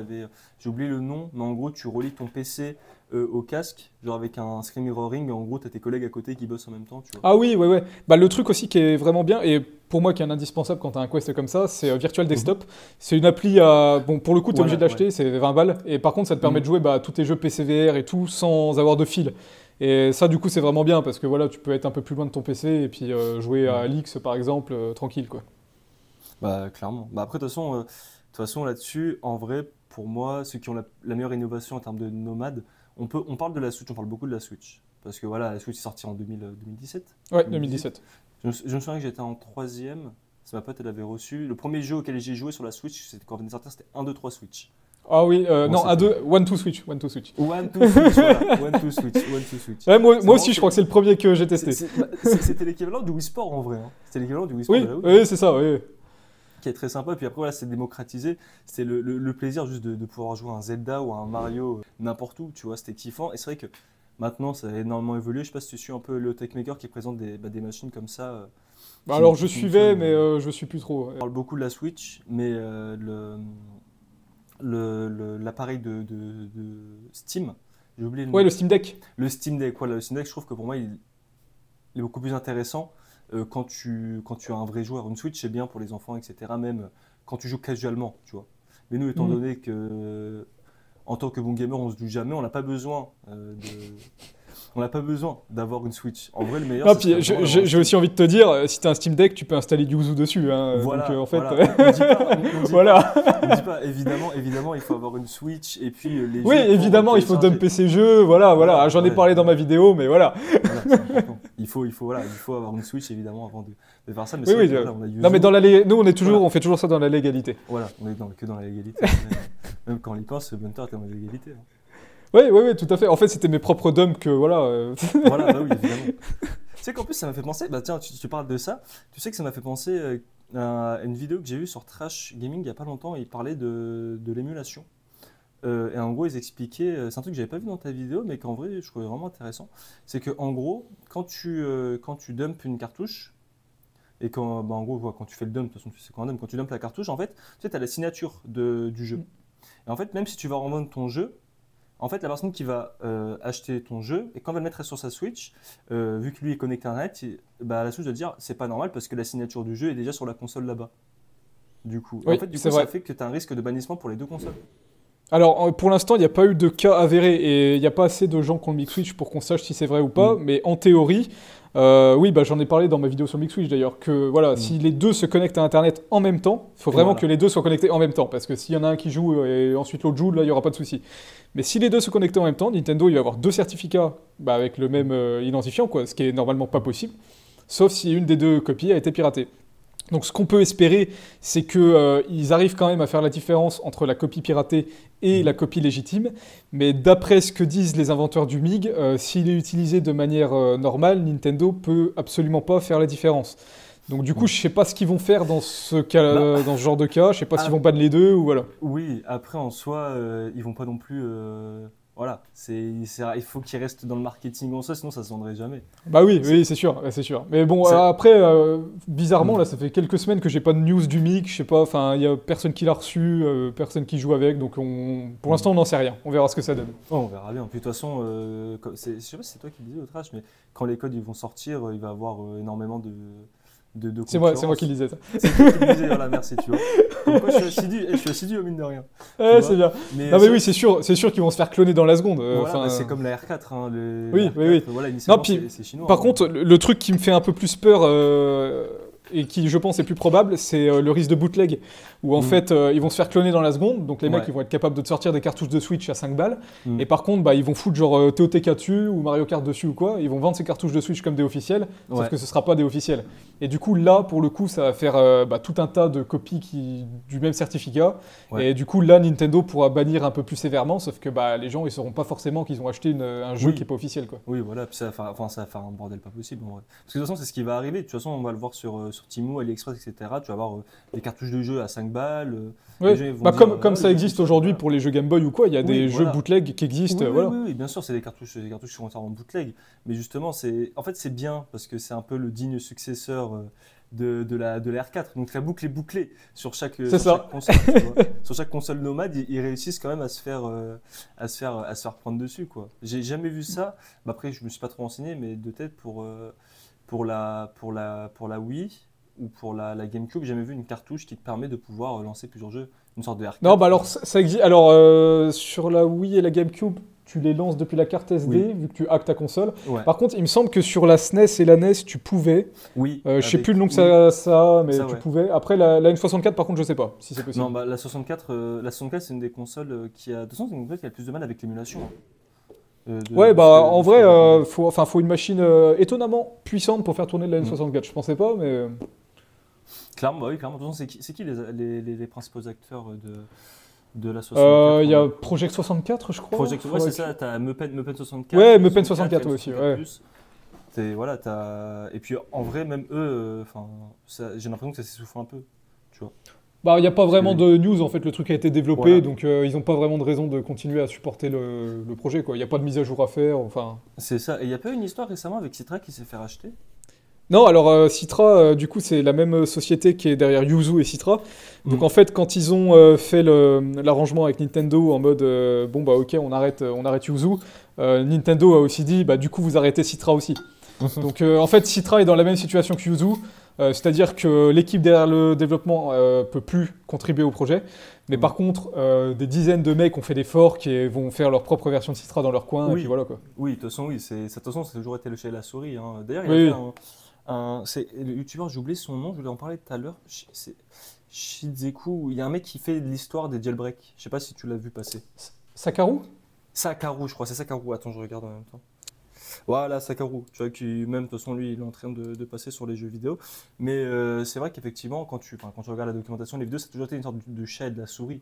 Speaker 1: J'ai oublié le nom, mais en gros, tu relis ton PC au casque, genre avec un screen mirroring, et en gros, t'as tes collègues à côté qui bossent en même temps, tu vois.
Speaker 2: Ah oui, ouais, ouais. Bah, le truc aussi qui est vraiment bien, et pour moi qui est un indispensable quand t'as un Quest comme ça, c'est Virtual
Speaker 1: Mhm.
Speaker 2: Desktop. C'est une appli à... Bon, pour le coup, t'es obligé de
Speaker 1: Voilà, ouais.
Speaker 2: l'acheter, c'est 20 balles. Et par contre, ça te permet de
Speaker 1: Mhm.
Speaker 2: jouer à tous tes jeux PC VR et tout sans avoir de fil. Et ça, du coup, c'est vraiment bien parce que voilà, tu peux être un peu plus loin de ton PC et puis jouer à
Speaker 1: Ouais.
Speaker 2: Alix, par exemple, tranquille, quoi.
Speaker 1: Bah, clairement. Bah, après, de toute façon, là-dessus, en vrai, pour moi, ceux qui ont la meilleure innovation en termes de nomade, on parle de la Switch, on parle beaucoup de la Switch. Parce que voilà, la Switch est sortie en 2017.
Speaker 2: Ouais,
Speaker 1: 2018.
Speaker 2: 2017.
Speaker 1: Je me souviens que j'étais en troisième. C'est ma pote, elle avait reçu. Le premier jeu auquel j'ai joué sur la Switch, c'était quand on venait de sortir, c'était 1, 2, 3 Switch.
Speaker 2: Ah oui,
Speaker 1: Moi,
Speaker 2: non, un,
Speaker 1: c'était
Speaker 2: deux, One to Switch, One to Switch.
Speaker 1: One, two, switch, voilà. One, two, switch, one, two, switch.
Speaker 2: Ouais, moi
Speaker 1: C'est vraiment,
Speaker 2: aussi, je crois que c'est le premier que j'ai testé.
Speaker 1: c'était l'équivalent du Wii Sport en vrai, hein. C'était l'équivalent du Wii Sport de
Speaker 2: Oui,
Speaker 1: la Wii,
Speaker 2: oui, c'est ça, oui.
Speaker 1: qui est très sympa. Puis après, voilà, c'est démocratisé. C'est le plaisir juste de pouvoir jouer à un Zelda ou à un Mario n'importe où, tu vois, c'était kiffant. Et c'est vrai que maintenant, ça a énormément évolué. Je sais pas si tu suis un peu le Techmaker qui présente des machines comme ça
Speaker 2: Bah alors,
Speaker 1: qui
Speaker 2: je suivais,
Speaker 1: fonctionnent.
Speaker 2: mais je suis plus trop.
Speaker 1: On parle beaucoup de la Switch, mais l'appareil de Steam, j'ai oublié le
Speaker 2: Ouais,
Speaker 1: nom.
Speaker 2: le Steam Deck.
Speaker 1: Le Steam Deck, voilà, le Steam Deck, je trouve que pour moi, il est beaucoup plus intéressant quand tu as un vrai joueur. Une Switch, c'est bien pour les enfants, etc. Même quand tu joues casualement, tu vois. Mais nous, étant
Speaker 2: Mhm.
Speaker 1: donné que, en tant que bon gamer, on se joue jamais, on n'a pas besoin d'avoir une Switch. En vrai, le meilleur,
Speaker 2: Non,
Speaker 1: ce serait
Speaker 2: puis
Speaker 1: vraiment d'avoir un
Speaker 2: j'ai
Speaker 1: Steam.
Speaker 2: aussi envie de te dire, si t'as un Steam Deck, tu peux installer du Yuzu dessus. Hein, donc
Speaker 1: Voilà,
Speaker 2: en fait,
Speaker 1: voilà. On dit pas, on dit
Speaker 2: voilà.
Speaker 1: pas, on dit pas, évidemment, il faut avoir une Switch et puis les
Speaker 2: Oui,
Speaker 1: jeux pour
Speaker 2: évidemment, il faut
Speaker 1: télécharger.
Speaker 2: dumper ses jeux. Voilà, voilà.
Speaker 1: Voilà,
Speaker 2: J'en ai
Speaker 1: ouais,
Speaker 2: parlé dans
Speaker 1: ouais.
Speaker 2: ma vidéo, mais voilà.
Speaker 1: Voilà, c'est important. Il faut avoir une Switch évidemment avant de faire ça. Mais
Speaker 2: Oui,
Speaker 1: c'est vrai
Speaker 2: oui.
Speaker 1: que voilà, on a
Speaker 2: Non, mais
Speaker 1: Yuzu.
Speaker 2: nous,
Speaker 1: Voilà,
Speaker 2: on fait toujours ça dans la légalité.
Speaker 1: voilà, on est que dans la légalité. Même quand on y pense, Bunter est dans la légalité, hein.
Speaker 2: Oui, oui, oui, tout à fait. En fait, c'était mes propres dumps que voilà.
Speaker 1: Voilà, bah oui, évidemment. Tu sais qu'en plus, ça m'a fait penser, bah tiens, tu parles de ça, tu sais que ça m'a fait penser à une vidéo que j'ai vue sur Trash Gaming il y a pas longtemps, et ils parlaient de l'émulation. Et en gros, ils expliquaient, c'est un truc que j'avais pas vu dans ta vidéo, mais qu'en vrai, je trouvais vraiment intéressant. C'est que en gros, quand tu dumpes une cartouche, et en gros, voilà, quand tu fais le dump, de toute façon, tu sais quand on dump, quand tu dumpes la cartouche, en fait, tu sais, tu as la signature du jeu. Et en fait, même si tu vas revendre ton jeu, en fait, la personne qui va acheter ton jeu, et quand elle va le mettre sur sa Switch, vu que lui est connecté à Internet, bah, la Switch va dire c'est pas normal parce que la signature du jeu est déjà sur la console là-bas. Du coup. Et en
Speaker 2: Oui,
Speaker 1: fait, du
Speaker 2: c'est
Speaker 1: coup, ça
Speaker 2: vrai.
Speaker 1: fait que tu as un risque de bannissement pour les deux consoles.
Speaker 2: Alors, pour l'instant, il n'y a pas eu de cas avéré et il n'y a pas assez de gens qui ont le Mix Switch pour qu'on sache si c'est vrai ou pas.
Speaker 1: Mm.
Speaker 2: Mais en théorie, oui, bah, j'en ai parlé dans ma vidéo sur le Mix Switch d'ailleurs, que voilà,
Speaker 1: Mm.
Speaker 2: si les deux se connectent à Internet en même temps, il faut
Speaker 1: Et
Speaker 2: vraiment
Speaker 1: voilà.
Speaker 2: que les deux soient connectés en même temps. Parce que s'il y en a un qui joue et ensuite l'autre joue, là, il n'y aura pas de souci. Mais si les deux se connectent en même temps, Nintendo, il va avoir deux certificats bah, avec le même identifiant, quoi, ce qui est normalement pas possible. Sauf si une des deux copies a été piratée. Donc ce qu'on peut espérer, c'est qu'ils arrivent quand même à faire la différence entre la copie piratée et la
Speaker 1: Mhm.
Speaker 2: copie légitime. Mais d'après ce que disent les inventeurs du MiG, s'il est utilisé de manière normale, Nintendo peut absolument pas faire la différence. Donc du coup,
Speaker 1: Mm.
Speaker 2: je sais pas ce qu'ils vont faire dans ce
Speaker 1: Bah,
Speaker 2: cas, dans ce genre de cas. Je sais pas s'ils
Speaker 1: ah,
Speaker 2: vont ban les deux ou voilà.
Speaker 1: oui, après en soi, ils vont pas non plus. Voilà, il faut qu'ils restent dans le marketing en soi, sinon ça se vendrait jamais.
Speaker 2: Bah oui,
Speaker 1: C'est,
Speaker 2: oui, c'est sûr, ouais, c'est sûr. Mais bon,
Speaker 1: c'est-
Speaker 2: après, bizarrement,
Speaker 1: Mm.
Speaker 2: là, ça fait quelques semaines que j'ai pas de news du MiG. Je sais pas, enfin, il y a personne qui l'a reçu, personne qui joue avec, donc pour
Speaker 1: Mm.
Speaker 2: l'instant, on n'en sait rien. On verra ce que ça donne.
Speaker 1: Oh, on verra bien. Puis de toute façon, je sais pas si c'est toi qui le disais au trash, mais quand les codes ils vont sortir, il va y avoir énormément de
Speaker 2: C'est moi qui
Speaker 1: concurrence.
Speaker 2: le disais ça.
Speaker 1: C'est toi qui le disais, voilà, merci, tu vois. Comme quoi, je suis assidu, mine de rien, tu
Speaker 2: Ouais, c'est
Speaker 1: vois.
Speaker 2: bien.
Speaker 1: Mais
Speaker 2: Non mais oui, c'est sûr qu'ils vont se faire cloner dans la seconde.
Speaker 1: voilà,
Speaker 2: Enfin,
Speaker 1: bah, c'est comme la R4, hein,
Speaker 2: oui,
Speaker 1: la
Speaker 2: oui,
Speaker 1: R4,
Speaker 2: oui.
Speaker 1: voilà,
Speaker 2: Non,
Speaker 1: initialement
Speaker 2: puis
Speaker 1: c'est chinois,
Speaker 2: par
Speaker 1: hein.
Speaker 2: contre, le truc qui me fait un peu plus peur et qui, je pense, est plus probable, c'est le risque de bootleg, où en
Speaker 1: Mm.
Speaker 2: fait, ils vont se faire cloner dans la seconde, donc les mecs,
Speaker 1: Ouais.
Speaker 2: ils vont être capables de te sortir des cartouches de Switch à 5 balles,
Speaker 1: Mm.
Speaker 2: et par contre, bah, ils vont foutre genre TOTK dessus, ou Mario Kart dessus ou quoi, ils vont vendre ces cartouches de Switch comme des officiels, sauf
Speaker 1: Ouais.
Speaker 2: que ce sera pas des officiels. Et du coup, là, pour le coup, ça va faire bah, tout un tas de copies du même certificat,
Speaker 1: Ouais.
Speaker 2: et du coup, là, Nintendo pourra bannir un peu plus sévèrement, sauf que bah, les gens, ils sauront pas forcément qu'ils ont acheté un jeu
Speaker 1: Oui.
Speaker 2: qui est pas officiel, quoi.
Speaker 1: Oui, voilà, puis ça va faire un bordel pas possible en vrai. Parce que de toute façon, c'est ce qui va arriver. De toute façon, on va le voir sur Temu, AliExpress, etc. Tu vas avoir des cartouches de jeux à 5 balles. Les
Speaker 2: Ouais,
Speaker 1: gens ils vont
Speaker 2: bah
Speaker 1: dire,
Speaker 2: comme
Speaker 1: ah,
Speaker 2: ça
Speaker 1: le jeu
Speaker 2: existe
Speaker 1: officiel,
Speaker 2: aujourd'hui
Speaker 1: voilà.
Speaker 2: pour les jeux Game Boy ou quoi, il y a
Speaker 1: Oui,
Speaker 2: des jeux
Speaker 1: voilà.
Speaker 2: bootleg qui existent,
Speaker 1: Oui, oui,
Speaker 2: voilà.
Speaker 1: oui, oui, bien sûr, c'est des cartouches qui sont sorties en bootleg. Mais justement, en fait, c'est bien parce que c'est un peu le digne successeur de la R4. Donc la boucle est bouclée
Speaker 2: C'est
Speaker 1: sur chaque
Speaker 2: ça.
Speaker 1: console, tu vois. Sur chaque console nomade, ils réussissent quand même à se faire prendre dessus, quoi. J'ai jamais vu ça. Bah, après, je me suis pas trop renseigné, mais de tête pour la Wii ou pour la GameCube, j'ai jamais vu une cartouche qui te permet de pouvoir lancer plusieurs jeux, une sorte de
Speaker 2: Non,
Speaker 1: R4.
Speaker 2: bah alors ça existe. Alors sur la Wii et la GameCube, tu les lances depuis la carte SD,
Speaker 1: Oui,
Speaker 2: vu que tu hackes ta console.
Speaker 1: ouais,
Speaker 2: Par contre, il me semble que sur la SNES et la NES, tu pouvais.
Speaker 1: oui,
Speaker 2: Je sais plus le nom que
Speaker 1: oui,
Speaker 2: ça a, mais
Speaker 1: ça
Speaker 2: tu
Speaker 1: ouais.
Speaker 2: pouvais. Après, la N64, par contre, je sais pas si c'est
Speaker 1: Non,
Speaker 2: possible.
Speaker 1: bah, la 64 c'est une des consoles qui a. De toute façon, c'est une console qui a le plus de mal avec l'émulation, hein.
Speaker 2: Ouais,
Speaker 1: De ce
Speaker 2: bah en
Speaker 1: de ce que
Speaker 2: vrai,
Speaker 1: j'ai entendu.
Speaker 2: faut une machine étonnamment puissante pour faire tourner de la
Speaker 1: Mm.
Speaker 2: N64. Je pensais pas, mais.
Speaker 1: Clairement, bah oui, clairement. De toute façon, c'est qui les principaux acteurs de la 64
Speaker 2: Il y a Project 64, je crois.
Speaker 1: Project, ouais,
Speaker 2: Faudrait
Speaker 1: c'est ça, t'as Mupen 64,
Speaker 2: Ouais,
Speaker 1: la
Speaker 2: Mupen
Speaker 1: 64,
Speaker 2: 64
Speaker 1: il y a le
Speaker 2: aussi,
Speaker 1: truc de
Speaker 2: ouais.
Speaker 1: plus. Voilà, et puis en vrai, même eux, enfin, j'ai l'impression que ça s'essouffle un peu, tu vois.
Speaker 2: Bah, il n'y a pas
Speaker 1: Parce
Speaker 2: vraiment
Speaker 1: que,
Speaker 2: de news, en fait, le truc a été développé,
Speaker 1: voilà,
Speaker 2: donc ils n'ont pas vraiment de raison de continuer à supporter le projet, quoi. Il n'y a pas de mise à jour à faire, enfin...
Speaker 1: c'est ça. Et il n'y a pas eu une histoire récemment avec Citra qui s'est fait racheter?
Speaker 2: Non, alors Citra, du coup, c'est la même société qui est derrière Yuzu et Citra. Donc
Speaker 1: Mm.
Speaker 2: en fait, quand ils ont fait l'arrangement avec Nintendo en mode bon bah ok, on arrête Yuzu, Nintendo a aussi dit bah du coup vous arrêtez Citra aussi. Donc en fait, Citra est dans la même situation que Yuzu, c'est-à-dire que l'équipe derrière le développement peut plus contribuer au projet, mais
Speaker 1: Mm.
Speaker 2: par contre, des dizaines de mecs ont fait des forks et vont faire leur propre version de Citra dans leur coin, et puis
Speaker 1: Oui,
Speaker 2: voilà quoi.
Speaker 1: oui, de toute façon, oui, de toute façon, c'est toujours été le chat et la souris, hein. D'ailleurs, il y
Speaker 2: Oui,
Speaker 1: avait
Speaker 2: oui.
Speaker 1: c'est le youtubeur, j'ai oublié son nom, je voulais en parler tout à l'heure. C'est Shizeku. Il y a un mec qui fait l'histoire des jailbreaks. Je sais pas si tu l'as vu passer.
Speaker 2: Sakaru?
Speaker 1: Sakaru, je crois, c'est Sakaru. Attends, je regarde en même temps. Voilà, Sakaru. Tu vois, qui même, de toute façon, lui, il est en train de passer sur les jeux vidéo. Mais c'est vrai qu'effectivement, quand tu regardes la documentation, les vidéos, ça a toujours été une sorte de chat et de la souris.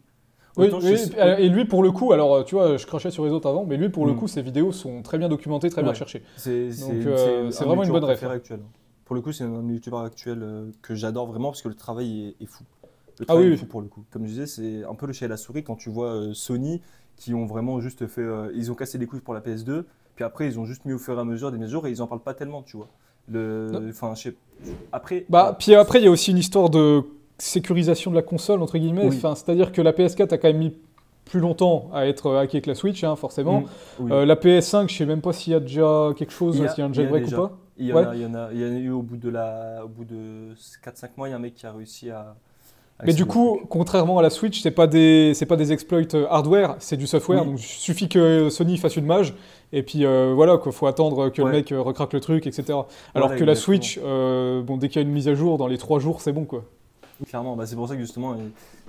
Speaker 2: Oui,
Speaker 1: Autant
Speaker 2: oui, et lui pour le coup, alors tu vois, je crachais sur les autres avant, mais lui pour le
Speaker 1: Hmm.
Speaker 2: coup, ses vidéos sont très bien documentées, très bien
Speaker 1: Ouais.
Speaker 2: recherchées.
Speaker 1: C'est
Speaker 2: Donc c'est
Speaker 1: un de mes
Speaker 2: vraiment une
Speaker 1: youtubeurs
Speaker 2: bonne ref.
Speaker 1: préférés actuels. Pour le coup, c'est un de mes youtubeurs actuels que j'adore vraiment parce que le travail est fou. Le
Speaker 2: Ah
Speaker 1: travail
Speaker 2: oui,
Speaker 1: est
Speaker 2: oui.
Speaker 1: fou pour le coup. Comme je disais, c'est un peu le chat et la souris quand tu vois Sony qui ont vraiment juste fait. Ils ont cassé les couilles pour la PS2, puis après ils ont juste mis au fur et à mesure des mises à jour et ils en parlent pas tellement, tu vois.
Speaker 2: Non.
Speaker 1: Enfin, après,
Speaker 2: Bah, puis après, il y a aussi une histoire de sécurisation de la console, entre guillemets.
Speaker 1: oui.
Speaker 2: Enfin, c'est-à-dire que la PS4 a quand même mis plus longtemps à être hackée que la Switch, hein, forcément.
Speaker 1: Mm, oui.
Speaker 2: La PS5, je sais même pas s'il y a déjà quelque chose, s'il y a un
Speaker 1: Il y a
Speaker 2: jailbreak ou
Speaker 1: déjà.
Speaker 2: pas.
Speaker 1: Il y en
Speaker 2: Ouais.
Speaker 1: a, il y en a eu au bout de 4-5 mois, il y a un mec qui a réussi
Speaker 2: Mais du
Speaker 1: accéder au
Speaker 2: coup,
Speaker 1: truc.
Speaker 2: contrairement à la Switch, c'est pas des exploits hardware, c'est du software.
Speaker 1: Oui,
Speaker 2: Donc il suffit que Sony fasse une mage, et puis voilà, quoi, faut attendre que le
Speaker 1: ouais,
Speaker 2: mec recraque le truc, etc. Alors
Speaker 1: voilà,
Speaker 2: que la
Speaker 1: exactement.
Speaker 2: Switch, bon, dès qu'il y a une mise à jour, dans les 3 jours, c'est bon, quoi.
Speaker 1: Clairement, bah, c'est pour ça que justement,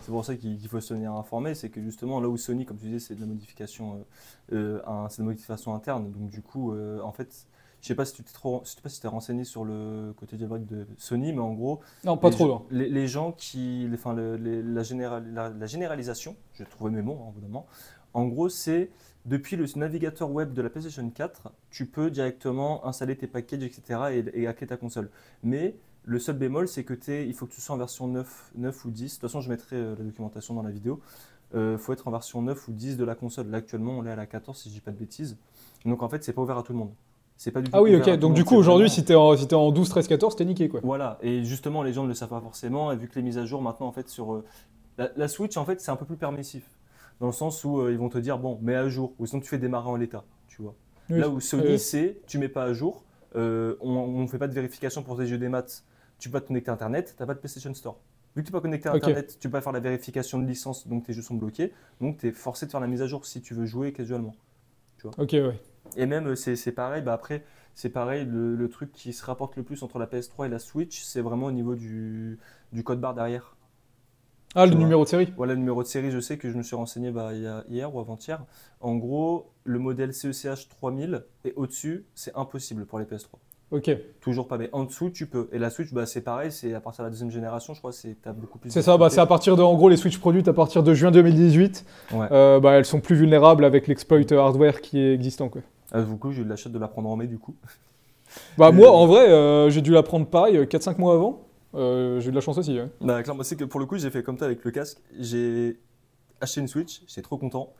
Speaker 1: c'est pour ça qu'il faut se tenir informé, c'est que justement là où Sony, comme tu disais, c'est de la modification, c'est de la modification interne. Donc du coup, en fait, je sais pas si je sais pas si t'es renseigné sur le côté jailbreak de Sony, mais en gros,
Speaker 2: Non, pas trop, non.
Speaker 1: les gens qui, enfin, la généralisation, je vais trouver mes mots, hein, évidemment. En gros, c'est depuis le navigateur web de la PlayStation 4, tu peux directement installer tes packages, etc. et hacker ta console. Mais le seul bémol, c'est que il faut que tu sois en version 9 ou 10. De toute façon, je mettrai la documentation dans la vidéo. Il faut être en version 9 ou 10 de la console. Là, actuellement, on est à la 14, si je dis pas de bêtises. Donc, en fait, c'est pas ouvert à tout le monde. C'est pas du tout
Speaker 2: Ah oui,
Speaker 1: ouvert
Speaker 2: ok.
Speaker 1: à tout le
Speaker 2: Donc du
Speaker 1: monde.
Speaker 2: coup,
Speaker 1: C'est
Speaker 2: aujourd'hui,
Speaker 1: vraiment.
Speaker 2: si t'es en 12, 13, 14, t'es niqué, quoi.
Speaker 1: Voilà. Et justement, les gens ne le savent pas forcément. Et vu que les mises à jour, maintenant, en fait, sur la Switch, en fait, c'est un peu plus permissif. Dans le sens où ils vont te dire, bon, mets à jour. Ou sinon, tu fais démarrer en l'état. Tu vois. Là
Speaker 2: Oui.
Speaker 1: où Sony, c'est, tu mets pas à jour. On ne fait pas de vérification pour tes jeux des maths. Tu peux pas te connecter à Internet, tu n'as pas de PlayStation Store. Vu que tu n'es pas connecté à
Speaker 2: Ok.
Speaker 1: Internet, tu peux pas faire la vérification de licence, donc tes jeux sont bloqués. Donc tu es forcé de faire la mise à jour si tu veux jouer casualement. Tu vois.
Speaker 2: Ok, ouais.
Speaker 1: Et même, c'est pareil, bah après, c'est pareil, le truc qui se rapporte le plus entre la PS3 et la Switch, c'est vraiment au niveau du code barre derrière.
Speaker 2: Ah, le
Speaker 1: Tu vois.
Speaker 2: numéro de série.
Speaker 1: Voilà le numéro de série, je sais que je me suis renseigné bah, hier ou avant-hier. En gros, le modèle CECH 3000 et au-dessus, c'est impossible pour les PS3.
Speaker 2: Ok.
Speaker 1: Toujours pas, mais en dessous, tu peux. Et la Switch, bah, c'est pareil, c'est à partir de la deuxième génération, je crois, tu as beaucoup plus de
Speaker 2: C'est ça, bah, c'est
Speaker 1: difficultés.
Speaker 2: à partir de, en gros, les Switch produites à partir de juin 2018,
Speaker 1: Ouais.
Speaker 2: bah, elles sont plus vulnérables avec l'exploit hardware qui est existant, quoi.
Speaker 1: Du coup, j'ai eu de la chance de la prendre en mai, du coup.
Speaker 2: Bah, moi,
Speaker 1: Et,
Speaker 2: en vrai, j'ai dû la prendre pareil 4-5 mois avant. J'ai eu de la chance aussi, ouais.
Speaker 1: bah, clairement, c'est que pour le coup, j'ai fait comme toi avec le casque. J'ai acheté une Switch, j'étais trop content.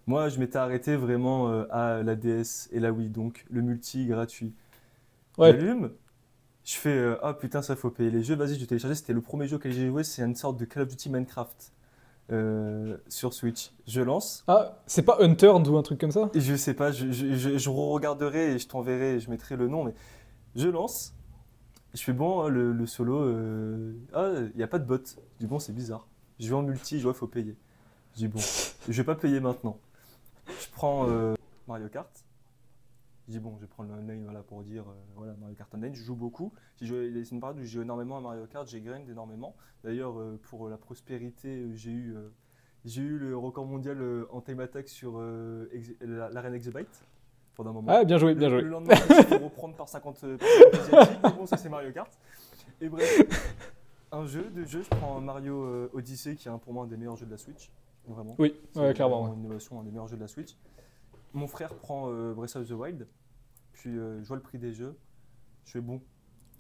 Speaker 1: Moi, je m'étais arrêté vraiment à la DS et la Wii, donc le multi gratuit.
Speaker 2: Ouais.
Speaker 1: J'allume, je fais ah putain, ça faut payer les jeux, vas-y, je vais télécharger. C'était le premier jeu auquel j'ai joué, c'est une sorte de Call of Duty Minecraft sur Switch. Je lance.
Speaker 2: Ah, c'est pas Unturned ou un truc comme ça?
Speaker 1: Et je sais pas, je regarderai et je t'enverrai et je mettrai le nom, mais je lance. Je fais bon, hein, le solo. Ah, il n'y a pas de bot. Je dis bon, c'est bizarre. Je vais en multi, je vois, il faut payer. Je dis bon, je vais pas payer maintenant. Je prends Mario Kart. Je dis bon, je vais prendre le online voilà, pour dire voilà, Mario Kart Online. Je joue beaucoup. C'est une période où je joue énormément à Mario Kart, j'ai grind énormément. D'ailleurs, pour la prospérité, j'ai eu le record mondial en time attack sur l'arène Exabyte pendant un moment.
Speaker 2: Ah, bien joué, bien
Speaker 1: Le,
Speaker 2: joué.
Speaker 1: le lendemain, je me suis fait reprendre par 50 asiatiques, mais bon, ça c'est Mario Kart. Et bref, deux jeux, je prends Mario Odyssey, qui est pour moi un des meilleurs jeux de la Switch. Vraiment.
Speaker 2: Oui,
Speaker 1: C'est
Speaker 2: ouais, clairement,
Speaker 1: vraiment
Speaker 2: ouais.
Speaker 1: une innovation, un des meilleurs jeux de la Switch. Mon frère prend Breath of the Wild, puis je vois le prix des jeux, je fais bon.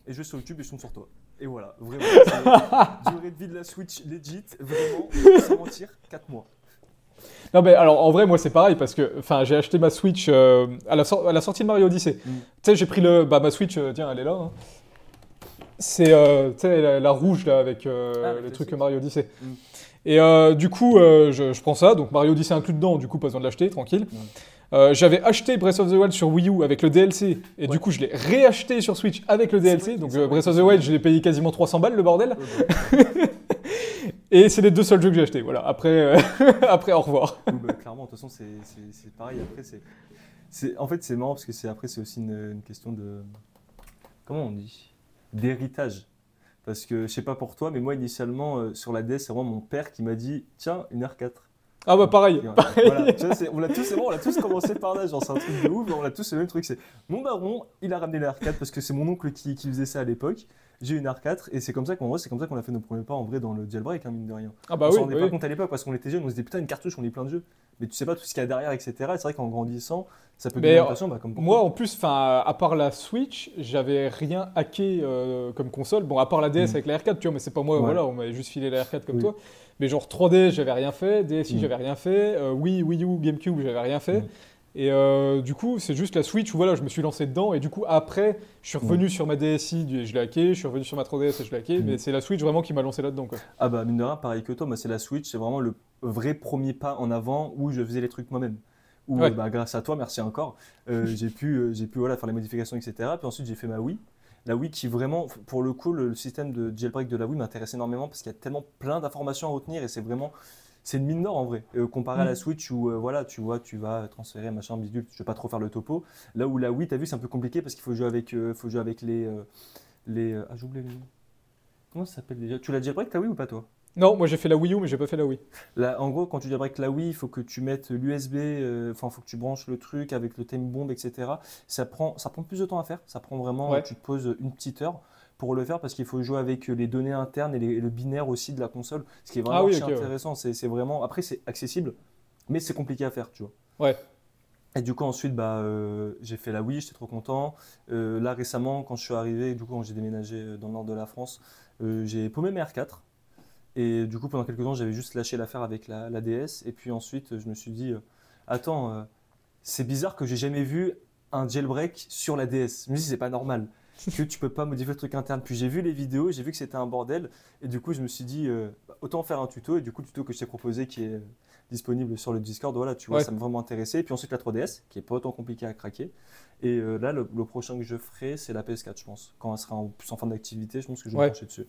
Speaker 1: Et je vais sur YouTube et je tombe sur toi. Et voilà, vraiment, c'est durée de vie de la Switch legit, vraiment, sans mentir, 4 mois.
Speaker 2: Non, mais alors, en vrai, moi, c'est pareil parce que, enfin, j'ai acheté ma Switch à la sortie de Mario Odyssey.
Speaker 1: Mm.
Speaker 2: Tu sais, j'ai pris ma Switch, tiens, elle est là, hein. C'est, tu sais, la rouge, là, avec
Speaker 1: Ah, la
Speaker 2: le truc
Speaker 1: classique.
Speaker 2: Mario Odyssey.
Speaker 1: Mm.
Speaker 2: Et du coup, je prends ça, donc Mario Odyssey inclus dedans, du coup, pas besoin de l'acheter, tranquille.
Speaker 1: Mm.
Speaker 2: J'avais acheté Breath of the Wild sur Wii U avec le DLC, et
Speaker 1: Ouais.
Speaker 2: du coup, je l'ai réacheté sur Switch avec le
Speaker 1: C'est
Speaker 2: DLC.
Speaker 1: vrai,
Speaker 2: Donc,
Speaker 1: c'est vrai,
Speaker 2: Breath of the
Speaker 1: c'est
Speaker 2: Wild,
Speaker 1: vrai.
Speaker 2: je l'ai payé quasiment 300 balles, le bordel.
Speaker 1: Ouais, bah,
Speaker 2: Et c'est les deux seuls jeux que j'ai achetés, voilà. Après, après, au revoir.
Speaker 1: oui, bah, clairement, de toute façon, c'est pareil. Après, en fait, c'est marrant parce que après, c'est aussi une question de. Comment on dit? D'héritage. Parce que, je sais pas pour toi, mais moi, initialement, sur la DS, c'est vraiment mon père qui m'a dit tiens, une R4.
Speaker 2: Ah bah pareil,
Speaker 1: Et
Speaker 2: pareil.
Speaker 1: voilà, tu vois, c'est bon, on a tous commencé par là, genre c'est un truc de ouf, on a tous le même truc, c'est mon daron, il a ramené la R4 parce que c'est mon oncle qui faisait ça à l'époque, j'ai une R4 et c'est comme ça qu'on a fait nos premiers pas en vrai dans le jailbreak, hein, mine de rien.
Speaker 2: Ah bah
Speaker 1: On
Speaker 2: oui,
Speaker 1: s'en rendait
Speaker 2: oui.
Speaker 1: pas compte à l'époque parce qu'on était jeunes, on se disait putain une cartouche, on lit plein de jeux, mais tu sais pas tout ce qu'il y a derrière, etc. Et c'est vrai qu'en grandissant, ça peut donner
Speaker 2: Mais
Speaker 1: l'impression, bah, comme pour
Speaker 2: moi,
Speaker 1: toi.
Speaker 2: en plus, enfin, à part la Switch, j'avais rien hacké comme console. Bon, à part la DS
Speaker 1: Mm.
Speaker 2: avec la R4, tu vois, mais c'est pas moi,
Speaker 1: Ouais.
Speaker 2: voilà, on m'avait juste filé la R4 comme
Speaker 1: Oui.
Speaker 2: toi. Mais genre 3DS, j'avais rien fait, DSi,
Speaker 1: Mm.
Speaker 2: j'avais rien fait, Wii U, GameCube, j'avais rien fait.
Speaker 1: Mm.
Speaker 2: Et du coup, c'est juste la Switch où voilà, je me suis lancé dedans. Et du coup, après, je suis revenu sur ma DSi, je l'ai hacké. Je suis revenu sur ma 3DS et je l'ai hacké.
Speaker 1: Mm.
Speaker 2: Mais c'est la Switch vraiment qui m'a lancé là-dedans, quoi.
Speaker 1: Ah bah mine de rien, pareil que toi, moi c'est la Switch, c'est vraiment le vrai premier pas en avant où je faisais les trucs moi-même. Où
Speaker 2: Ouais.
Speaker 1: bah, grâce à toi, merci encore, j'ai pu voilà, faire les modifications, etc. Puis ensuite j'ai fait ma Wii. La Wii qui vraiment, pour le coup, le système de jailbreak de la Wii m'intéresse énormément parce qu'il y a tellement plein d'informations à retenir et c'est une mine d'or en vrai. Comparé à la
Speaker 2: Mm.
Speaker 1: Switch où voilà, tu vois, tu vas transférer machin bidule, je vais pas trop faire le topo. Là où la Wii, t'as vu, c'est un peu compliqué parce qu'il faut jouer avec ah j'ai oublié les noms. Comment ça s'appelle déjà? Tu l'as jailbreak ta Wii ou pas toi?
Speaker 2: Non, moi j'ai fait la Wii U, mais j'ai pas fait la Wii.
Speaker 1: Là, en gros, quand tu jailbreak la Wii, il faut que tu mettes l'USB, enfin, il faut que tu branches le truc avec le time bomb, etc. Ça prend plus de temps à faire. Ça prend vraiment,
Speaker 2: Ouais.
Speaker 1: tu te poses une petite heure pour le faire parce qu'il faut jouer avec les données internes et le binaire aussi de la console, ce qui est
Speaker 2: Ah
Speaker 1: vraiment
Speaker 2: oui,
Speaker 1: archi
Speaker 2: ok, ouais.
Speaker 1: intéressant. C'est vraiment, après, c'est accessible, mais c'est compliqué à faire, tu vois.
Speaker 2: Ouais.
Speaker 1: Et du coup, ensuite, bah, j'ai fait la Wii, j'étais trop content. Là, récemment, quand je suis arrivé, du coup, quand j'ai déménagé dans le nord de la France, j'ai paumé mes R4. Et du coup, pendant quelques temps, j'avais juste lâché l'affaire avec la DS. Et puis ensuite, je me suis dit, attends, c'est bizarre que j'ai jamais vu un jailbreak sur la DS. Je me dis, c'est pas normal que tu peux pas modifier le truc interne. Puis j'ai vu les vidéos, j'ai vu que c'était un bordel. Et du coup, je me suis dit, bah, autant faire un tuto. Et du coup, le tuto que je t'ai proposé, qui est disponible sur le Discord, voilà, tu vois,
Speaker 2: Ouais.
Speaker 1: ça m'a vraiment intéressé. Et puis ensuite, la 3DS, qui est pas autant compliqué à craquer. Et là, le prochain que je ferai, c'est la PS4, je pense. Quand elle sera plus en fin d'activité, je pense que je vais me
Speaker 2: Ouais.
Speaker 1: pencher dessus.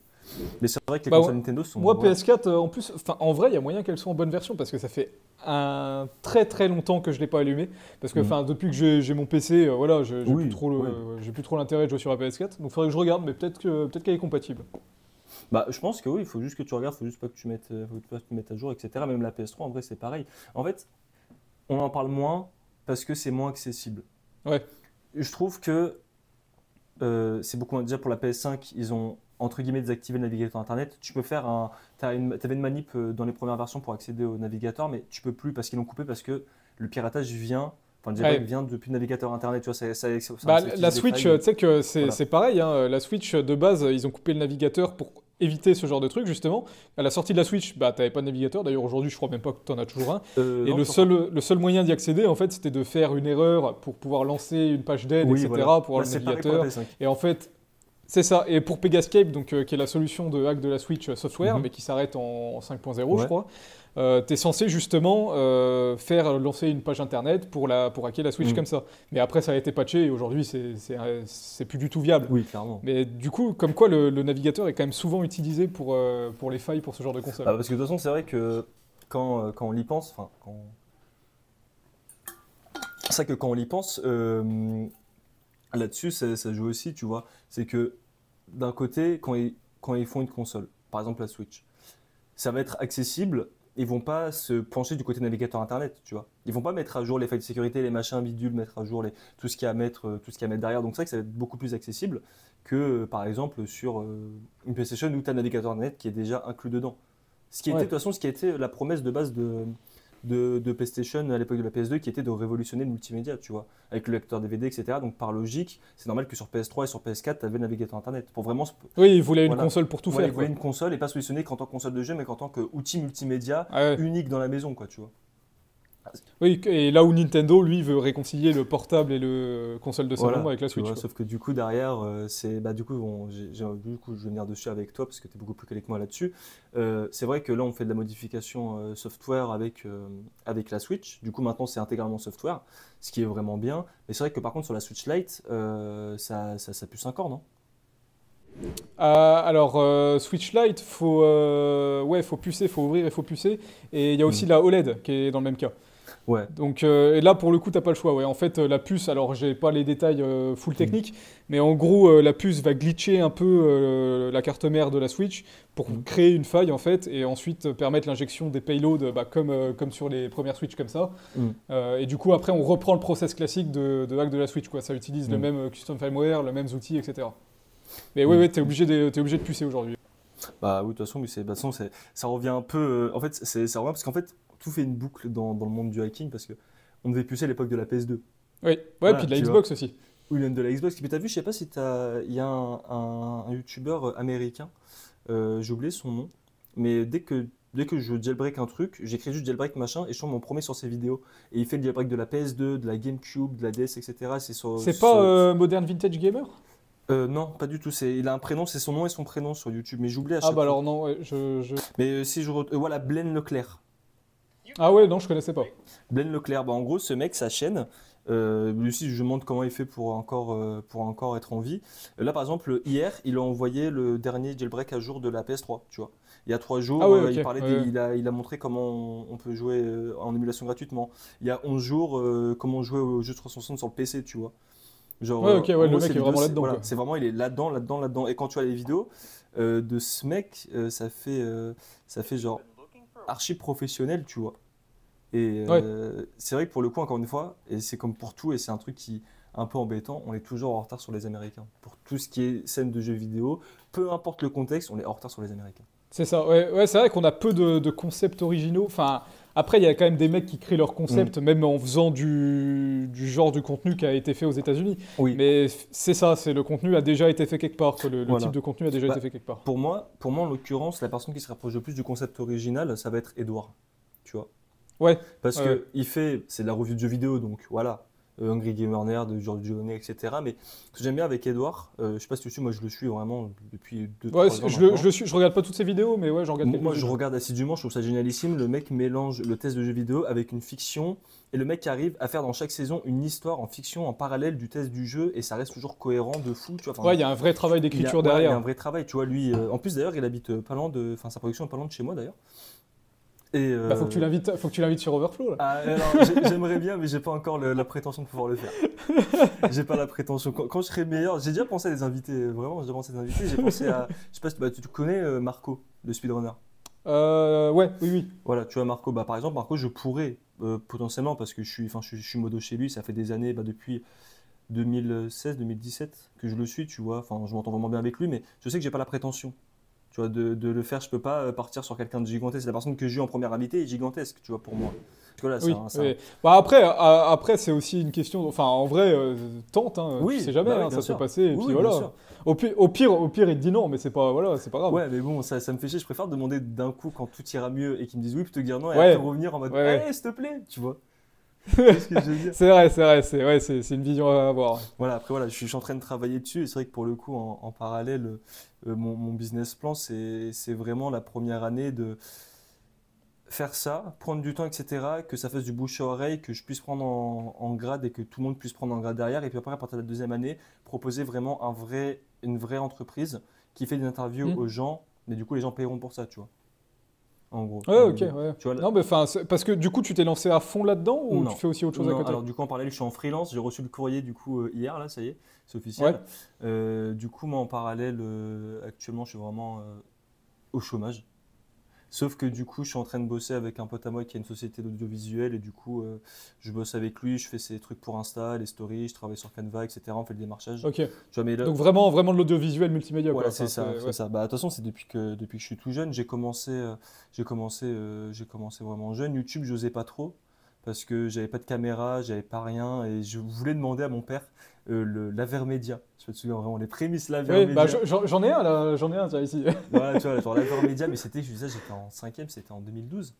Speaker 1: Mais c'est vrai que les
Speaker 2: Bah,
Speaker 1: consoles Nintendo sont.
Speaker 2: moi,
Speaker 1: Voilà.
Speaker 2: PS4, en plus, enfin, en vrai, il y a moyen qu'elle soit en bonne version parce que ça fait un très très longtemps que je l'ai pas allumé. Parce que,
Speaker 1: Mhm.
Speaker 2: enfin, depuis que j'ai mon PC, voilà,
Speaker 1: Oui, oui.
Speaker 2: j'ai plus trop l'intérêt de jouer sur la PS4. Donc, il faudrait que je regarde, mais peut-être qu'elle est compatible.
Speaker 1: Bah, je pense que oui, il faut juste que tu regardes, il faut juste pas que tu mettes, faut pas que tu mettes à jour, etc. Même la PS3, en vrai, c'est pareil. En fait, on en parle moins parce que c'est moins accessible.
Speaker 2: Ouais.
Speaker 1: Je trouve que c'est beaucoup moins. Déjà pour la PS5, ils ont entre guillemets désactivé le navigateur internet. Tu peux faire un. T'avais une manip dans les premières versions pour accéder au navigateur, mais tu peux plus parce qu'ils l'ont coupé parce que le piratage vient. Enfin, le jailbreak
Speaker 2: Ouais.
Speaker 1: vient depuis le navigateur internet, tu vois,
Speaker 2: Bah,
Speaker 1: ça utilise
Speaker 2: la
Speaker 1: des
Speaker 2: Switch,
Speaker 1: failles.
Speaker 2: tu sais que
Speaker 1: Voilà.
Speaker 2: c'est pareil, hein. La Switch, de base, ils ont coupé le navigateur pour éviter ce genre de truc, justement. À la sortie de la Switch, bah, t'avais pas de navigateur. D'ailleurs, aujourd'hui, je crois même pas que t'en as toujours un. Et
Speaker 1: Non, toujours pas.
Speaker 2: le seul moyen d'y accéder, en fait, c'était de faire une erreur pour pouvoir lancer une page d'aide,
Speaker 1: Oui, voilà.
Speaker 2: etc., pour avoir
Speaker 1: Bah,
Speaker 2: le
Speaker 1: c'est pareil pour la
Speaker 2: navigateur.
Speaker 1: PS5.
Speaker 2: Et en fait, c'est ça. Et pour Pegascape, donc, qui est la solution de hack de la Switch software,
Speaker 1: Mhm.
Speaker 2: mais qui s'arrête en 5.0, je
Speaker 1: Ouais.
Speaker 2: crois, t'es censé justement faire lancer une page internet pour hacker la Switch
Speaker 1: Mm.
Speaker 2: comme ça. Mais après, ça a été patché et aujourd'hui, c'est plus du tout viable.
Speaker 1: Oui, clairement.
Speaker 2: Mais du coup, comme quoi le navigateur est quand même souvent utilisé pour les failles pour ce genre de console.
Speaker 1: Ah, parce que de toute façon, c'est vrai que quand on y pense, enfin, c'est vrai que quand on y pense, là-dessus, ça joue aussi, tu vois. C'est que d'un côté, quand ils font une console, par exemple la Switch, ça va être accessible. Ils vont pas se pencher du côté navigateur internet, tu vois. Ils vont pas mettre à jour les failles de sécurité, les machins bidules, mettre à jour tout ce qu'il y a à mettre, tout ce qu'il y a à mettre derrière. Donc c'est vrai que ça va être beaucoup plus accessible que, par exemple, sur une PlayStation où tu as le navigateur internet qui est déjà inclus dedans. Ce qui était, de
Speaker 2: Ouais.
Speaker 1: toute façon, ce qui a été la promesse de base de PlayStation à l'époque de la PS2, qui était de révolutionner le multimédia, tu vois, avec le lecteur DVD, etc. Donc par logique, c'est normal que sur PS3 et sur PS4, tu avais le navigateur internet. Pour vraiment,
Speaker 2: Oui, ils voulaient une
Speaker 1: voilà.
Speaker 2: console pour tout
Speaker 1: Voilà,
Speaker 2: faire,
Speaker 1: ils
Speaker 2: quoi.
Speaker 1: voulaient une console et pas se positionner qu'en tant que console de jeu, mais qu'en tant qu'outil multimédia
Speaker 2: Ah ouais.
Speaker 1: unique dans la maison, quoi, tu vois.
Speaker 2: Oui, et là où Nintendo, lui, veut réconcilier le portable et le console de salon
Speaker 1: Voilà,
Speaker 2: avec la
Speaker 1: tu
Speaker 2: Switch,
Speaker 1: vois,
Speaker 2: quoi.
Speaker 1: sauf que du coup derrière, bah du coup, du coup, je vais venir dessus avec toi parce que tu es beaucoup plus calé que moi là-dessus. C'est vrai que là, on fait de la modification software avec la Switch. Du coup, maintenant, c'est intégralement software, ce qui est vraiment bien. Mais c'est vrai que par contre, sur la Switch Lite, ça pue encore, non?
Speaker 2: Alors, Switch Lite, ouais, faut pucer, faut ouvrir et faut pucer. Et il y a aussi
Speaker 1: Mhm.
Speaker 2: la OLED qui est dans le même cas.
Speaker 1: Ouais.
Speaker 2: Donc, et là, pour le coup, t'as pas le choix. Ouais. En fait, la puce, alors j'ai pas les détails full
Speaker 1: Mhm.
Speaker 2: technique, mais en gros, la puce va glitcher un peu la carte mère de la Switch pour
Speaker 1: Mhm.
Speaker 2: créer une faille, en fait, et ensuite permettre l'injection des payloads bah, comme sur les premières Switch comme ça.
Speaker 1: Mhm.
Speaker 2: Et du coup, après, on reprend le process classique de hack de la Switch, quoi. Ça utilise le
Speaker 1: Mhm.
Speaker 2: même custom firmware, les mêmes outils, etc. Mais oui,
Speaker 1: Mhm.
Speaker 2: ouais, t'es obligé de pucer aujourd'hui.
Speaker 1: Bah oui, de toute façon, de toute façon, ça revient un peu. En fait, ça revient parce qu'en fait, tout fait une boucle dans le monde du hacking parce que on devait pucer à l'époque de la PS2.
Speaker 2: Oui, ouais,
Speaker 1: Voilà,
Speaker 2: puis de la
Speaker 1: tu vois.
Speaker 2: Xbox aussi.
Speaker 1: Ou même de la Xbox. Mais t'as vu, je sais pas si il y a un YouTuber américain, j'ai oublié son nom, mais dès que je jailbreak un truc, j'écris juste jailbreak machin et je tombe mon premier sur ses vidéos. Et il fait le jailbreak de la PS2, de la GameCube, de la DS, etc. C'est
Speaker 2: C'est pas Modern Vintage Gamer?
Speaker 1: non, pas du tout. Il a un prénom, c'est son nom et son prénom sur YouTube, mais j'oublie à
Speaker 2: Ah
Speaker 1: chaque
Speaker 2: bah
Speaker 1: fois.
Speaker 2: alors non, ouais,
Speaker 1: Mais si voilà, Blaine Leclerc.
Speaker 2: Ah ouais, non, je connaissais pas.
Speaker 1: Blaine Leclerc, bah, en gros, ce mec, sa chaîne, Lui aussi, je me demande comment il fait pour encore être en vie. Là, par exemple, hier, il a envoyé le dernier jailbreak à jour de la PS3, tu vois. Il y a 3 jours,
Speaker 2: Ah ouais, ok. Ouais,
Speaker 1: il a montré comment on peut jouer en émulation gratuitement. Il y a 11 jours, comment jouer au jeu 360 sur le PC, tu vois. Genre,
Speaker 2: ouais, ok,
Speaker 1: en
Speaker 2: ouais, le
Speaker 1: gros,
Speaker 2: mec
Speaker 1: ces
Speaker 2: est
Speaker 1: vidéos,
Speaker 2: vraiment là-dedans,
Speaker 1: voilà,
Speaker 2: quoi.
Speaker 1: c'est vraiment, il est là-dedans, là-dedans, là-dedans. Et quand tu as les vidéos de ce mec, ça fait genre archi professionnel, tu vois. Et
Speaker 2: Ouais.
Speaker 1: c'est vrai que pour le coup, encore une fois, et c'est comme pour tout, et c'est un truc qui est un peu embêtant, on est toujours en retard sur les Américains. Pour tout ce qui est scène de jeux vidéo, peu importe le contexte, on est en retard sur les Américains.
Speaker 2: C'est ça, ouais, ouais, c'est vrai qu'on a peu de concepts originaux. Enfin, après, il y a quand même des mecs qui créent leurs
Speaker 1: Mm.
Speaker 2: concepts, même en faisant du genre du contenu qui a été fait aux États-Unis.
Speaker 1: Oui,
Speaker 2: Mais c'est ça, c'est le contenu a déjà été fait quelque part, quoi. Le type
Speaker 1: voilà.
Speaker 2: de contenu a déjà été
Speaker 1: Bah,
Speaker 2: fait quelque part.
Speaker 1: pour moi, en l'occurrence, la personne qui se rapproche le plus du concept original, ça va être Edouard. Tu vois.
Speaker 2: Ouais,
Speaker 1: Parce
Speaker 2: ouais, ouais.
Speaker 1: que c'est de la revue de jeux vidéo, donc voilà. Hungry Gamer Nerd, Georges Dionnet, etc. Mais ce que j'aime bien avec Edouard, je sais pas si tu le suis, moi je le suis vraiment depuis deux
Speaker 2: Ouais,
Speaker 1: trois ans
Speaker 2: je
Speaker 1: maintenant.
Speaker 2: le suis, je regarde pas toutes ces vidéos, mais ouais, j'en regarde
Speaker 1: Moi, je
Speaker 2: quelques-unes.
Speaker 1: regarde assidûment, je trouve ça génialissime. Le mec mélange le test de jeux vidéo avec une fiction. Et le mec arrive à faire dans chaque saison une histoire en fiction en parallèle du test du jeu. Et ça reste toujours cohérent de fou. Tu vois, enfin,
Speaker 2: Ouais, il y a un vrai travail d'écriture
Speaker 1: voilà, il y a un
Speaker 2: derrière.
Speaker 1: vrai travail. Tu vois, lui, en plus d'ailleurs, il habite pas loin de. Enfin, sa production est pas loin de chez moi d'ailleurs. Et
Speaker 2: Bah, faut que tu l'invites sur Overflow, là.
Speaker 1: alors, j'aimerais bien, mais j'ai pas encore la prétention de pouvoir le faire. J'ai pas la prétention. Quand je serai meilleur, j'ai déjà pensé à des invités. Vraiment, j'ai déjà pensé à des invités. J'ai pensé à. Je sais pas si bah, tu connais Marco, le speedrunner.
Speaker 2: Ouais, oui, oui.
Speaker 1: Voilà, tu vois Marco, bah, par exemple, Marco, je pourrais potentiellement, parce que je suis modo chez lui, ça fait des années, bah, depuis 2016-2017 que je le suis, tu vois, enfin, je m'entends vraiment bien avec lui, mais je sais que j'ai pas la prétention, tu vois, de le faire, je peux pas partir sur quelqu'un de gigantesque, la personne que j'ai eu en première invité est gigantesque, tu vois, pour moi. Parce que là,
Speaker 2: Oui, oui. Bah après, après c'est aussi une question. Enfin, en vrai, tente, hein, tu sais
Speaker 1: Oui,
Speaker 2: jamais,
Speaker 1: bah oui,
Speaker 2: hein,
Speaker 1: bien
Speaker 2: ça peut
Speaker 1: sûr.
Speaker 2: passer, et
Speaker 1: Oui,
Speaker 2: puis
Speaker 1: oui, bien
Speaker 2: voilà.
Speaker 1: sûr.
Speaker 2: Au pire, il te dit non, mais c'est pas, voilà, c'est pas grave.
Speaker 1: Ouais, mais bon, ça me fait chier, je préfère demander d'un coup quand tout ira mieux et qu'ils me disent oui, plutôt que dire non, et après
Speaker 2: Ouais,
Speaker 1: revenir en mode,
Speaker 2: ouais, ouais.
Speaker 1: hey, s'il te plaît, tu vois. Tu vois ce que je veux dire?
Speaker 2: C'est vrai, c'est ouais, c'est une vision à avoir. Ouais.
Speaker 1: Voilà, après voilà, je suis en train de travailler dessus et c'est vrai que pour le coup, en parallèle, mon business plan, c'est vraiment la première année de faire ça, prendre du temps, etc., que ça fasse du bouche à oreille, que je puisse prendre en grade et que tout le monde puisse prendre en grade derrière. Et puis après, à partir de la deuxième année, proposer vraiment une vraie entreprise qui fait des interviews aux
Speaker 2: Hmm.
Speaker 1: gens, mais du coup, les gens paieront pour ça, tu vois, en gros,
Speaker 2: Ouais,
Speaker 1: dans
Speaker 2: ok,
Speaker 1: l'idée.
Speaker 2: ouais.
Speaker 1: Tu vois,
Speaker 2: Non, mais enfin, parce que du coup, tu t'es lancé à fond là-dedans ou tu
Speaker 1: non.
Speaker 2: fais aussi autre chose à
Speaker 1: Non,
Speaker 2: côté?
Speaker 1: alors du coup en parallèle je suis en freelance, j'ai reçu le courrier du coup hier là, ça y est, c'est
Speaker 2: Ouais,
Speaker 1: officiel. Du coup moi en parallèle actuellement je suis vraiment au chômage. Sauf que du coup je suis en train de bosser avec un pote à moi qui a une société d'audiovisuel et du coup je bosse avec lui, je fais ses trucs pour Insta, les stories, je travaille sur Canva, etc. On fait le démarchage.
Speaker 2: ok.
Speaker 1: Tu vois mais là,
Speaker 2: Donc vraiment, vraiment de l'audiovisuel multimédia, quoi.
Speaker 1: voilà, c'est
Speaker 2: Enfin,
Speaker 1: ça,
Speaker 2: c'est,
Speaker 1: c'est
Speaker 2: ouais.
Speaker 1: ça. Bah, de toute façon, c'est depuis que je suis tout jeune. J'ai commencé vraiment jeune. YouTube, j'osais pas trop parce que j'avais pas de caméra, j'avais pas rien et je voulais demander à mon père l'Avermedia. Je me souviens vraiment les prémices
Speaker 2: Oui, bah
Speaker 1: l'Avermedia.
Speaker 2: j'en ai un là, j'en ai un, tiens, ici.
Speaker 1: Voilà, tu vois, genre l'Avermedia, mais c'était, je disais, j'étais en cinquième, c'était en 2012.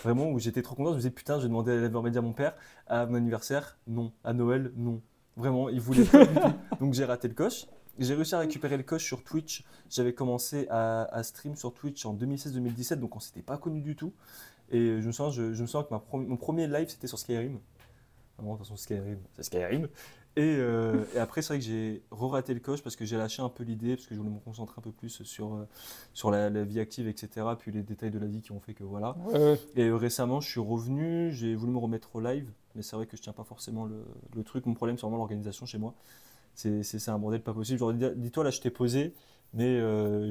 Speaker 1: Vraiment, où j'étais trop content, je me disais, putain, je vais demander à l'Avermedia à mon père, à mon anniversaire, non, à Noël, non. Vraiment, il voulait pas du tout. Donc j'ai raté le coche. J'ai réussi à récupérer le coche sur Twitch. J'avais commencé à stream sur Twitch en 2016-2017, donc on s'était pas connu du tout. Et je me souviens que mon premier live, c'était sur Skyrim. Vraiment, de toute façon, Skyrim, c'est Skyrim. Et après, c'est vrai que j'ai raté le coche parce que j'ai lâché un peu l'idée, parce que je voulais me concentrer un peu plus sur la vie active, etc. Puis les détails de la vie qui ont fait que voilà.
Speaker 2: Ouais, ouais.
Speaker 1: Et récemment, je suis revenu, j'ai voulu me remettre au live, mais c'est vrai que je tiens pas forcément le truc. Mon problème, c'est vraiment l'organisation chez moi. C'est un bordel pas possible. Genre, dis-toi, là, je t'ai posé, mais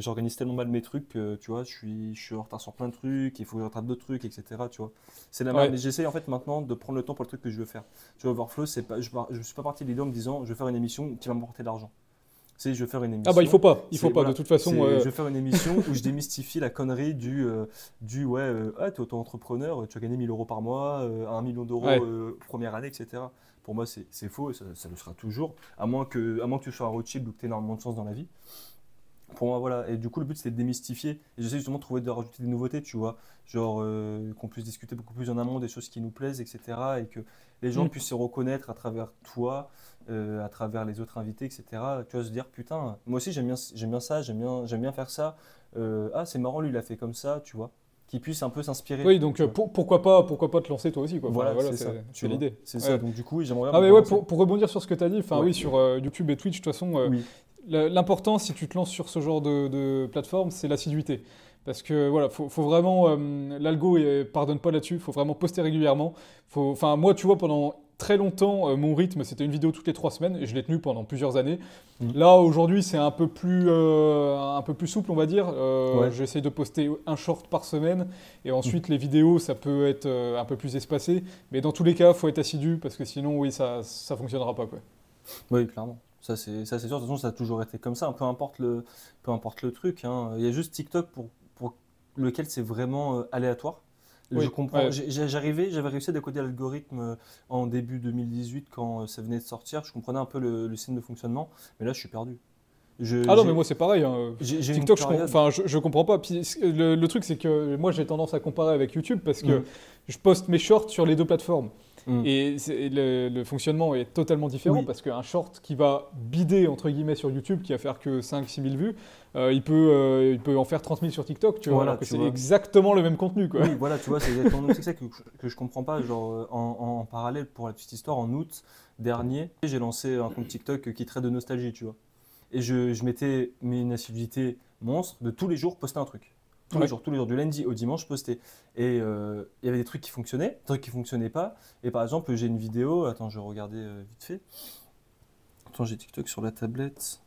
Speaker 1: j'organise tellement mal mes trucs que, tu vois, je suis en retard sur plein de trucs, il faut que je rattrape d'autres trucs, etc. Tu vois. C'est la merde.
Speaker 2: Ouais.
Speaker 1: Mais j'essaye, en fait, maintenant de prendre le temps pour le truc que je veux faire. Tu vois, Overflow, c'est pas, je suis pas parti de l'idée en me disant, je vais faire une émission qui va m'apporter de l'argent. Tu sais, je vais faire une
Speaker 2: Ah bah
Speaker 1: émission.
Speaker 2: il faut pas. De
Speaker 1: Voilà,
Speaker 2: toute façon,
Speaker 1: je vais faire une émission où je démystifie la connerie du ouais, ah, t'es auto-entrepreneur, tu vas gagner 1 000 € par mois, 1 million d'euros
Speaker 2: ouais.
Speaker 1: première année, etc. Pour moi, c'est faux et ça le sera toujours, à moins que tu sois un Rothschild ou que tu aies énormément de chance dans la vie. Pour moi, voilà. Et du coup, le but, c'était de démystifier. Et j'essaie justement de rajouter des nouveautés, tu vois. Genre, qu'on puisse discuter beaucoup plus en amont des choses qui nous plaisent, etc. Et que les gens
Speaker 2: Hmm.
Speaker 1: puissent se reconnaître à travers toi, à travers les autres invités, etc. Tu vois, se dire, putain, moi aussi, j'aime bien ça, j'aime bien faire ça. Ah, c'est marrant, lui, il a fait comme ça, tu vois. qui puissent un peu s'inspirer.
Speaker 2: Oui, donc pourquoi pas te lancer toi aussi, quoi. Enfin,
Speaker 1: Voilà, c'est ça.
Speaker 2: c'est l'idée.
Speaker 1: C'est
Speaker 2: Ouais.
Speaker 1: ça. Donc du coup, oui, j'aimerais
Speaker 2: Ah
Speaker 1: bien
Speaker 2: mais
Speaker 1: me
Speaker 2: ouais,
Speaker 1: lancer.
Speaker 2: pour rebondir sur ce que tu as dit, enfin
Speaker 1: Ouais.
Speaker 2: oui, sur YouTube et Twitch, de toute façon,
Speaker 1: Oui.
Speaker 2: l'important si tu te lances sur ce genre de plateforme, c'est l'assiduité. Parce que voilà, faut vraiment, l'algo pardonne pas là-dessus, faut vraiment poster régulièrement. Enfin moi, tu vois, pendant très longtemps, mon rythme, c'était une vidéo toutes les 3 semaines, et je l'ai tenu pendant plusieurs années.
Speaker 1: Mhm.
Speaker 2: Là, aujourd'hui, c'est un peu plus souple, on va dire.
Speaker 1: Ouais.
Speaker 2: J'essaye de poster un short par semaine, et ensuite les vidéos, ça peut être un peu plus espacé. Mais dans tous les cas, faut être assidu, parce que sinon, oui, ça fonctionnera pas, quoi.
Speaker 1: Oui, clairement. Ça, c'est sûr. De toute façon, ça a toujours été comme ça. Peu importe le truc, hein. Il y a juste TikTok pour lequel c'est vraiment aléatoire. Je
Speaker 2: Oui,
Speaker 1: comprends.
Speaker 2: ouais.
Speaker 1: J'avais réussi à décoder l'algorithme en début 2018 quand ça venait de sortir. Je comprenais un peu le système de fonctionnement, mais là, je suis perdu.
Speaker 2: Ah non, mais moi c'est pareil, hein.
Speaker 1: J'ai une
Speaker 2: TikTok,
Speaker 1: période.
Speaker 2: enfin, je comprends pas. Puis, le truc, c'est que moi j'ai tendance à comparer avec YouTube parce que
Speaker 1: Mm.
Speaker 2: je poste mes shorts sur les deux plateformes.
Speaker 1: Mm.
Speaker 2: Et le fonctionnement est totalement différent
Speaker 1: Oui.
Speaker 2: parce qu'un short qui va bider entre guillemets sur YouTube, qui va faire que 5-6 000 vues, il peut en faire 30 000 sur TikTok, tu vois,
Speaker 1: Voilà,
Speaker 2: alors que
Speaker 1: tu
Speaker 2: c'est
Speaker 1: vois.
Speaker 2: exactement le même contenu, quoi.
Speaker 1: Oui, voilà, tu vois, c'est exactement c'est ça que je comprends pas. Genre, en parallèle, pour la petite histoire, en août dernier, j'ai lancé un compte TikTok qui traite de nostalgie, tu vois. Et je m'étais mis une assiduité monstre de tous les jours poster un truc.
Speaker 2: Ouais.
Speaker 1: Tous les jours, du lundi au dimanche, poster. Et il y avait des trucs qui fonctionnaient, des trucs qui fonctionnaient pas. Et par exemple, j'ai une vidéo, attends, je vais regarder vite fait. Attends, j'ai TikTok sur la tablette.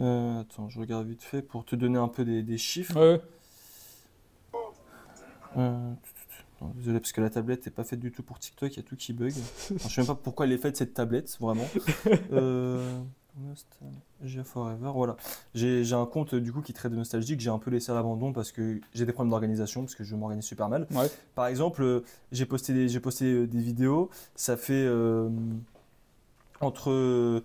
Speaker 1: Attends, je regarde vite fait pour te donner un peu des chiffres.
Speaker 2: Ouais.
Speaker 1: Non, désolé, parce que la tablette n'est pas faite du tout pour TikTok, il y a tout qui bug. Enfin, je sais même pas pourquoi elle est faite cette tablette, vraiment. Nostalgia Forever, voilà. J'ai un compte du coup qui traite de nostalgie que j'ai un peu laissé à l'abandon parce que j'ai des problèmes d'organisation, parce que je m'organise super mal.
Speaker 2: Ouais.
Speaker 1: Par exemple, j'ai posté des vidéos, ça fait entre.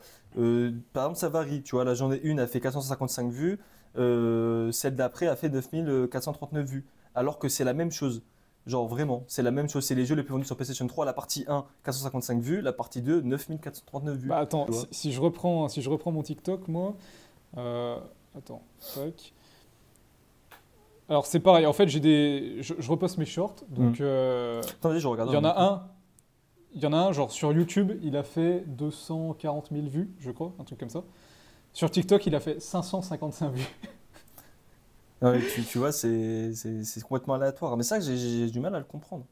Speaker 1: Par exemple, ça varie, tu vois, la journée 1 a fait 455 vues, celle d'après a fait 9439 vues, alors que c'est la même chose. Genre vraiment, c'est la même chose. C'est les jeux les plus vendus sur PlayStation 3. La partie 1, 455 vues. La partie 2, 9439 vues.
Speaker 2: Bah attends,
Speaker 1: Tu vois.
Speaker 2: si je reprends mon TikTok, moi, attends, tac. Alors c'est pareil, en fait je reposte mes shorts, donc
Speaker 1: Attendez, je regarde.
Speaker 2: il y en a un, genre sur YouTube, il a fait 240 000 vues, je crois, un truc comme ça. Sur TikTok, il a fait 555 vues.
Speaker 1: Ah ouais, tu vois, c'est complètement aléatoire. Mais ça, j'ai du mal à le comprendre.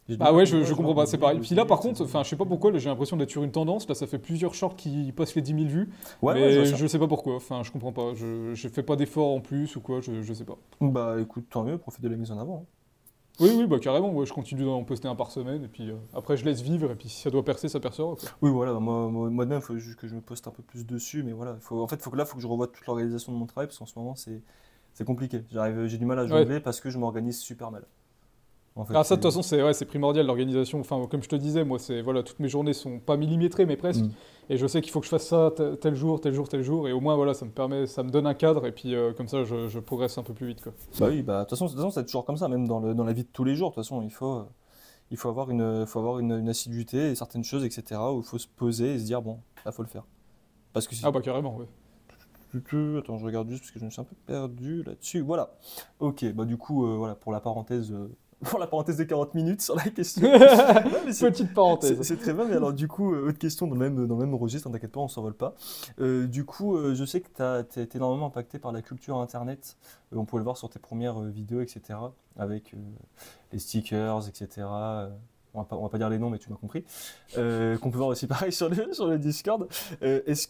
Speaker 1: J'ai du
Speaker 2: Bah
Speaker 1: mal à
Speaker 2: ouais,
Speaker 1: comprendre,
Speaker 2: je comprends pas, c'est pareil. Puis là, par contre,
Speaker 1: c'est-
Speaker 2: enfin, je sais pas pourquoi, là, j'ai l'impression d'être sur une tendance. Là, ça fait plusieurs shorts qui passent les 10 000 vues,
Speaker 1: Ouais, ouais,
Speaker 2: mais
Speaker 1: je vois ça.
Speaker 2: je sais pas pourquoi. Enfin, je comprends pas. Je fais pas d'efforts en plus ou quoi, je sais pas.
Speaker 1: Bah écoute, tant mieux, profite de la mise en avant, hein.
Speaker 2: Oui, bah carrément, ouais, je continue d'en poster un par semaine, et puis après, je laisse vivre, et puis si ça doit percer, ça percera, quoi.
Speaker 1: Oui, voilà, moi de même, il faut juste que je me poste un peu plus dessus. Mais voilà, en fait, faut que je revoie toute l'organisation de mon travail parce qu'en ce moment, c'est compliqué. J'ai du mal à
Speaker 2: Ouais.
Speaker 1: jongler parce que je m'organise super mal. En fait,
Speaker 2: Ah, ça, de toute façon, c'est primordial, l'organisation. Enfin, comme je te disais, moi, voilà, toutes mes journées sont pas millimétrées, mais presque.
Speaker 1: Mm.
Speaker 2: Et je sais qu'il faut que je fasse ça tel jour, tel jour, tel jour. Et au moins, voilà, ça me donne un cadre. Et puis, comme ça, je progresse un peu plus vite, quoi.
Speaker 1: Bah oui, bah de toute façon, c'est toujours comme ça, même dans la vie de tous les jours. De toute façon, il faut avoir une assiduité et certaines choses, etc. où il faut se poser et se dire, bon, là, faut le faire. Parce que si.
Speaker 2: Ah, bah, carrément, ouais.
Speaker 1: Attends, je regarde juste parce que je me suis un peu perdu là-dessus. Voilà. Ok, bah du coup, voilà, pour la parenthèse, pour la parenthèse de 40 minutes sur la question. Ouais, mais
Speaker 2: Petite parenthèse.
Speaker 1: c'est très bien, mais alors du coup, autre question dans le même registre, hein, t'inquiète pas, on s'envole pas. Du coup, je sais que t'es énormément impacté par la culture internet. On pouvait le voir sur tes premières vidéos, etc. Avec les stickers, etc. On va pas dire les noms, mais tu m'as compris. Qu'on peut voir aussi pareil sur le Discord. Est-ce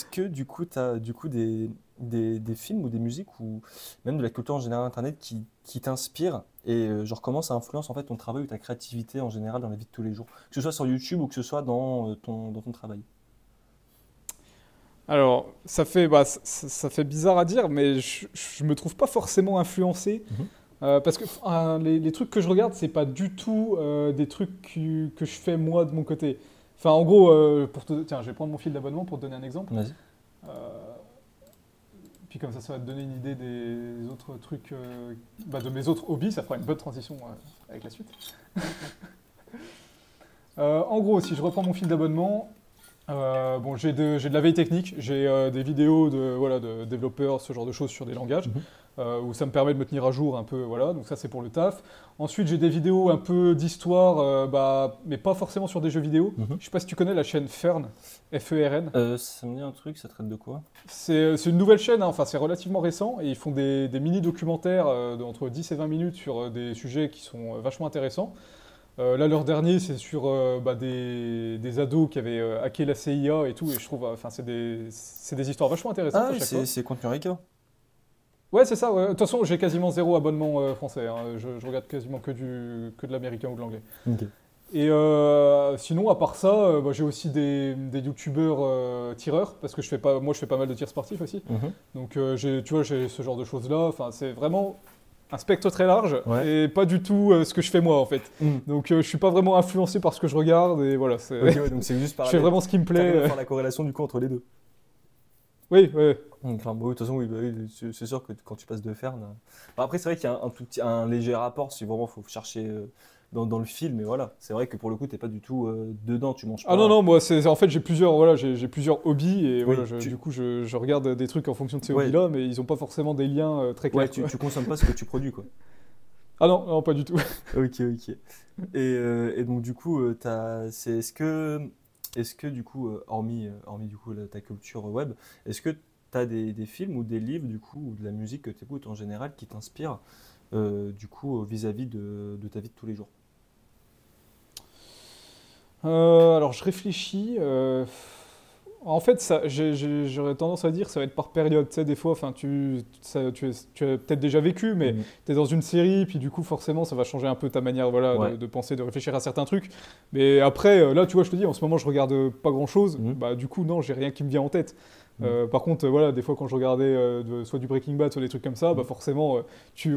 Speaker 1: que du coup, t'as du coup des films ou des musiques ou même de la culture en général internet qui t'inspirent et genre comment ça influence en fait ton travail ou ta créativité en général dans la vie de tous les jours, que ce soit sur YouTube ou que ce soit dans ton travail.
Speaker 2: Alors, ça fait bizarre à dire, mais je me trouve pas forcément influencé.
Speaker 1: Mhm.
Speaker 2: Parce que les trucs que je regarde, c'est pas du tout des trucs que je fais moi de mon côté. Enfin, en gros, tiens, je vais prendre mon fil d'abonnement pour te donner un exemple.
Speaker 1: Vas-y.
Speaker 2: Puis comme ça va te donner une idée des autres trucs, de mes autres hobbies. Ça fera une bonne transition avec la suite. En gros, si je reprends mon fil d'abonnement, j'ai de la veille technique, j'ai des vidéos de développeurs, ce genre de choses sur des langages.
Speaker 1: Mhm.
Speaker 2: où ça me permet de me tenir à jour un peu, voilà, donc ça c'est pour le taf. Ensuite j'ai des vidéos un peu d'histoire, mais pas forcément sur des jeux vidéo. Je sais pas si tu connais la chaîne Fern, F-E-R-N.
Speaker 1: Ça me dit un truc, ça traite de quoi?
Speaker 2: C'est une nouvelle chaîne, hein, enfin c'est relativement récent, et ils font des mini-documentaires d'entre 10 et 20 minutes sur des sujets qui sont vachement intéressants. Là, leur dernier, c'est sur des ados qui avaient hacké la CIA et tout, et je trouve, enfin, c'est des histoires vachement intéressantes
Speaker 1: Ah
Speaker 2: à
Speaker 1: oui,
Speaker 2: chaque fois.
Speaker 1: c'est Contenu Rica.
Speaker 2: Ouais, c'est ça, ouais. De toute façon, j'ai quasiment zéro abonnement français, hein. Je regarde quasiment que de l'américain ou de l'anglais.
Speaker 1: Ok.
Speaker 2: Et sinon, à part ça, j'ai aussi des youtubeurs tireurs, parce que moi, je fais pas mal de tirs sportifs aussi. Donc, tu vois, j'ai ce genre de choses-là. Enfin, c'est vraiment un spectre très large
Speaker 1: Ouais.
Speaker 2: et pas du tout ce que je fais moi, en fait. Donc, je suis pas vraiment influencé par ce que je regarde et voilà.
Speaker 1: Ok, ouais, donc c'est juste
Speaker 2: Je fais vraiment ce qui me
Speaker 1: T'arrives
Speaker 2: plaît.
Speaker 1: à faire la corrélation du coup entre les deux.
Speaker 2: Oui, ouais.
Speaker 1: Enfin, bon, oui, de toute façon, oui, bah oui, c'est sûr que quand tu passes de Fern. Bah, après, c'est vrai qu'il y a un léger rapport si vraiment faut chercher dans le film, mais voilà. C'est vrai que pour le coup, t'es pas du tout dedans, tu manges pas.
Speaker 2: Ah non, non, moi, en fait, j'ai plusieurs hobbies et
Speaker 1: Oui,
Speaker 2: voilà, du coup, je regarde des trucs en fonction de ces
Speaker 1: Ouais.
Speaker 2: hobbies-là, mais ils ont pas forcément des liens très clairs.
Speaker 1: Ouais, tu,
Speaker 2: Quoi.
Speaker 1: tu consommes pas ce que tu produis, quoi.
Speaker 2: Ah non, non, pas du tout.
Speaker 1: Ok, ok. Et donc, du coup, est-ce que du coup, hormis du coup ta culture web, est-ce que tu as des films ou des livres, du coup, ou de la musique que tu écoutes en général qui t'inspirent, du coup, vis-à-vis de ta vie de tous les jours?
Speaker 2: Alors, je réfléchis. En fait, j'aurais tendance à dire que ça va être par période. Tu sais, des fois, enfin, tu as peut-être déjà vécu, mais
Speaker 1: Mhm.
Speaker 2: tu es dans une série, puis du coup, forcément, ça va changer un peu ta manière voilà,
Speaker 1: Ouais.
Speaker 2: de penser, de réfléchir à certains trucs. Mais après, là, tu vois, je te dis, en ce moment, je regarde pas grand-chose.
Speaker 1: Mhm.
Speaker 2: Bah, du coup, non, j'ai rien qui me vient en tête.
Speaker 1: Mhm.
Speaker 2: Par contre, voilà, des fois, quand je regardais soit du Breaking Bad, soit des trucs comme ça, bah,
Speaker 1: Mhm.
Speaker 2: forcément, tu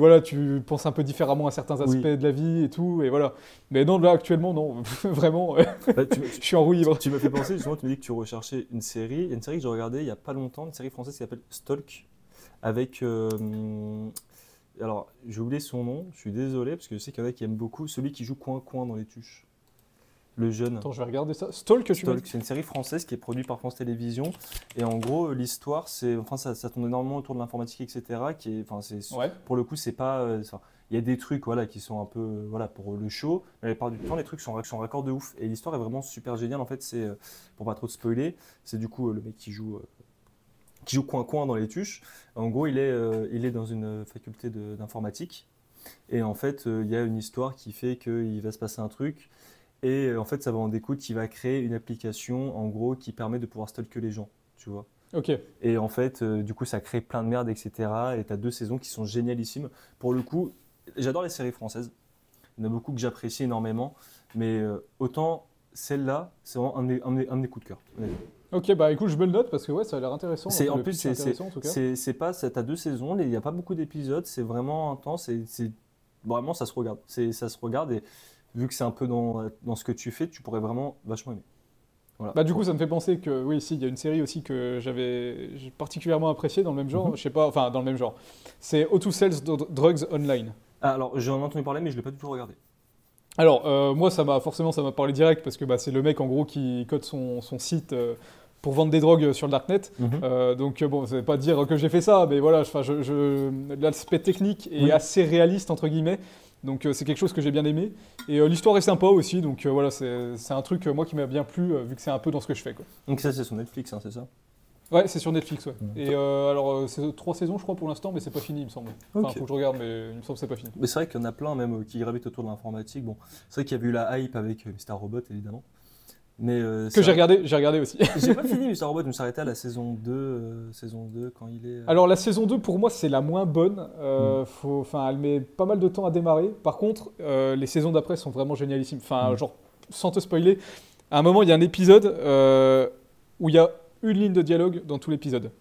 Speaker 2: penses un peu différemment à certains aspects
Speaker 1: Oui.
Speaker 2: de la vie et tout, et voilà. Mais non, là, actuellement, non, vraiment,
Speaker 1: Bah,
Speaker 2: je suis en roue libre.
Speaker 1: tu me fais penser, justement, tu me dis que tu recherchais une série. Il y a une série que j'ai regardée il y a pas longtemps, une série française qui s'appelle Stalk, avec. Alors, j'ai oublié son nom, je suis désolé, parce que je sais qu'il y en a qui aiment beaucoup, celui qui joue Coin-Coin dans les tuches. Le jeune.
Speaker 2: Attends, je vais regarder ça. Stalk, tu m'as
Speaker 1: Stalk,
Speaker 2: dit?
Speaker 1: c'est une série française qui est produite par France Télévisions. Et en gros, l'histoire, enfin, ça tourne énormément autour de l'informatique, etc. Enfin,
Speaker 2: Ouais.
Speaker 1: pour le coup, c'est pas. Il y a des trucs, voilà, qui sont un peu, voilà, pour le show. Mais la plupart du temps, les trucs sont raccord de ouf. Et l'histoire est vraiment super géniale. En fait, pour pas trop te spoiler, c'est du coup le mec qui joue coin-coin dans les tuches. En gros, il est dans une faculté d'informatique. Et en fait, il y a une histoire qui fait qu'il va se passer un truc. Et en fait, ça va en découdre qui va créer une application, en gros, qui permet de pouvoir stalker les gens, tu vois.
Speaker 2: Ok.
Speaker 1: Et en fait, du coup, ça crée plein de merde, etc. Et tu as 2 saisons qui sont génialissimes. Pour le coup, j'adore les séries françaises. Il y en a beaucoup que j'apprécie énormément. Mais autant celle-là, c'est vraiment un de mes coups de cœur. Honnêtement.
Speaker 2: Ok, bah écoute, je me le note parce que ouais, ça a l'air intéressant.
Speaker 1: En
Speaker 2: Le
Speaker 1: plus,
Speaker 2: pitch est intéressant en tout cas.
Speaker 1: c'est pas, t'as 2 saisons, il n'y a pas beaucoup d'épisodes, c'est vraiment intense. Vraiment, ça se regarde. Ça se regarde et vu que c'est un peu dans ce que tu fais, tu pourrais vraiment vachement aimer. Voilà.
Speaker 2: Bah du coup, ça me fait penser que oui, si, il y a une série aussi que j'ai particulièrement appréciée dans le même genre.
Speaker 1: Mhm.
Speaker 2: Je sais pas, enfin dans le même genre. C'est How to Sell Drugs Online.
Speaker 1: Ah, alors, j'en ai entendu parler, mais je ne l'ai pas du tout regardé.
Speaker 2: Alors, moi, ça m'a parlé direct parce que bah, c'est le mec en gros qui code son site pour vendre des drogues sur le darknet.
Speaker 1: Mhm.
Speaker 2: Donc, bon, ça veut pas dire que j'ai fait ça, mais voilà, enfin, l'aspect technique est
Speaker 1: Oui.
Speaker 2: assez réaliste, entre guillemets. Donc, c'est quelque chose que j'ai bien aimé. Et l'histoire est sympa aussi, donc voilà, c'est un truc, moi, qui m'a bien plu, vu que c'est un peu dans ce que je fais, quoi.
Speaker 1: Donc, ça, c'est sur Netflix, hein, c'est ça?
Speaker 2: Ouais, c'est sur Netflix, ouais.
Speaker 1: Mhm.
Speaker 2: Et alors, c'est 3 saisons, je crois, pour l'instant, mais c'est pas fini, il me semble. Enfin,
Speaker 1: Ok.
Speaker 2: faut que je regarde, mais il me semble que c'est pas fini.
Speaker 1: Mais c'est vrai qu'il y en a plein, même, qui gravitent autour de l'informatique. Bon, c'est vrai qu'il y a eu la hype avec Mr. Robot, évidemment. Mais
Speaker 2: Que j'ai regardé aussi.
Speaker 1: J'ai pas fini Mr. Robot, je me suis arrêté à la saison 2 quand il est.
Speaker 2: Alors la saison 2 pour moi c'est la moins bonne. Elle met pas mal de temps à démarrer. Par contre, les saisons d'après sont vraiment génialissimes. Enfin, genre, sans te spoiler, à un moment il y a un épisode où il y a une ligne de dialogue dans tout l'épisode.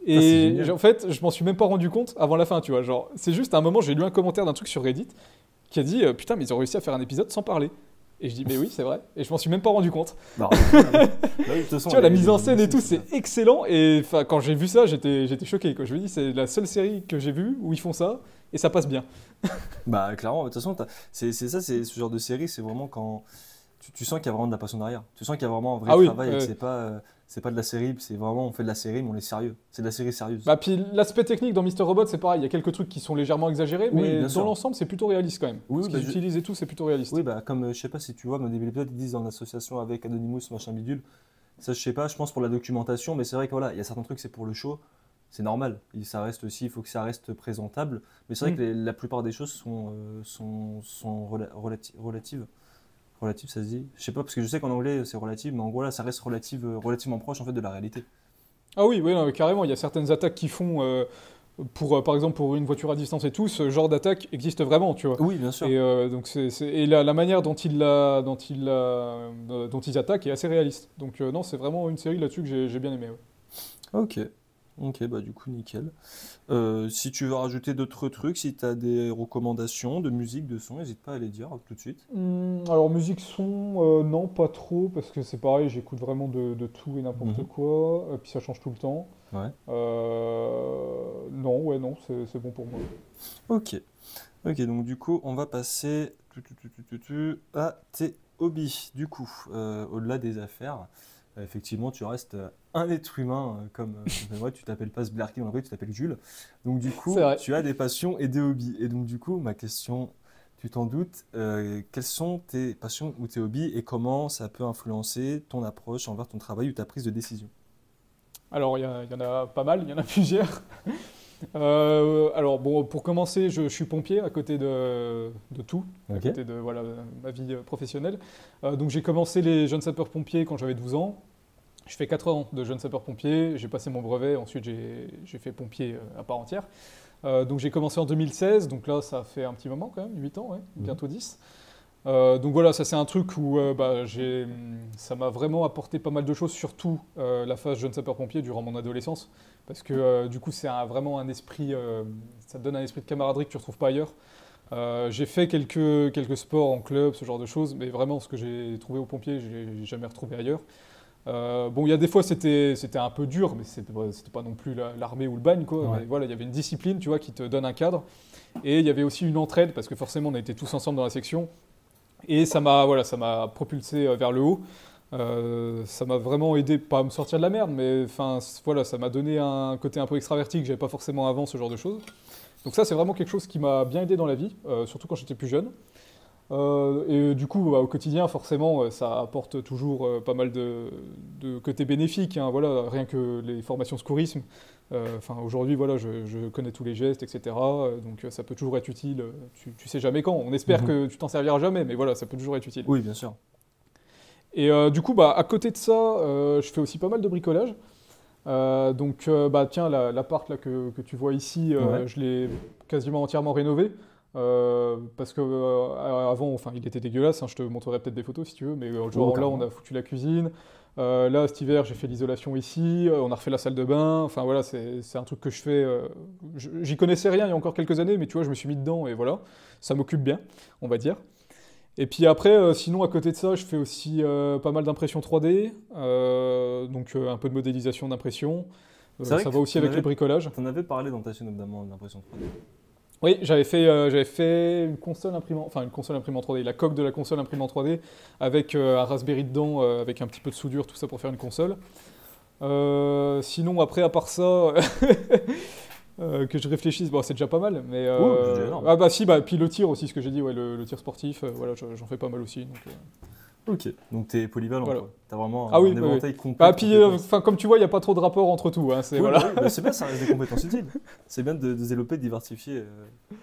Speaker 1: c'est
Speaker 2: Et
Speaker 1: génial.
Speaker 2: en fait, je m'en suis même pas rendu compte avant la fin, tu vois. Genre, c'est juste à un moment j'ai lu un commentaire d'un truc sur Reddit qui a dit putain mais ils ont réussi à faire un épisode sans parler. Et je dis mais oui c'est vrai. Et je m'en suis même pas rendu compte.
Speaker 1: Bah, oui, de toute façon,
Speaker 2: Tu vois, la
Speaker 1: les-
Speaker 2: mise en scène et
Speaker 1: les-
Speaker 2: tout, c'est excellent. Et enfin, quand j'ai vu ça, j'étais choqué. Quoi. Je me dis, c'est la seule série que j'ai vue où ils font ça et ça passe bien.
Speaker 1: Bah, clairement, de toute façon, c'est ça, c'est ce genre de série, c'est vraiment quand tu sens qu'il y a vraiment de la passion derrière. Tu sens qu'il y a vraiment un vrai
Speaker 2: Ah oui,
Speaker 1: travail et que
Speaker 2: ouais.
Speaker 1: C'est pas de la série, c'est vraiment on fait de la série, mais on est sérieux. C'est de la série sérieuse.
Speaker 2: Bah, puis l'aspect technique dans Mister Robot, c'est pareil. Il y a quelques trucs qui sont légèrement exagérés,
Speaker 1: Oui,
Speaker 2: mais
Speaker 1: bien
Speaker 2: dans
Speaker 1: sûr.
Speaker 2: l'ensemble, c'est plutôt réaliste quand même.
Speaker 1: Oui,
Speaker 2: Ce
Speaker 1: bah,
Speaker 2: qu'ils utilisent et tout, c'est plutôt réaliste.
Speaker 1: oui, bah, comme je sais pas si tu vois, mais au début de l'épisode, ils disent en association avec Anonymous, machin bidule. Ça, je sais pas, je pense pour la documentation, mais c'est vrai que voilà, il y a certains trucs, c'est pour le show, c'est normal. Ça reste aussi, il faut que ça reste présentable. Mais c'est vrai
Speaker 2: Mm.
Speaker 1: que la plupart des choses sont relatives. Relative, ça se dit? Je sais pas, parce que je sais qu'en anglais c'est relative, mais en gros là, ça reste relativement proche en fait de la réalité.
Speaker 2: Ah oui, oui, non, mais carrément. Il y a certaines attaques qui font, par exemple, pour une voiture à distance et tout, ce genre d'attaque existe vraiment, tu vois.
Speaker 1: Oui, bien sûr.
Speaker 2: Et donc et la manière dont ils attaquent est assez réaliste. Donc non, c'est vraiment une série là-dessus que j'ai bien aimé. Ouais.
Speaker 1: Ok. Ok, bah du coup, nickel. Si tu veux rajouter d'autres trucs, si tu as des recommandations de musique, de son, n'hésite pas à les dire tout de suite.
Speaker 2: Alors musique son, non pas trop parce que c'est pareil, j'écoute vraiment de tout et n'importe
Speaker 1: Mhm.
Speaker 2: quoi, puis ça change tout le temps.
Speaker 1: Ouais.
Speaker 2: Non, ouais, non, c'est bon pour moi.
Speaker 1: Ok. Ok, donc du coup, on va passer à tes hobbies. Du coup, au-delà des affaires, effectivement, tu restes un être humain comme moi. Tu t'appelles pas Sblarky dans la vraie, tu t'appelles Jules. Donc du
Speaker 2: C'est
Speaker 1: coup,
Speaker 2: vrai.
Speaker 1: tu as des passions et des hobbies. Et donc du coup, ma question, tu t'en doutes, quelles sont tes passions ou tes hobbies et comment ça peut influencer ton approche envers ton travail ou ta prise de décision?
Speaker 2: Alors il y en a pas mal, il y en a plusieurs. Alors bon, pour commencer, je suis pompier à côté de tout, à
Speaker 1: Ok.
Speaker 2: côté de voilà, ma vie professionnelle. Donc j'ai commencé les jeunes sapeurs-pompiers quand j'avais 12 ans. Je fais 4 ans de jeune sapeur-pompier, j'ai passé mon brevet, ensuite j'ai fait pompier à part entière. Donc j'ai commencé en 2016, donc là ça fait un petit moment quand même, 8 ans, ouais,
Speaker 1: Mhm.
Speaker 2: bientôt 10. Donc voilà, ça c'est un truc où bah, ça m'a vraiment apporté pas mal de choses, surtout la phase jeune sapeur-pompier durant mon adolescence, parce que du coup c'est vraiment un esprit, ça te donne un esprit de camaraderie que tu retrouves pas ailleurs. J'ai fait quelques sports en club, ce genre de choses, mais vraiment ce que j'ai trouvé aux pompiers, j'ai jamais retrouvé ailleurs. Bon, il y a des fois c'était un peu dur, mais c'était pas non plus l'armée ou le bagne, quoi.
Speaker 1: Ouais.
Speaker 2: Mais voilà, il y avait une discipline, tu vois, qui te donne un cadre. Et il y avait aussi une entraide, parce que forcément on était tous ensemble dans la section. Et ça m'a propulsé vers le haut. Ça m'a vraiment aidé, pas à me sortir de la merde, mais enfin voilà, ça m'a donné un côté un peu extraverti que j'avais pas forcément avant, ce genre de choses. Donc ça, c'est vraiment quelque chose qui m'a bien aidé dans la vie, surtout quand j'étais plus jeune. Et du coup, bah, au quotidien, forcément, ça apporte toujours pas mal de côtés bénéfiques, hein, voilà, rien que les formations secourisme. Enfin, aujourd'hui, voilà, je connais tous les gestes, etc. Donc ça peut toujours être utile. Tu sais jamais quand. On espère
Speaker 1: Mhm.
Speaker 2: que tu t'en serviras jamais, mais voilà, ça peut toujours être utile.
Speaker 1: Oui, bien sûr.
Speaker 2: Et du coup, bah, à côté de ça, je fais aussi pas mal de bricolage. Donc, bah, tiens, l'appart là, que tu vois ici,
Speaker 1: Ouais.
Speaker 2: je l'ai quasiment entièrement rénové. Parce que avant, enfin, il était dégueulasse, hein, je te montrerai peut-être des photos si tu veux, mais
Speaker 1: Oh,
Speaker 2: genre là, on
Speaker 1: carrément.
Speaker 2: a foutu la cuisine. Là, cet hiver, j'ai fait l'isolation ici. On a refait la salle de bain. Enfin, voilà, c'est un truc que je fais. J'y connaissais rien il y a encore quelques années, mais tu vois, je me suis mis dedans et voilà, ça m'occupe bien, on va dire. Et puis après, sinon, à côté de ça, je fais aussi pas mal d'impression 3D, donc un peu de modélisation d'impression.
Speaker 1: C'est vrai
Speaker 2: Ça
Speaker 1: que
Speaker 2: va aussi avec le bricolage.
Speaker 1: t'en avais parlé dans ta chaîne notamment d'impression 3D.
Speaker 2: Oui, j'avais fait une console imprimante, enfin une console imprimante 3D, la coque de la console imprimante 3D avec un Raspberry dedans, avec un petit peu de soudure, tout ça pour faire une console. Sinon, après, à part ça, que je réfléchisse, bon, c'est déjà pas mal, mais
Speaker 1: Oh, c'est déjà énorme.
Speaker 2: ah bah si, bah puis le tir aussi, ce que j'ai dit, ouais, le tir sportif, voilà, j'en fais pas mal aussi. Donc,
Speaker 1: Ok, donc t'es polyvalent
Speaker 2: voilà.
Speaker 1: quoi. T'as vraiment
Speaker 2: Ah
Speaker 1: un
Speaker 2: oui, oui, oui.
Speaker 1: éventail complet
Speaker 2: Ah
Speaker 1: de
Speaker 2: puis,
Speaker 1: compétences.
Speaker 2: enfin, comme tu vois, il n'y a pas trop de rapport entre tout, hein, c'est
Speaker 1: Oui, bah
Speaker 2: voilà.
Speaker 1: oui, bah c'est bien, ça reste des compétences utiles. C'est bien de développer, de diversifier.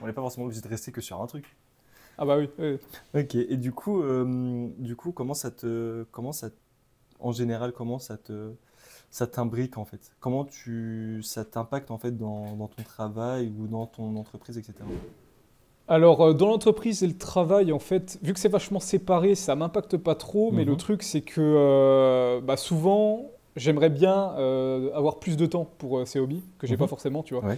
Speaker 1: On n'est pas forcément obligé de rester que sur un truc.
Speaker 2: Ah bah oui, oui.
Speaker 1: Ok, et du coup, en général, comment ça t'imbrique en fait? Ça t'impacte en fait dans ton travail ou dans ton entreprise, etc.
Speaker 2: Alors, dans l'entreprise et le travail, en fait, vu que c'est vachement séparé, ça m'impacte pas trop, mais le
Speaker 1: Mhm.
Speaker 2: truc, c'est que bah, souvent, j'aimerais bien avoir plus de temps pour ces hobbies, que j'ai pas
Speaker 1: Mhm.
Speaker 2: forcément, tu vois.
Speaker 1: Ouais,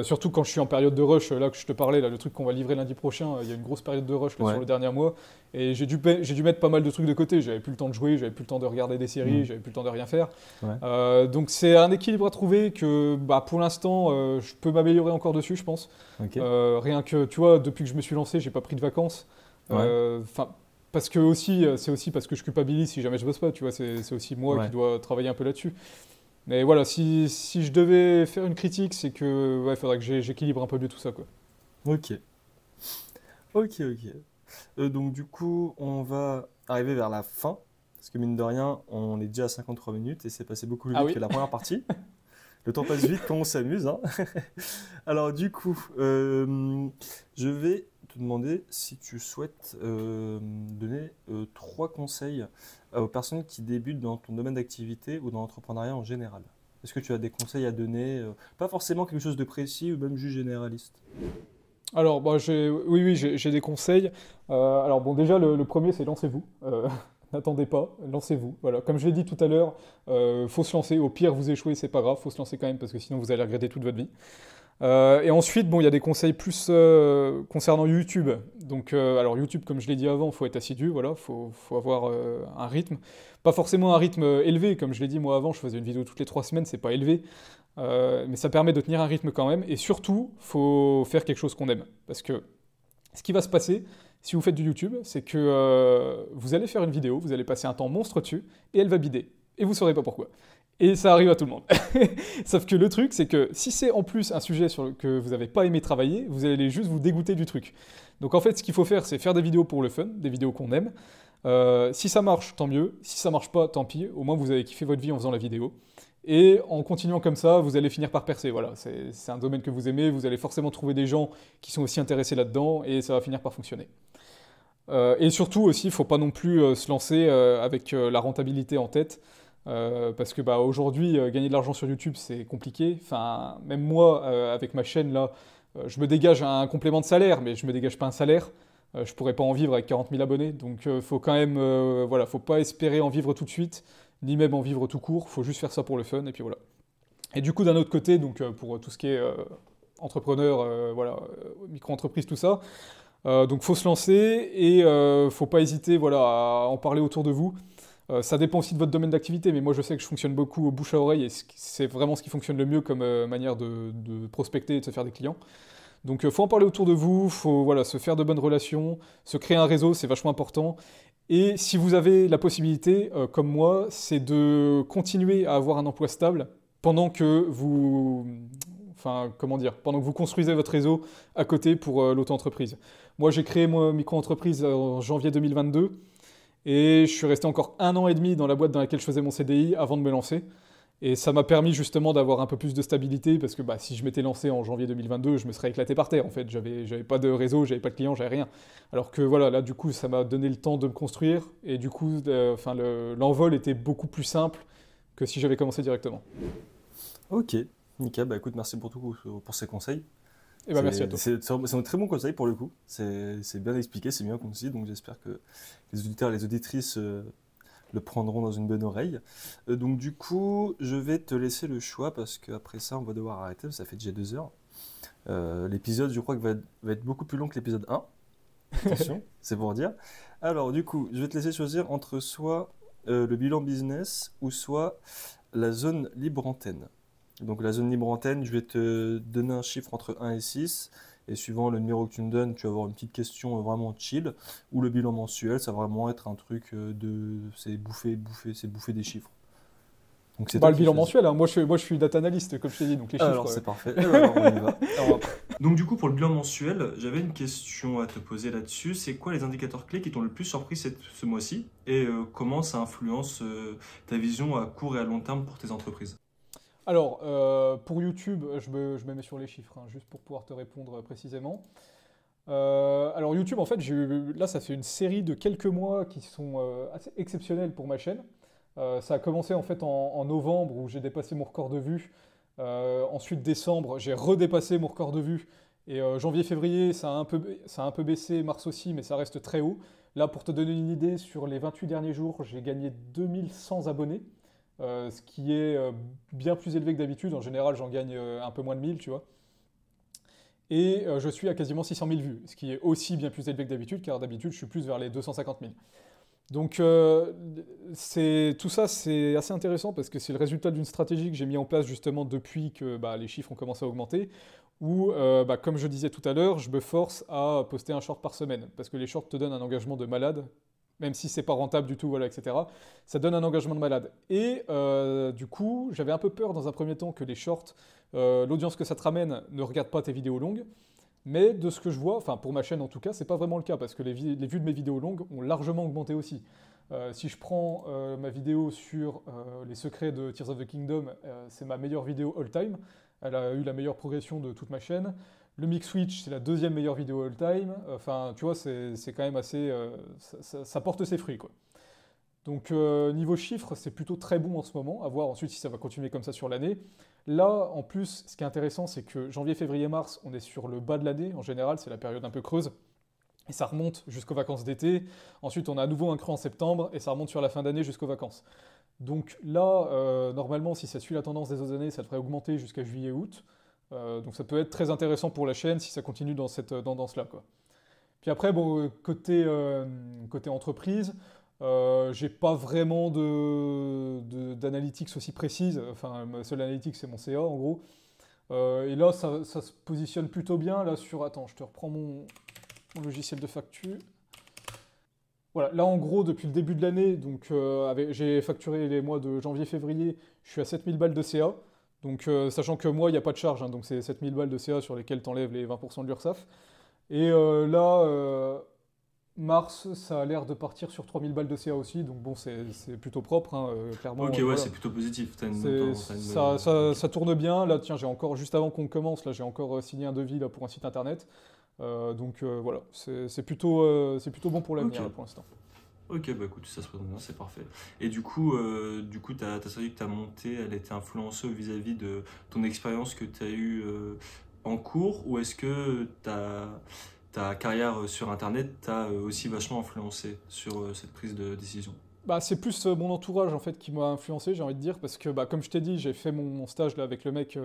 Speaker 2: Surtout quand je suis en période de rush, là que je te parlais, là, le truc qu'on va livrer lundi prochain, il y a une grosse période de rush là, sur
Speaker 1: ouais.
Speaker 2: le dernier mois, et j'ai dû mettre pas mal de trucs de côté, j'avais plus le temps de jouer, j'avais plus le temps de regarder des séries,
Speaker 1: Mhm.
Speaker 2: j'avais plus le temps de rien faire.
Speaker 1: Ouais.
Speaker 2: Donc c'est un équilibre à trouver que bah, pour l'instant, je peux m'améliorer encore dessus, je pense.
Speaker 1: Ok.
Speaker 2: Rien que, tu vois, depuis que je me suis lancé, j'ai pas pris de vacances.
Speaker 1: Ouais.
Speaker 2: Enfin, parce que aussi, c'est aussi parce que je culpabilise si jamais je bosse pas, tu vois, c'est aussi moi qui
Speaker 1: Ouais.
Speaker 2: dois travailler un peu là-dessus. Mais voilà, si je devais faire une critique, c'est que ouais, faudrait que j'équilibre un peu mieux tout ça, quoi.
Speaker 1: Ok. Ok, ok. Donc du coup, on va arriver vers la fin, parce que mine de rien, on est déjà à 53 minutes et c'est passé beaucoup plus
Speaker 2: Ah
Speaker 1: vite
Speaker 2: oui?
Speaker 1: que la première partie. Le temps passe vite quand on s'amuse, hein. Alors du coup, je vais te demander si tu souhaites donner trois conseils aux personnes qui débutent dans ton domaine d'activité ou dans l'entrepreneuriat en général. Est-ce que tu as des conseils à donner, pas forcément quelque chose de précis ou même juste généraliste?
Speaker 2: Alors, bah, oui, oui, j'ai des conseils. Alors, bon, déjà, le premier, c'est lancez-vous. N'attendez pas, lancez-vous. Voilà, comme je l'ai dit tout à l'heure, faut se lancer. Au pire, vous échouez, c'est pas grave, faut se lancer quand même parce que sinon vous allez regretter toute votre vie. Et ensuite, bon, il y a des conseils plus concernant YouTube. Donc, alors YouTube, comme je l'ai dit avant, faut être assidu, voilà, faut avoir un rythme. Pas forcément un rythme élevé, comme je l'ai dit moi avant, je faisais une vidéo toutes les 3 semaines, c'est pas élevé. Mais ça permet de tenir un rythme quand même. Et surtout, faut faire quelque chose qu'on aime. Parce que ce qui va se passer, si vous faites du YouTube, c'est que vous allez faire une vidéo, vous allez passer un temps monstre dessus, et elle va bider. Et vous saurez pas pourquoi. Et ça arrive à tout le monde. Sauf que le truc, c'est que si c'est en plus un sujet sur que vous n'avez pas aimé travailler, vous allez juste vous dégoûter du truc. Donc en fait, ce qu'il faut faire, c'est faire des vidéos pour le fun, des vidéos qu'on aime. Si ça marche, tant mieux. Si ça marche pas, tant pis. Au moins, vous avez kiffé votre vie en faisant la vidéo. Et en continuant comme ça, vous allez finir par percer. Voilà, c'est un domaine que vous aimez, vous allez forcément trouver des gens qui sont aussi intéressés là-dedans, et ça va finir par fonctionner. Et surtout aussi, il ne faut pas non plus se lancer avec la rentabilité en tête, parce que bah, aujourd'hui, gagner de l'argent sur YouTube, c'est compliqué. Enfin, même moi, avec ma chaîne là, je me dégage un complément de salaire, mais je me dégage pas un salaire. Je pourrais pas en vivre avec 40 000 abonnés, donc faut quand même, voilà, faut pas espérer en vivre tout de suite, ni même en vivre tout court. Faut juste faire ça pour le fun, et puis voilà. Et du coup, d'un autre côté, donc pour tout ce qui est entrepreneur, voilà, micro-entreprise, tout ça. Donc faut se lancer et faut pas hésiter voilà, à en parler autour de vous. Ça dépend aussi de votre domaine d'activité, mais moi je sais que je fonctionne beaucoup au bouche à oreille et c'est vraiment ce qui fonctionne le mieux comme manière de prospecter et de se faire des clients. Donc faut en parler autour de vous, faut voilà, se faire de bonnes relations, se créer un réseau, c'est vachement important. Et si vous avez la possibilité, comme moi, c'est de continuer à avoir un emploi stable pendant que vous, enfin, comment dire, pendant que vous construisez votre réseau à côté pour l'auto-entreprise. Moi, j'ai créé ma micro-entreprise en janvier 2022 et je suis resté encore 1 an et demi dans la boîte dans laquelle je faisais mon CDI avant de me lancer. Et ça m'a permis justement d'avoir un peu plus de stabilité parce que bah, si je m'étais lancé en janvier 2022, je me serais éclaté par terre en fait. J'avais pas de réseau, j'avais pas de clients, j'avais rien. Alors que voilà, là du coup, ça m'a donné le temps de me construire et du coup, enfin, l'envol était beaucoup plus simple que si j'avais commencé directement.
Speaker 1: Ok, nickel. Bah écoute, merci pour tout pour ces conseils.
Speaker 2: Et bah merci à toi.
Speaker 1: C'est un très bon conseil pour le coup. C'est bien expliqué, c'est bien concis, donc j'espère que les auditeurs et les auditrices le prendront dans une bonne oreille. Donc du coup, je vais te laisser le choix parce qu'après ça, on va devoir arrêter. Ça fait déjà 2 heures. L'épisode, je crois que va être beaucoup plus long que l'épisode 1. Attention, c'est pour dire. Alors du coup, je vais te laisser choisir entre soit le bilan business ou soit la zone libre antenne. Donc la zone libre antenne, je vais te donner un chiffre entre 1 et 6. Et suivant le numéro que tu me donnes, tu vas avoir une petite question vraiment chill. Ou le bilan mensuel, ça va vraiment être un truc de... C'est bouffer des chiffres. Donc c'est
Speaker 2: Bah
Speaker 1: toi
Speaker 2: le
Speaker 1: qui
Speaker 2: bilan
Speaker 1: choisis.
Speaker 2: mensuel, hein. Moi je suis data analyst comme je t'ai dit, donc les chiffres.
Speaker 1: Alors c'est parfait. Eh ben, alors, on y va. Donc du coup, pour le bilan mensuel, j'avais une question à te poser là-dessus. C'est quoi les indicateurs clés qui t'ont le plus surpris ce mois-ci et comment ça influence ta vision à court et à long terme pour tes entreprises?
Speaker 2: Alors, pour YouTube, je me mets sur les chiffres, hein, juste pour pouvoir te répondre précisément. Alors YouTube, en fait, là, ça fait une série de quelques mois qui sont assez exceptionnels pour ma chaîne. Ça a commencé en fait en novembre où j'ai dépassé mon record de vues. Ensuite, décembre, j'ai redépassé mon record de vues. Et janvier-février, ça a un peu baissé, mars aussi, mais ça reste très haut. Là, pour te donner une idée, sur les 28 derniers jours, j'ai gagné 2100 abonnés, ce qui est bien plus élevé que d'habitude. En général, j'en gagne un peu moins de 1000, tu vois. Et je suis à quasiment 600 000 vues, ce qui est aussi bien plus élevé que d'habitude, car d'habitude, je suis plus vers les 250 000. Donc tout ça, c'est assez intéressant parce que c'est le résultat d'une stratégie que j'ai mis en place justement depuis que bah, les chiffres ont commencé à augmenter, où, bah, comme je disais tout à l'heure, je me force à poster un short par semaine, parce que les shorts te donnent un engagement de malade, même si c'est pas rentable du tout, voilà, etc. Ça donne un engagement de malade. Et du coup, j'avais un peu peur dans un premier temps que les shorts, l'audience que ça te ramène ne regarde pas tes vidéos longues. Mais de ce que je vois, enfin pour ma chaîne en tout cas, c'est pas vraiment le cas parce que les vues de mes vidéos longues ont largement augmenté aussi. Si je prends ma vidéo sur les secrets de Tears of the Kingdom, c'est ma meilleure vidéo all time. Elle a eu la meilleure progression de toute ma chaîne. Le Mix Switch, c'est la deuxième meilleure vidéo all time. Enfin, tu vois, c'est quand même assez. Ça porte ses fruits, quoi. Donc, niveau chiffres, c'est plutôt très bon en ce moment. À voir ensuite si ça va continuer comme ça sur l'année. Là, en plus, ce qui est intéressant, c'est que janvier, février, mars, on est sur le bas de l'année. En général, c'est la période un peu creuse. Et ça remonte jusqu'aux vacances d'été. Ensuite, on a à nouveau un creux en septembre et ça remonte sur la fin d'année jusqu'aux vacances. Donc là, normalement, si ça suit la tendance des autres années, ça devrait augmenter jusqu'à juillet-août. Donc ça peut être très intéressant pour la chaîne si ça continue dans cette tendance-là, quoi. Puis après, bon, côté entreprise, j'ai pas vraiment d'analytics aussi précise. Enfin, ma seule analytics, c'est mon CA, en gros. Et là, ça se positionne plutôt bien. Là, sur... Attends, je te reprends mon logiciel de facture. Voilà, là, en gros, depuis le début de l'année, donc j'ai facturé les mois de janvier-février, je suis à 7000 balles de CA. Donc, sachant que moi, il n'y a pas de charge, hein, donc c'est 7000 balles de CA sur lesquelles tu enlèves les 20% de l'URSSAF. Et là, mars, ça a l'air de partir sur 3000 balles de CA aussi, donc bon, c'est plutôt propre, hein, clairement.
Speaker 1: Ok, ouais,
Speaker 2: voilà.
Speaker 1: c'est plutôt positif.
Speaker 2: Ça tourne bien. Là, tiens, j'ai encore, juste avant qu'on commence, là, j'ai encore signé un devis là, pour un site internet. Donc voilà, c'est plutôt bon pour l'avenir là, pour l'instant.
Speaker 1: Ok, bah écoute, ça se présente bien, c'est parfait. Et du coup, ta série que tu as montée, elle a été influenceuse vis-à-vis de ton expérience que tu as eue en cours, ou est-ce que ta carrière sur Internet t'a aussi vachement influencé sur cette prise de décision?
Speaker 2: Bah, c'est plus mon entourage en fait qui m'a influencé, j'ai envie de dire, parce que bah, comme je t'ai dit, j'ai fait mon stage là avec le mec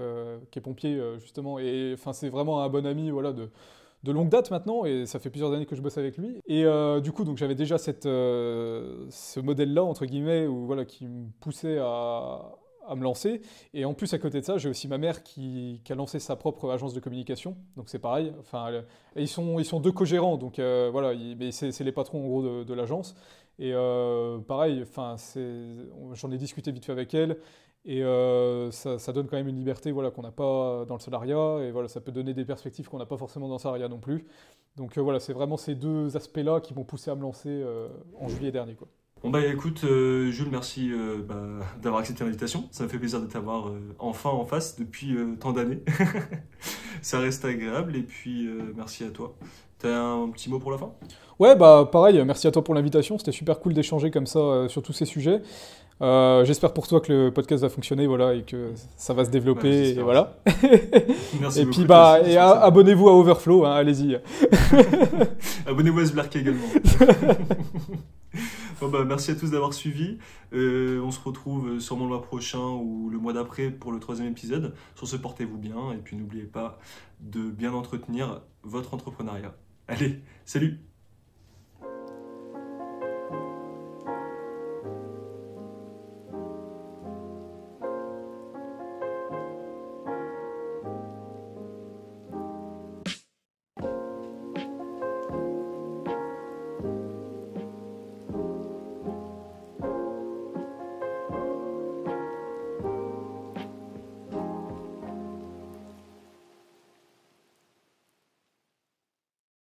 Speaker 2: qui est pompier justement, et enfin c'est vraiment un bon ami, voilà, de longue date maintenant, et ça fait plusieurs années que je bosse avec lui. Et du coup, donc j'avais déjà ce modèle-là, entre guillemets, où, voilà, qui me poussait à me lancer. Et en plus, à côté de ça, j'ai aussi ma mère qui a lancé sa propre agence de communication. Donc c'est pareil. Enfin, ils sont deux co-gérants, donc voilà, mais c'est les patrons en gros de l'agence. Et pareil, enfin, j'en ai discuté vite fait avec elle. Et ça donne quand même une liberté, voilà, qu'on n'a pas dans le salariat, et voilà, ça peut donner des perspectives qu'on n'a pas forcément dans le salariat non plus. Donc voilà, c'est vraiment ces deux aspects-là qui m'ont poussé à me lancer en juillet dernier, quoi.
Speaker 1: Bon bah écoute, Jules, merci d'avoir accepté l'invitation. Ça me fait plaisir de t'avoir enfin en face depuis tant d'années. Ça reste agréable et puis merci à toi. T'as un petit mot pour la fin?
Speaker 2: Ouais, bah pareil, merci à toi pour l'invitation, c'était super cool d'échanger comme ça sur tous ces sujets. J'espère pour toi que le podcast va fonctionner, voilà, et que ça va se développer, et voilà.
Speaker 1: Merci
Speaker 2: et
Speaker 1: beaucoup.
Speaker 2: puis bah, et abonnez-vous à Overflow, hein, allez-y.
Speaker 1: Abonnez-vous à Sblark également. Bon bah, merci à tous d'avoir suivi. On se retrouve sûrement le mois prochain ou le mois d'après pour le 3e épisode. Sur ce, portez-vous bien et puis n'oubliez pas de bien entretenir votre entrepreneuriat. Allez, salut!